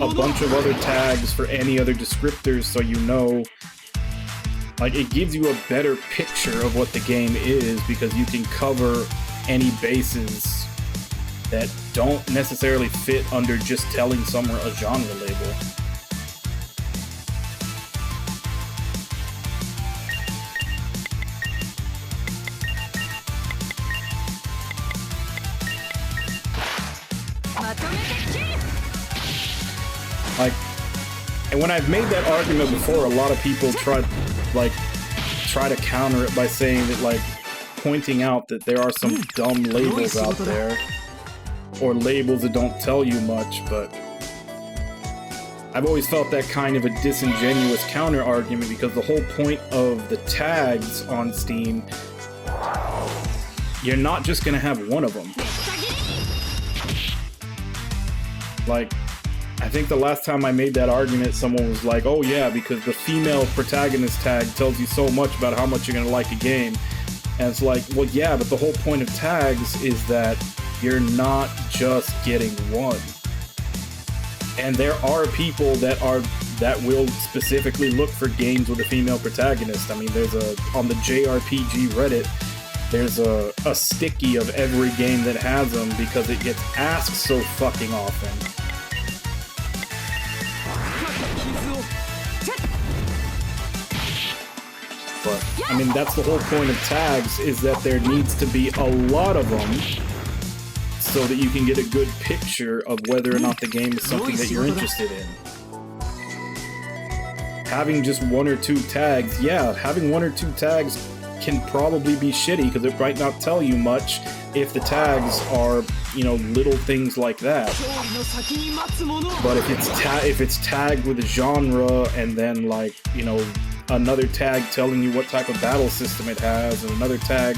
a bunch of other tags for any other descriptors, so you know, like, it gives you a better picture of what the game is, because you can cover any bases that don't necessarily fit under just telling someone a genre label. Like, and when I've made that argument before, a lot of people try to counter it by saying that, like, pointing out that there are some dumb labels out there, or labels that don't tell you much, but I've always felt that kind of a disingenuous counter argument, because the whole point of the tags on Steam, you're not just gonna have one of them. Like, I think the last time I made that argument, someone was like, oh yeah, because the female protagonist tag tells you so much about how much you're gonna like a game. And it's like, well yeah, but the whole point of tags is that you're not just getting one. And there are people that will specifically look for games with a female protagonist. I mean, on the JRPG Reddit, there's a sticky of every game that has them, because it gets asked so fucking often. But, I mean, that's the whole point of tags, is that there needs to be a lot of them so that you can get a good picture of whether or not the game is something that you're interested in. Having just one or two tags, yeah, having one or two tags can probably be shitty, because it might not tell you much if the tags are you know, little things like that. 勝利の先に待つ者 But if it's tagged with a genre and then like, you know, another tag telling you what type of battle system it has and another tag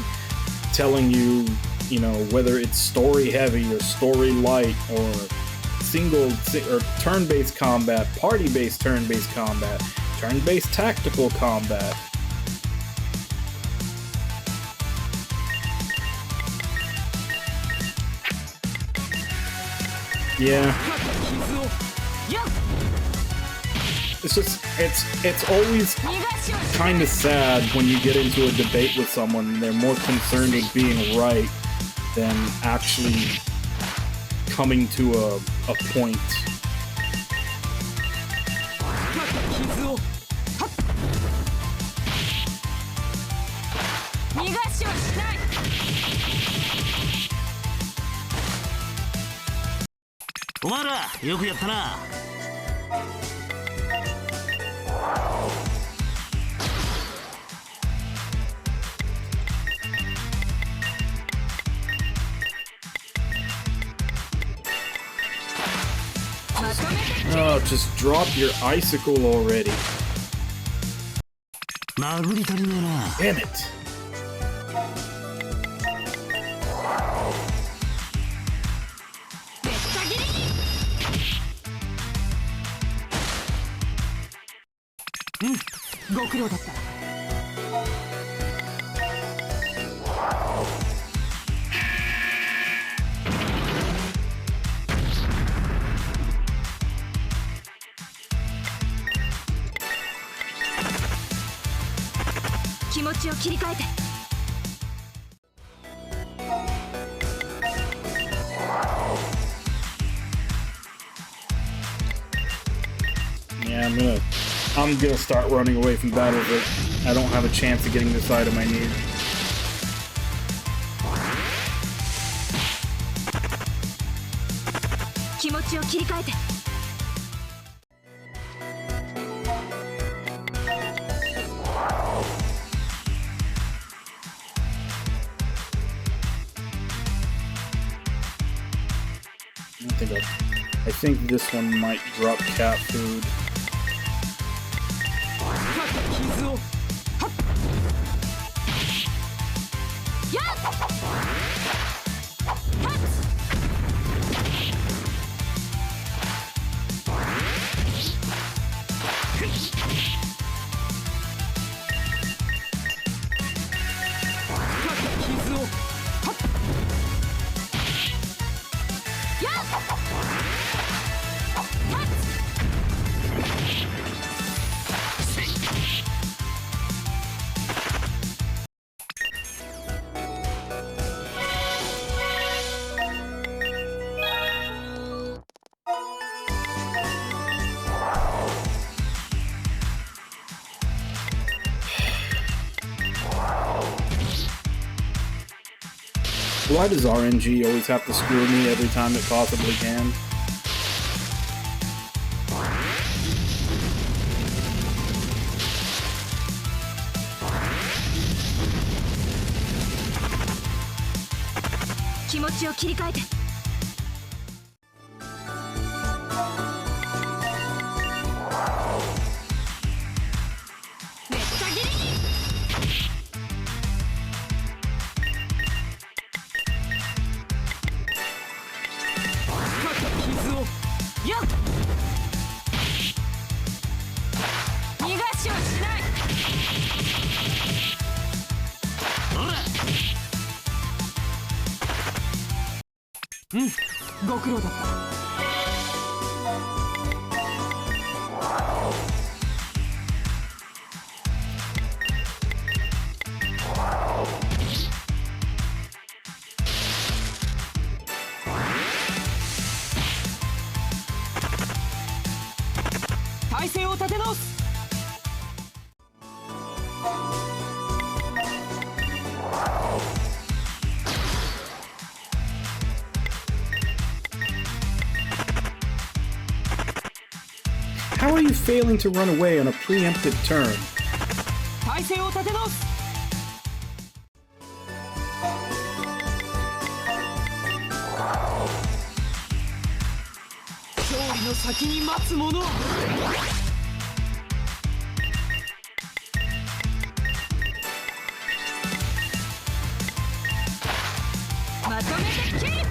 telling you, you know, whether it's story heavy or story light or or turn-based combat, party-based turn-based combat, turn-based tactical combat. Yeah. It's just, it's always kind of sad when you get into a debate with someone and they're more concerned with being right than actually coming to a point. Oh, just drop your icicle already. Damn it. Yeah, I'm gonna start running away from battles that I don't have a chance of getting this item I need. I think this one might drop cat food. Why does RNG always have to screw me every time it possibly can? How are you failing to run away on a preempted turn? 勝利の先に待つ者。まとめて切る。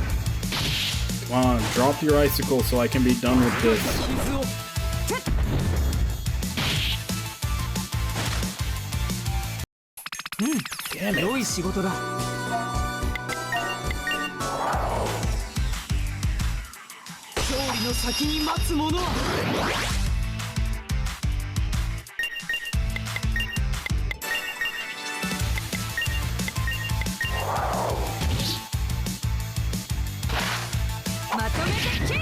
Come on, drop your icicle so I can be done with this. 傷をDamn it. 良い仕事だ。勝利の先に待つ者。まとめて切る。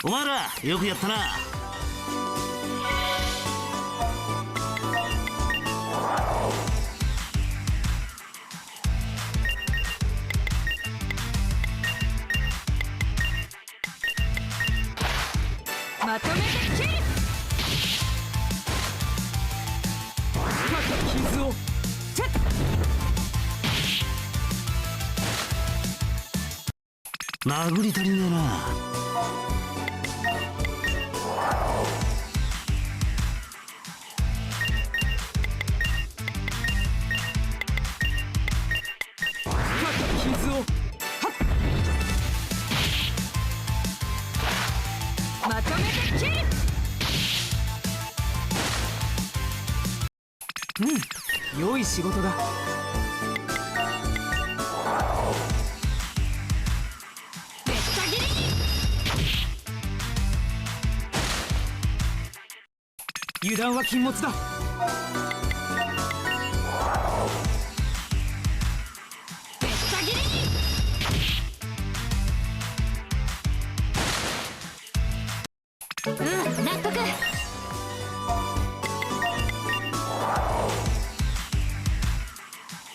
お前らよくやったな。まとめて切る。深く傷をチェッ。殴り足りねえな。傷をはっ。まとめて切る。良い仕事だ。めった切り。油断は禁物だ。めった切り。納得。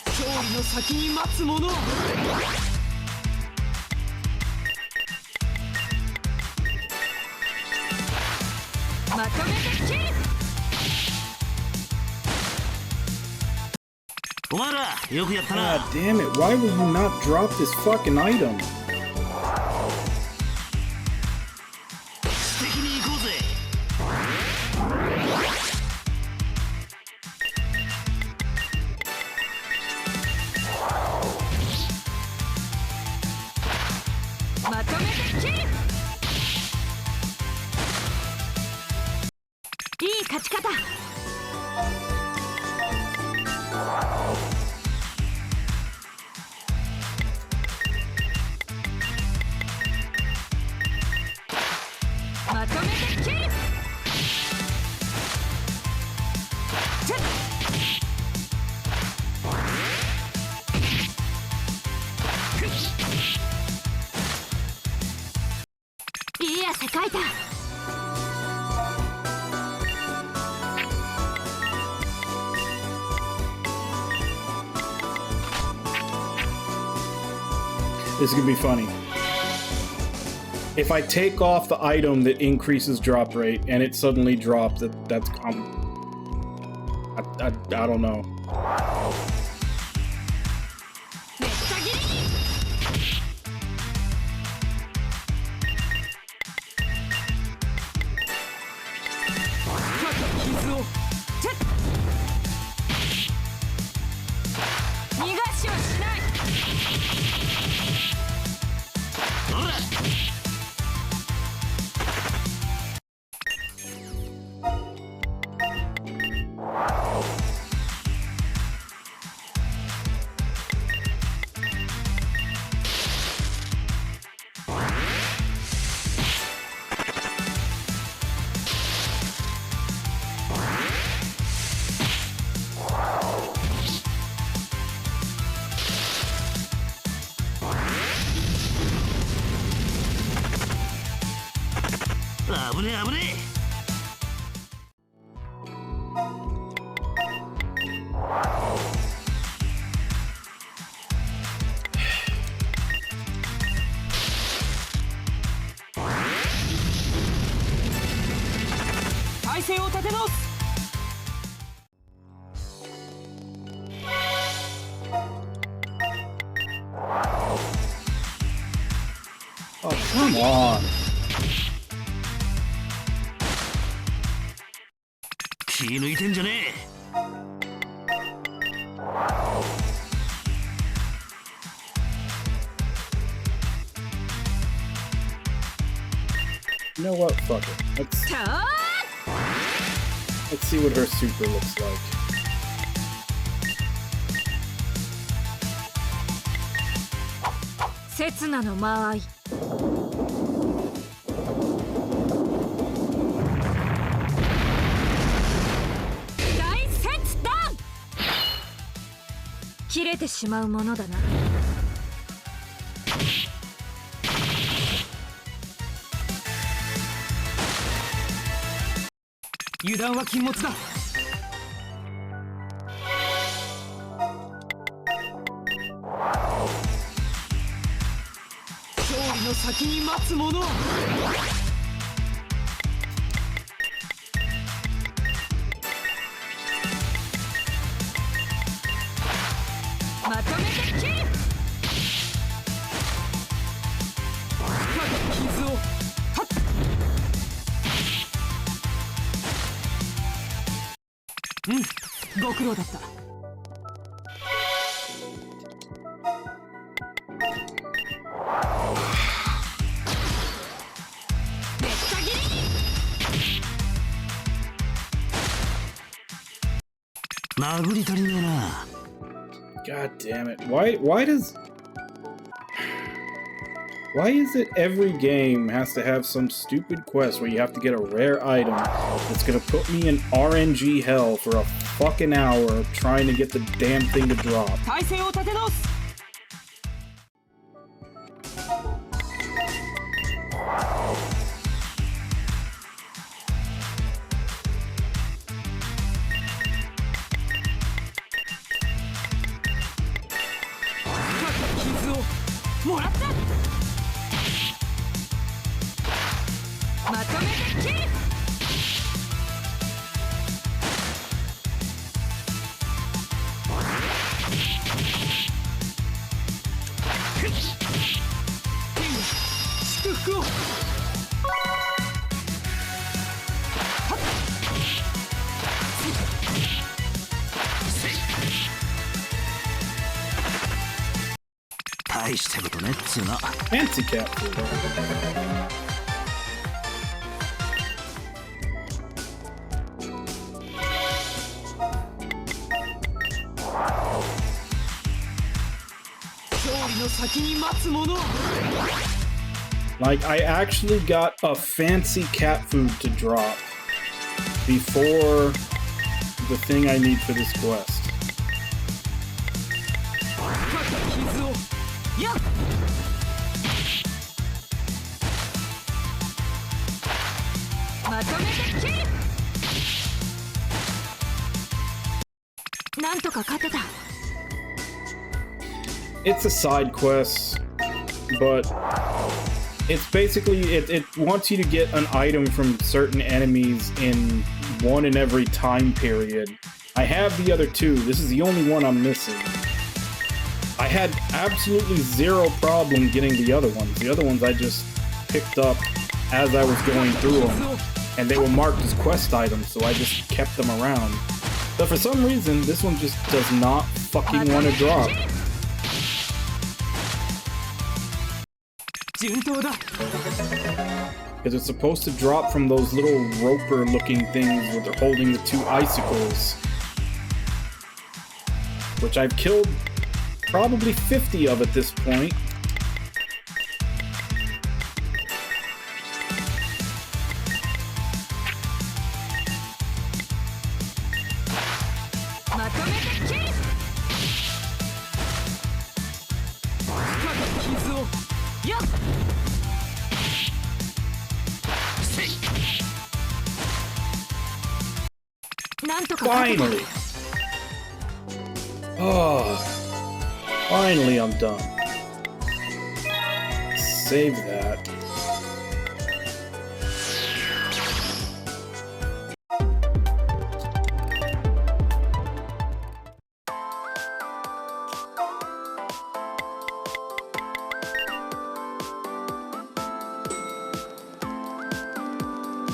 勝利の先に待つ者。まとめて切る。お前らよくやったな。 God damn it, why will you not drop this fucking item? 素敵に行こうぜ。まとめて切る。いい勝ち方。まとめて切る。チェッ。いい汗かいた。This is gonna be funny. If I take off the item that increases drop rate and it suddenly drops, that's I don't know. めった切り。深く傷をチェッ。逃がしはしない。ほら。危ねえ危ねえ。体勢を立て直す。Oh, come on. 気抜いてんじゃねえ。 You know what? Fuck it. Let's see what her super looks like. 刹那の間合い。大切断。切れてしまうものだな。油断は禁物だ。勝利の先に待つ者は。まとめて切る。深き傷を。はっ。 うん、ご苦労だった。めっちゃ切り。殴り足りねえな。 God damn it. Why is it every game has to have some stupid quest where you have to get a rare item that's gonna put me in RNG hell for a fucking hour trying to get the damn thing to drop? 体勢を立て直す。 傷をもらった。まとめて切る。祝福を。大したことねっつうな。 Fancy cat food. 勝利の先に待つ者は。 Like, I actually got a fancy cat food to drop before the thing I need for this quest. 傷を。やっ。 まとめて切る。なんとか勝てた。 It's a side quest, but it's basically it wants you to get an item from certain enemies in one in every time period. I have the other two. This is the only one I'm missing. I had absolutely zero problem getting the other ones. The other ones I just picked up as I was going through them, and they were marked as quest items, so I just kept them around. But for some reason, this one just does not fucking want to drop. 順当だ。 Because it's supposed to drop from those little roper-looking things where they're holding the two icicles. Which I've killed probably 50 of at this point. まとめて切る。傷を。やっ。 なんとか勝てた。 Finally! Oh, finally I'm done. Save that.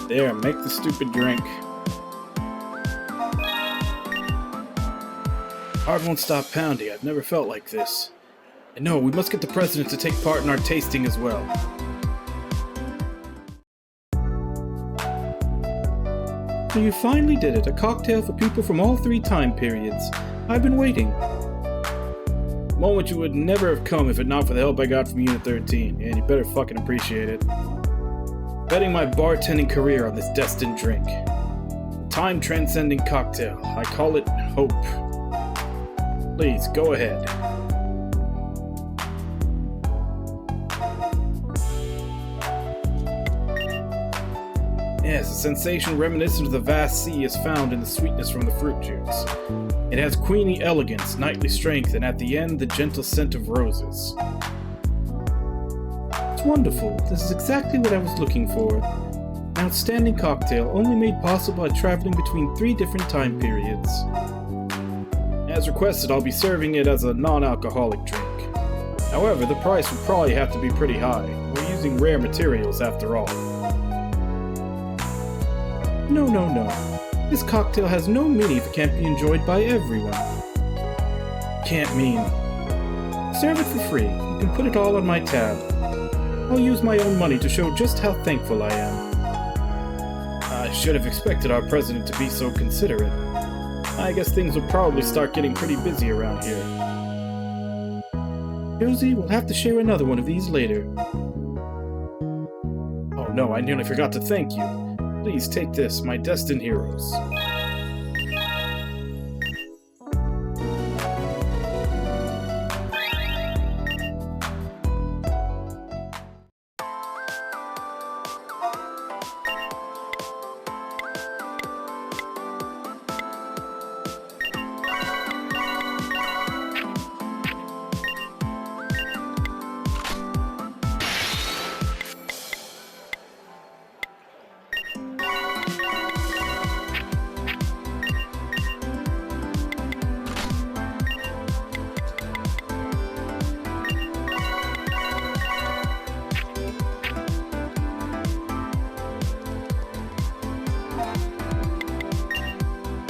There, make the stupid drink. Heart won't stop pounding. I've never felt like this. And no, we must get the president to take part in our tasting as well. So you finally did it, a cocktail for people from all 3 time periods. I've been waiting. A moment you would never have come if it not for the help I got from Unit 13, and you better fucking appreciate it. Betting my bartending career on this destined drink. Time-transcending cocktail. I call it Hope. Please, go ahead. Yes, a sensation reminiscent of the vast sea is found in the sweetness from the fruit juice. It has queeny elegance, knightly strength, and at the end, the gentle scent of roses. It's wonderful. This is exactly what I was looking for. An outstanding cocktail, only made possible by traveling between 3 different time periods. As requested, I'll be serving it as a non-alcoholic drink. However, the price would probably have to be pretty high. We're using rare materials after all. No. This cocktail has no meaning if it can't be enjoyed by everyone. Can't mean. Serve it for free. You can put it all on my tab. I'll use my own money to show just how thankful I am. I should have expected our president to be so considerate. I guess things will probably start getting pretty busy around here. Josie, we'll have to share another one of these later. Oh no, I nearly forgot to thank you. Please take this, my destined heroes.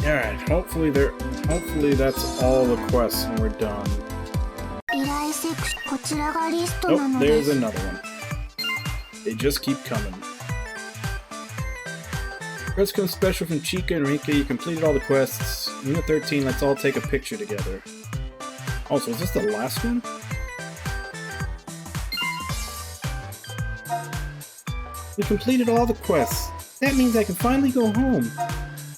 Alright, hopefully that's all the quests and we're done. 依頼セクションこちらがリストな Oh, ので there's す another one. They just keep coming. Quest comes special from Chica and Rika. You completed all the quests. Unit 13, let's all take a picture together. Also, is this the last one? We completed all the quests. That means I can finally go home.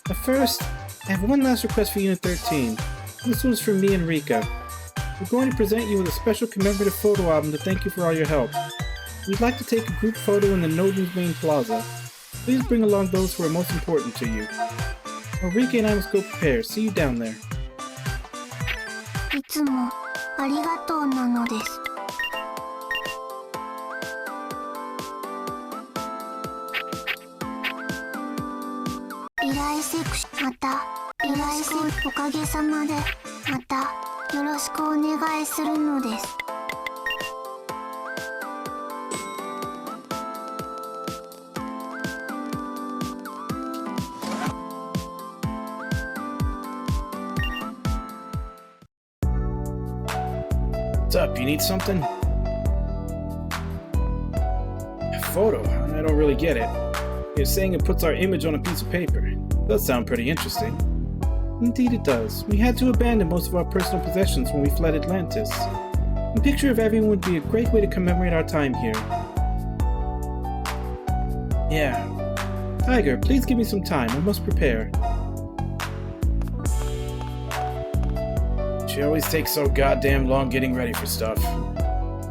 But first, I have one last request for Unit 13. This one's from me and Rika. We're going to present you with a special commemorative photo album to thank you for all your help. We'd like to take a group photo in the Noden's main plaza. Please bring along those who are most important to you. Well, Rika and I must go prepare. See you down there. いつもありがとうなのです。依頼セクションまた依頼セクおかげさまでまたよろしくお願いするのです。What's up? You need something? A photo? I don't really get it. You're saying it puts our image on a piece of paper. Does sound pretty interesting. Indeed it does. We had to abandon most of our personal possessions when we fled Atlantis. A picture of everyone would be a great way to commemorate our time here. Yeah. Tiger, please give me some time. I must prepare. She always takes so goddamn long getting ready for stuff.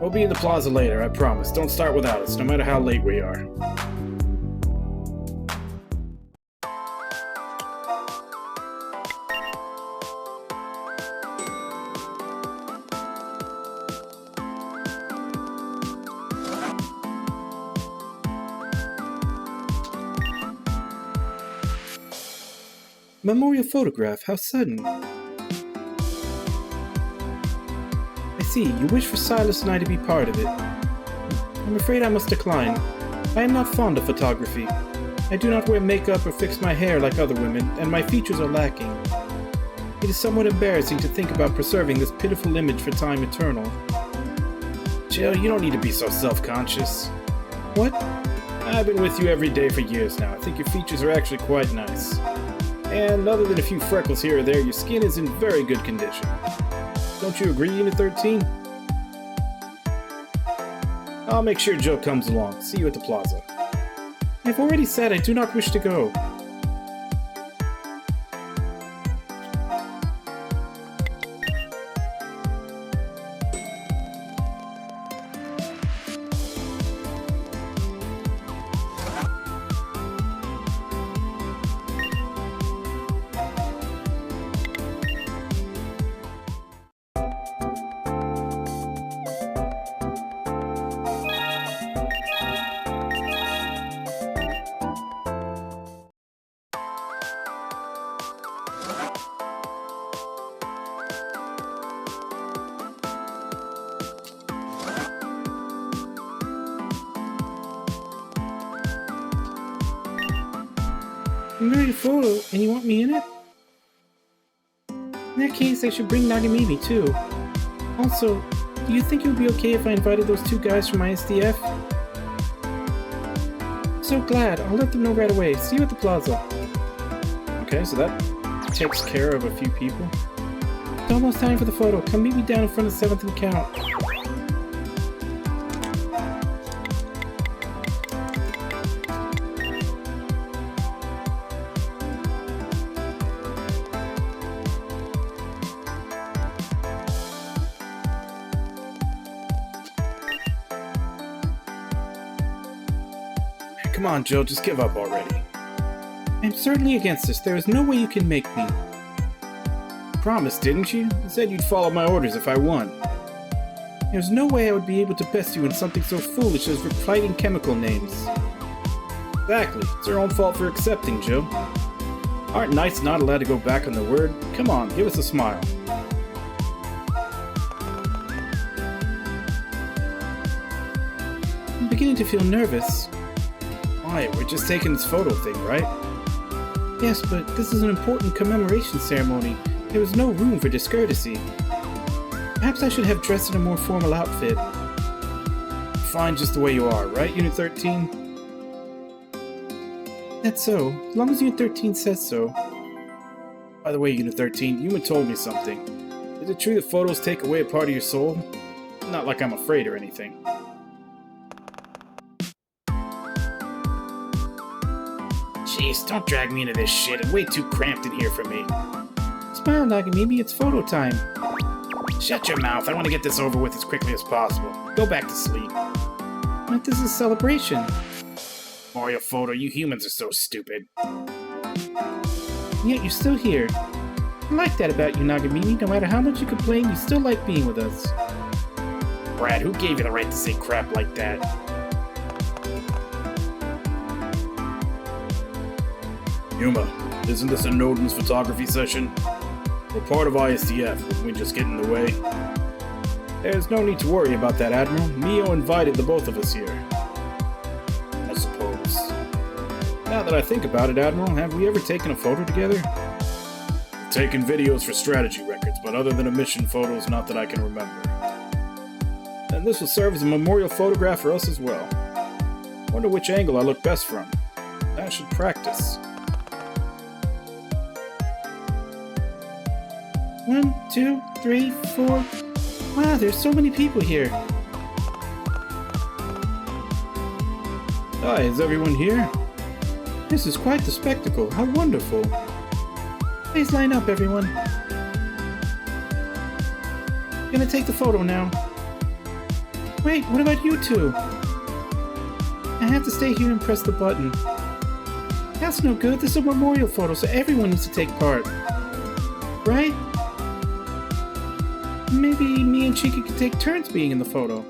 We'll be in the plaza later, I promise. Don't start without us, no matter how late we are. Memorial photograph, how sudden. I see, you wish for Silas and I to be part of it. I'm afraid I must decline. I am not fond of photography. I do not wear makeup or fix my hair like other women, and my features are lacking. It is somewhat embarrassing to think about preserving this pitiful image for time eternal. Jill, you don't need to be so self-conscious. What? I've been with you every day for years now. I think your features are actually quite nice. And other than a few freckles here or there, your skin is in very good condition. Don't you agree, Unit 13? I'll make sure Joe comes along. See you at the plaza. I've already said I do not wish to go. You made a photo, and you want me in it? In that case, I should bring Nagamimi, too. Also, do you think it would be okay if I invited those two guys from ISDF? So glad. I'll let them know right away. See you at the plaza. Okay, so that takes care of a few people. It's almost time for the photo. Come meet me down in front of 7th and Count. Come on, Jill, just give up already. I'm certainly against this. There is no way you can make me. Promised, didn't you? You said you'd follow my orders if I won. There's no way I would be able to best you in something so foolish as repeating chemical names. Exactly. It's your own fault for accepting, Jill. Aren't knights not allowed to go back on their word? Come on, give us a smile. I'm beginning to feel nervous. Why? We're just taking this photo thing, right? Yes, but this is an important commemoration ceremony. There is no room for discourtesy. Perhaps I should have dressed in a more formal outfit. Fine just the way you are, right, Unit 13? That's so, as long as Unit 13 says so. By the way, Unit 13, Yuma told me something. Is it true that photos take away a part of your soul? Not like I'm afraid or anything. Jeez, don't drag me into this shit. It's way too cramped in here for me. Smile, Nagamimi, it's photo time. Shut your mouth. I want to get this over with as quickly as possible. Go back to sleep. But this is a celebration. Mario photo, you humans are so stupid. And yet you're still here. I like that about you, Nagamimi. No matter how much you complain, you still like being with us. Brad, who gave you the right to say crap like that? Yuma, isn't this a Noden's photography session? We're part of ISDF, wouldn't we just get in the way? There's no need to worry about that, Admiral. Mio invited the both of us here. I suppose. Now that I think about it, Admiral, have we ever taken a photo together? Taken videos for strategy records, but other than mission photos, not that I can remember. And this will serve as a memorial photograph for us as well. Wonder which angle I look best from. I should practice. 1, 2, 3, 4. Wow, there's so many people here. Hi, is everyone here? This is quite the spectacle. How wonderful. Please line up, everyone. Gonna take the photo now. Wait, what about you two? I have to stay here and press the button. That's no good. This is a memorial photo, so everyone needs to take part. Right? Maybe me and Chika could take turns being in the photo.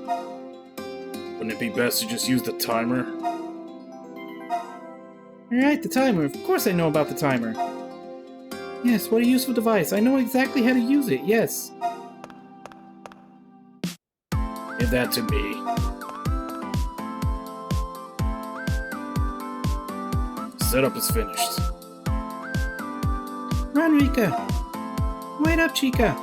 Wouldn't it be best to just use the timer? Alright, the timer. Of course I know about the timer. Yes, what a useful device. I know exactly how to use it, yes. Give that to me. setup is finished. Run, Rika! Wait up, Chica!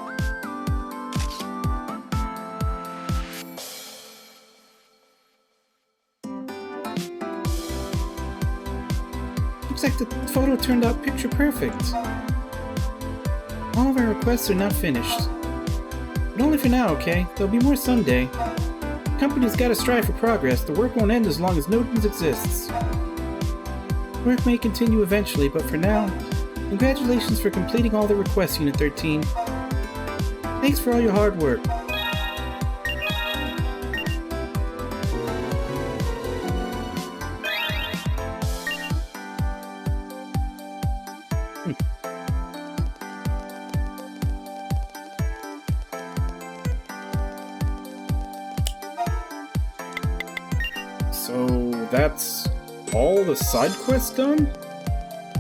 Looks like the photo turned out picture perfect. All of our requests are now finished. But only for now, okay? There'll be more someday. The company's gotta strive for progress. The work won't end as long as Nodens exists. Work may continue eventually, but for now, congratulations for completing all the requests, Unit 13. Thanks for all your hard work. So that's all the side quests done?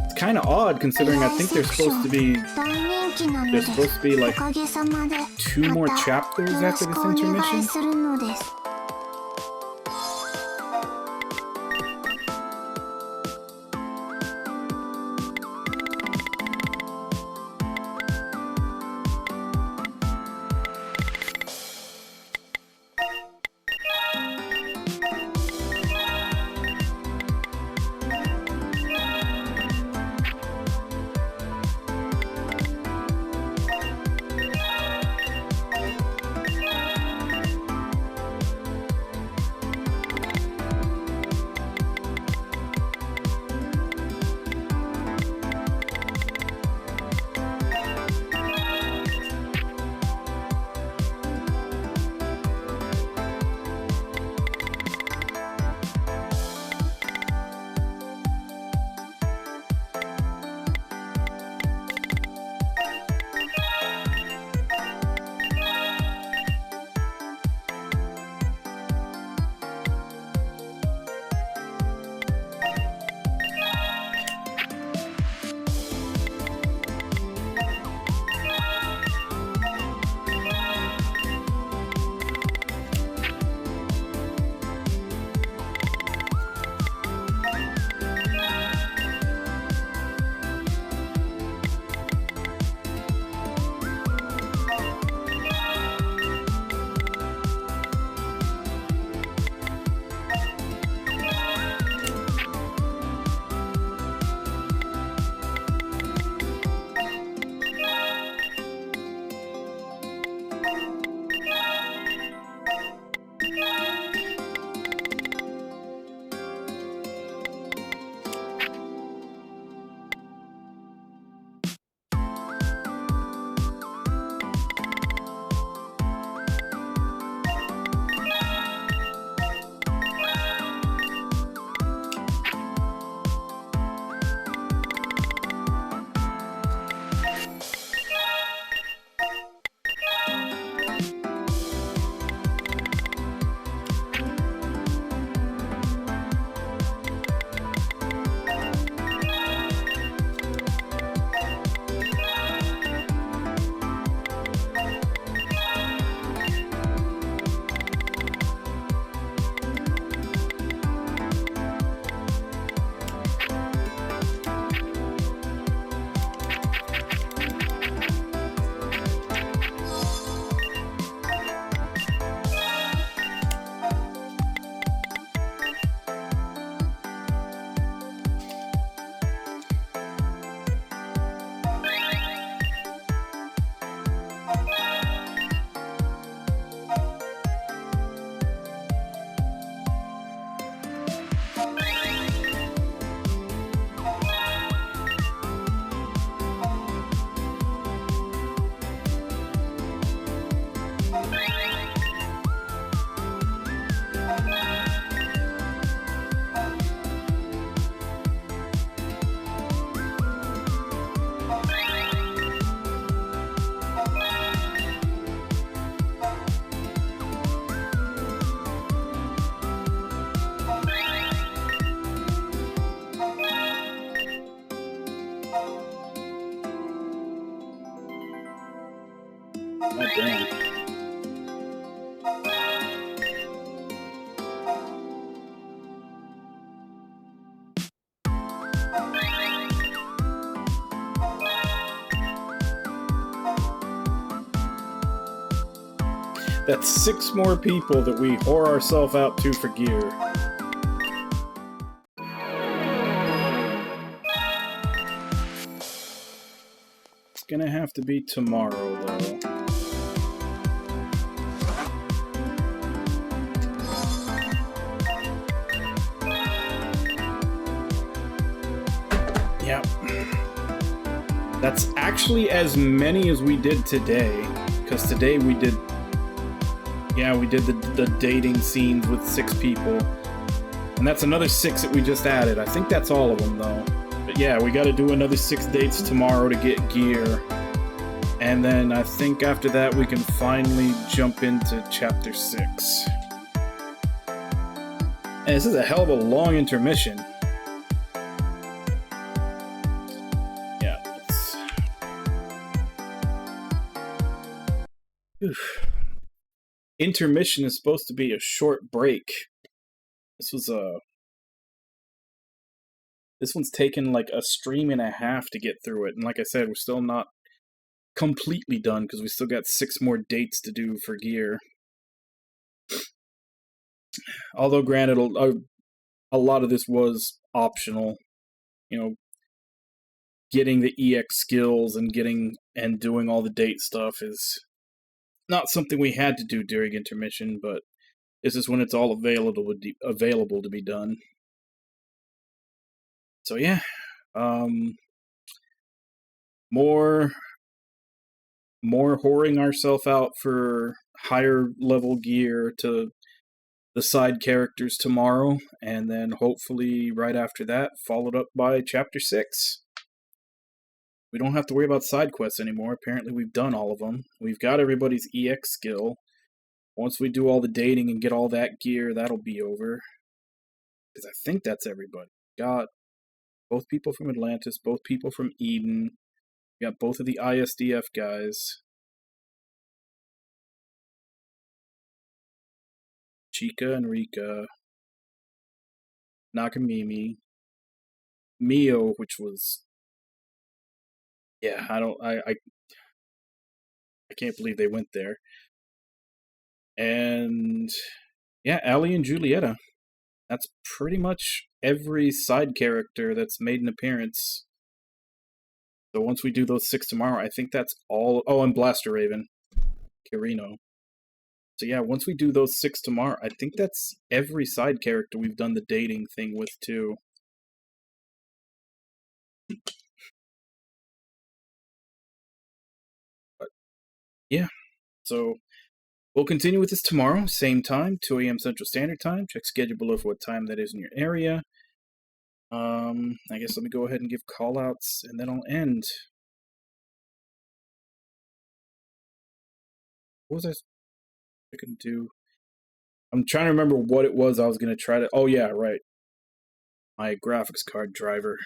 It's kind of odd considering I think there's supposed to be 大人気なので there's supposed to be お like かげさまで 2 more また chapters よろ after し this くお願い intermission. するのです。That's 6 more people that we whore ourselves out to for gear. It's gonna have to be tomorrow, though. Yep. That's actually as many as we did today, because today we did... Yeah, we did the dating scenes with 6 people. And that's another 6 that we just added. I think that's all of them, though. But yeah, we gotta do another 6 dates tomorrow to get gear. And then I think after that we can finally jump into Chapter 6. And this is a hell of a long intermission. Yeah, it's... Oof. Intermission is supposed to be a short break. This one's taken like a stream and a half to get through it, and like I said, we're still not completely done because we still got 6 more dates to do for gear. Although granted, a lot of this was optional. You know, getting the EX skills and doing all the date stuff is not something we had to do during intermission, but this is when it's all available to be done. So yeah, more whoring ourselves out for higher level gear to the side characters tomorrow, and then hopefully right after that, followed up by Chapter 6. We don't have to worry about side quests anymore. Apparently we've done all of them. We've got everybody's EX skill. Once we do all the dating and get all that gear, that'll be over. Because I think that's everybody. Got both people from Atlantis, both people from Eden. We got both of the ISDF guys. Chica and Rika. Nakamimi. Mio, which was... Yeah, I can't believe they went there. And yeah, Allie and Julieta. That's pretty much every side character that's made an appearance. So once we do those 6 tomorrow, I think that's all. Oh, and Blaster Raven. Kirino. So yeah, once we do those 6 tomorrow, I think that's every side character we've done the dating thing with too. Yeah, so we'll continue with this tomorrow, same time, 2 a.m. Central Standard Time. Check schedule below for what time that is in your area. I guess let me go ahead and give callouts, and then I'll end. What was I going to do? I'm trying to remember what it was I was going to try to... Oh yeah, right. My graphics card driver.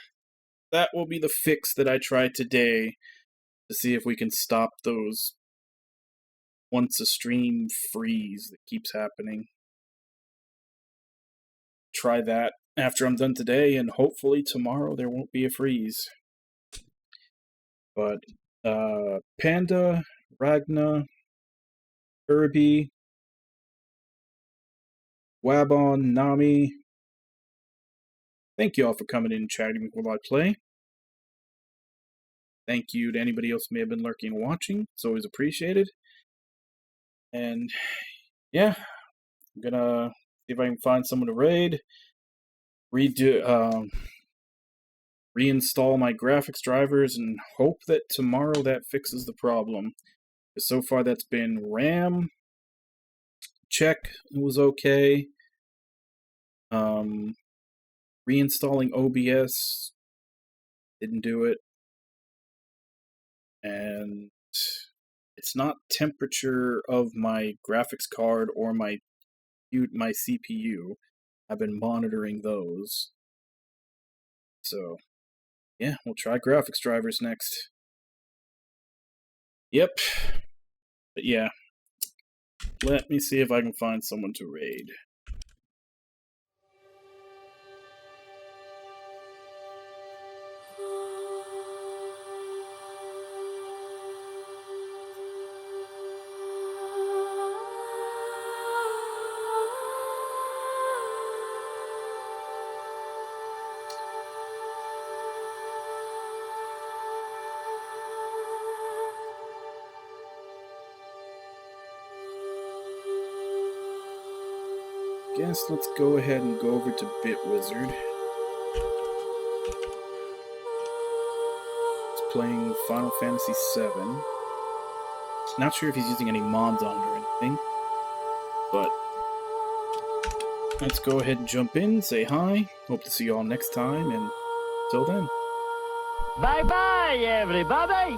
That will be the fix that I try today to see if we can stop those once a stream freeze that keeps happening. Try that after I'm done today, and hopefully tomorrow there won't be a freeze. But Panda, Ragna, Irby, Wabon, Nami, thank you all for coming in and chatting while I play. Thank you to anybody else who may have been lurking and watching. It's always appreciated. And yeah, I'm gonna see if I can find someone to raid. Reinstall my graphics drivers and hope that tomorrow that fixes the problem. Because so far that's been RAM check, it was okay. Reinstalling OBS didn't do it. And it's not temperature of my graphics card or my CPU. I've been monitoring those. So, yeah, we'll try graphics drivers next. Yep. But yeah. Let me see if I can find someone to raid. guess let's go ahead and go over to Bit Wizard. He's playing Final Fantasy VII. Not sure if he's using any mods on it or anything, but let's go ahead and jump in, say hi. Hope to see you all next time, and till then. Bye bye, everybody!